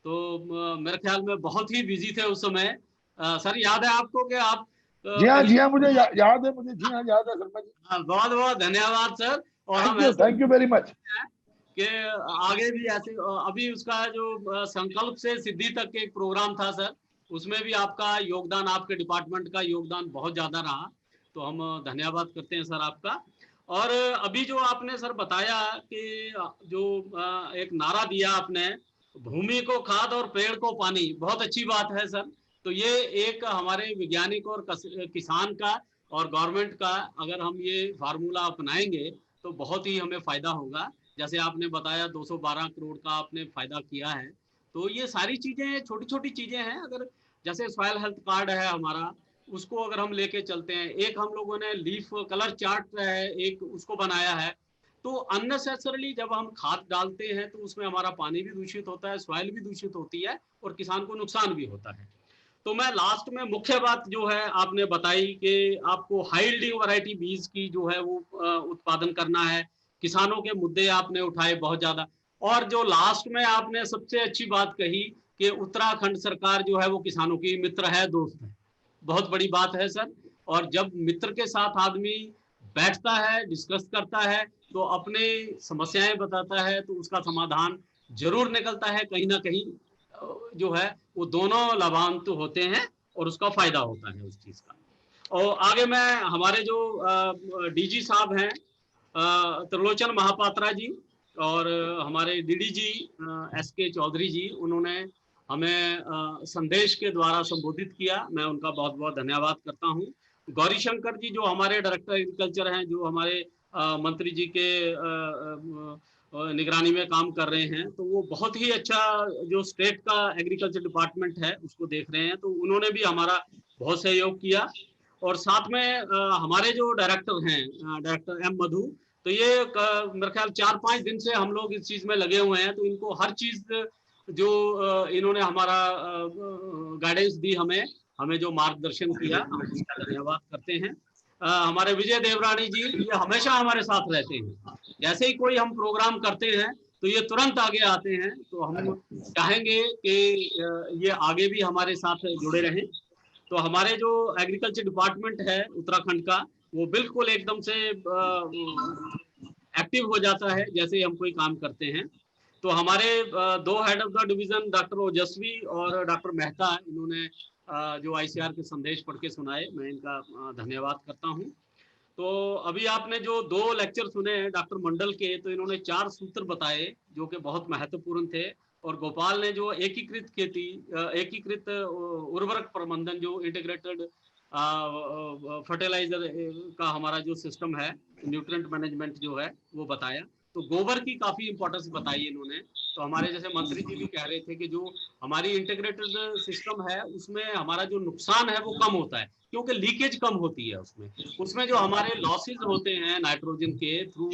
तो मेरे ख्याल में बहुत ही बिजी थे उस समय। सर याद है आपको कि आप?
जी हाँ मुझे याद है, मुझे जी हाँ याद है शर्मा जी।
बहुत बहुत धन्यवाद सर। और
थैंक यू वेरी मच
कि आगे भी ऐसे, अभी उसका जो संकल्प से सिद्धि तक एक प्रोग्राम था सर, उसमें भी आपका योगदान, आपके डिपार्टमेंट का योगदान बहुत ज्यादा रहा, तो हम धन्यवाद करते हैं सर आपका। और अभी जो आपने सर बताया कि जो एक नारा दिया आपने, भूमि को खाद और पेड़ को पानी, बहुत अच्छी बात है सर। तो ये एक हमारे वैज्ञानिक और किसान का और गवर्नमेंट का अगर हम ये फार्मूला अपनाएंगे तो बहुत ही हमें फायदा होगा। जैसे आपने बताया 212 करोड़ का आपने फायदा किया है, तो ये सारी चीजें छोटी छोटी चीजें हैं। अगर जैसे सॉइल हेल्थ कार्ड है हमारा, उसको अगर हम लेके चलते हैं, एक हम लोगों ने लीफ कलर चार्ट है एक उसको बनाया है, तो अननेसेसरली जब हम खाद डालते हैं तो उसमें हमारा पानी भी दूषित होता है, सॉइल भी दूषित होती है और किसान को नुकसान भी होता है। तो मैं लास्ट में मुख्य बात जो है आपने बताई कि आपको हाई यील्डिंग वैरायटी बीज की जो है वो उत्पादन करना है, किसानों के मुद्दे आपने उठाए बहुत ज्यादा। और जो लास्ट में आपने सबसे अच्छी बात कही कि उत्तराखंड सरकार जो है वो किसानों की मित्र है, दोस्त है, बहुत बड़ी बात है सर। और जब मित्र के साथ आदमी बैठता है, डिस्कस करता है, तो अपने समस्याएं बताता है, तो उसका समाधान जरूर निकलता है कहीं ना कहीं, जो है वो दोनों लाभान्वित होते हैं और उसका फायदा होता है उस चीज का। और आगे मैं हमारे जो डीजी साहब हैं त्रिलोचन महापात्रा जी और हमारे डीडीजी एसके चौधरी जी, उन्होंने हमें संदेश के द्वारा संबोधित किया, मैं उनका बहुत बहुत धन्यवाद करता हूँ। गौरी शंकर जी जो हमारे डायरेक्टर एग्रीकल्चर हैं, जो हमारे मंत्री जी के निगरानी में काम कर रहे हैं, तो वो बहुत ही अच्छा जो स्टेट का एग्रीकल्चर डिपार्टमेंट है उसको देख रहे हैं, तो उन्होंने भी हमारा बहुत सहयोग किया। और साथ में हमारे जो डायरेक्टर हैं डायरेक्टर एम मधु, तो ये मेरे ख्याल 4-5 दिन से हम लोग इस चीज में लगे हुए हैं, तो इनको हर चीज जो इन्होंने हमारा गाइडेंस दी, हमें जो मार्गदर्शन किया, हम उसका धन्यवाद करते हैं। हमारे विजय देवरानी जी, ये हमेशा हमारे साथ रहते हैं, जैसे ही कोई हम प्रोग्राम करते हैं तो ये तुरंत आगे आते हैं, तो हम चाहेंगे कि ये आगे भी हमारे साथ जुड़े रहें। तो हमारे जो एग्रीकल्चर डिपार्टमेंट है उत्तराखंड का, वो बिल्कुल एकदम से एक्टिव हो जाता है जैसे ही हम कोई काम करते हैं। तो हमारे 2 head of the division doctor ओजस्वी और डॉक्टर मेहता, इन्होंने जो आईसीआर के संदेश पढ़ के सुनाए, मैं इनका धन्यवाद करता हूं। तो अभी आपने जो 2 लेक्चर सुने डॉक्टर मंडल के, तो इन्होंने 4 सूत्र बताए जो कि बहुत महत्वपूर्ण थे। और गोपाल ने जो एकीकृत खेती, एकीकृत उर्वरक प्रबंधन, जो इंटीग्रेटेड फर्टिलाइजर का हमारा जो सिस्टम है, न्यूट्रिएंट मैनेजमेंट जो है वो बताया। तो गोबर की काफी इंपॉर्टेंस बताई इन्होंने। तो हमारे जैसे मंत्री जी भी कह रहे थे कि जो हमारी इंटीग्रेटेड सिस्टम है उसमें हमारा जो नुकसान है वो कम होता है, क्योंकि लीकेज कम होती है उसमें जो हमारे लॉसेज होते हैं नाइट्रोजन के थ्रू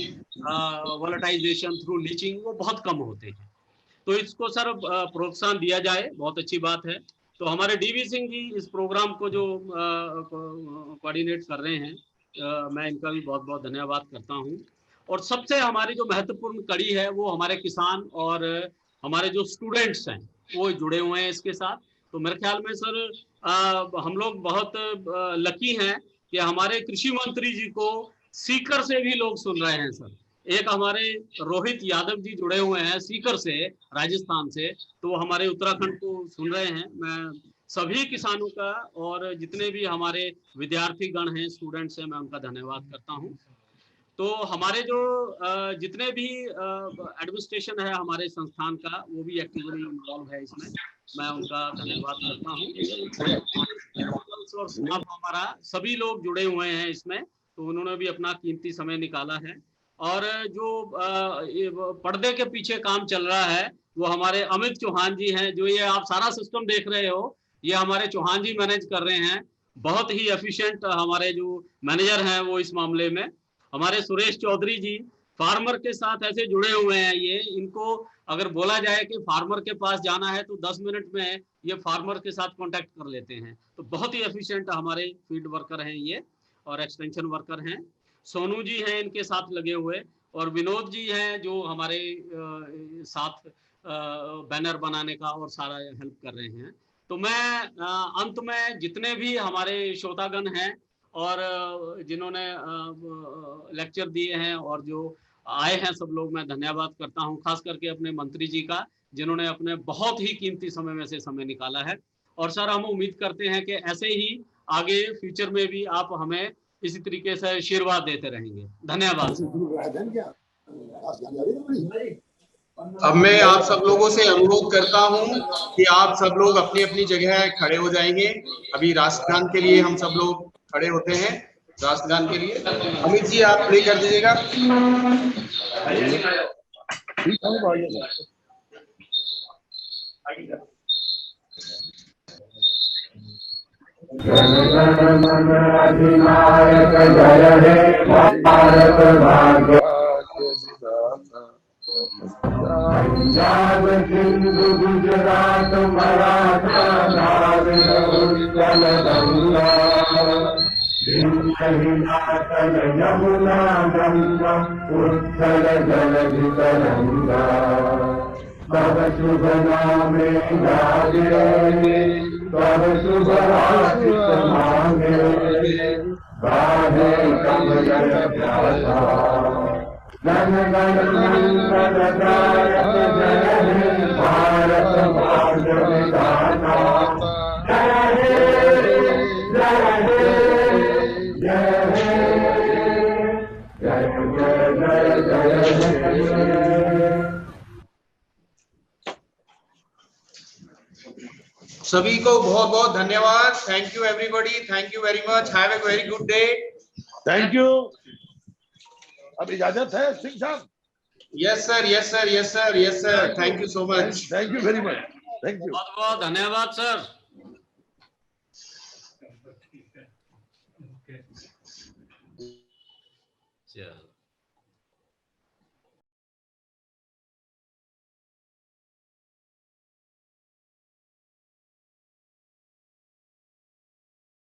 वोलेटाइजेशन थ्रू लीचिंग, वो बहुत कम होते हैं। तो इसको सर प्रोत्साहन दिया जाए, बहुत अच्छी बात है। तो हमारे डीवी सिंह जी इस प्रोग्राम को जो कोऑर्डिनेट कर रहे हैं, मैं इनका भी बहुत बहुत धन्यवाद करता हूं। और सबसे हमारी जो महत्वपूर्ण कड़ी है वो हमारे किसान और हमारे जो स्टूडेंट्स हैं वो जुड़े हुए हैं इसके साथ। तो मेरे ख्याल में सर हम लोग बहुत लकी हैं कि हमारे कृषि मंत्री जी को सीकर से भी लोग सुन रहे हैं सर। एक हमारे रोहित यादव जी जुड़े हुए हैं सीकर से, राजस्थान से, तो वो हमारे उत्तराखंड को सुन रहे हैं। मैं सभी किसानों का और जितने भी हमारे विद्यार्थी गण हैं, स्टूडेंट्स हैं, मैं उनका धन्यवाद करता हूं। तो हमारे जो जितने भी एडमिनिस्ट्रेशन है हमारे संस्थान का, वो भी एक्टिवली इन्वॉल्व है इसमें, मैं उनका धन्यवाद करता हूँ। और स्टाफ हमारा सभी लोग जुड़े हुए हैं इसमें, तो उन्होंने भी अपना कीमती समय निकाला है। और जो पर्दे के पीछे काम चल रहा है वो हमारे अमित चौहान जी हैं, जो ये आप सारा सिस्टम देख रहे हो ये हमारे चौहान जी मैनेज कर रहे हैं। बहुत ही एफिशिएंट हमारे जो मैनेजर हैं वो इस मामले में। हमारे सुरेश चौधरी जी फार्मर के साथ ऐसे जुड़े हुए हैं, ये इनको अगर बोला जाए कि फार्मर के पास जाना है तो 10 मिनट में ये फार्मर के साथ कांटेक्ट कर लेते हैं। तो बहुत ही एफिशिएंट हमारे फील्ड वर्कर हैं ये और एक्सटेंशन वर्कर हैं। सोनू जी हैं इनके साथ लगे हुए, और विनोद जी हैं जो हमारे साथ बैनर बनाने का और सारा हेल्प कर रहे हैं। तो मैं अंत में जितने भी हमारे श्रोतागण हैं और जिन्होंने लेक्चर दिए हैं और जो आए हैं सब लोग, मैं धन्यवाद करता हूं, खास करके अपने मंत्री जी का जिन्होंने अपने बहुत ही कीमती समय में से समय निकाला है। और सर हम उम्मीद करते हैं कि ऐसे ही आगे फ्यूचर में भी आप हमें इसी तरीके से आशीर्वाद देते रहेंगे। धन्यवाद।
अब मैं आप सब लोगों से अनुरोध करता हूं कि आप सब लोग अपनी अपनी जगह खड़े हो जाएंगे। अभी राष्ट्रगान के लिए हम सब लोग खड़े होते हैं, राष्ट्रगान के लिए। अमित जी आप प्ले कर दीजिएगा।
जन गण मन अधिनायक जय हे भारत भाग्य पंजाब सिंधु गुजरात मराठा द्राविड़ उत्कल गंगा हिमाचल यमुना गंगा उत्कल जलधि तरंगा तब शुभ नामे गाजे तब शुभ आशीष मांगे गाहे कमल प्यासा जन गण मंगलदायक जय हे भारत भाग्य विधाता जय हे जय हे जय हे जय जय जय।
सभी को बहुत बहुत धन्यवाद। Thank you everybody, thank you very much, have a very good day.
Thank you. अब इजाजत है सिंह साहब?
Yes sir, yes sir, yes sir, yes sir, thank you so much.
Thank you very much, thank you.
बहुत बहुत धन्यवाद सर। चल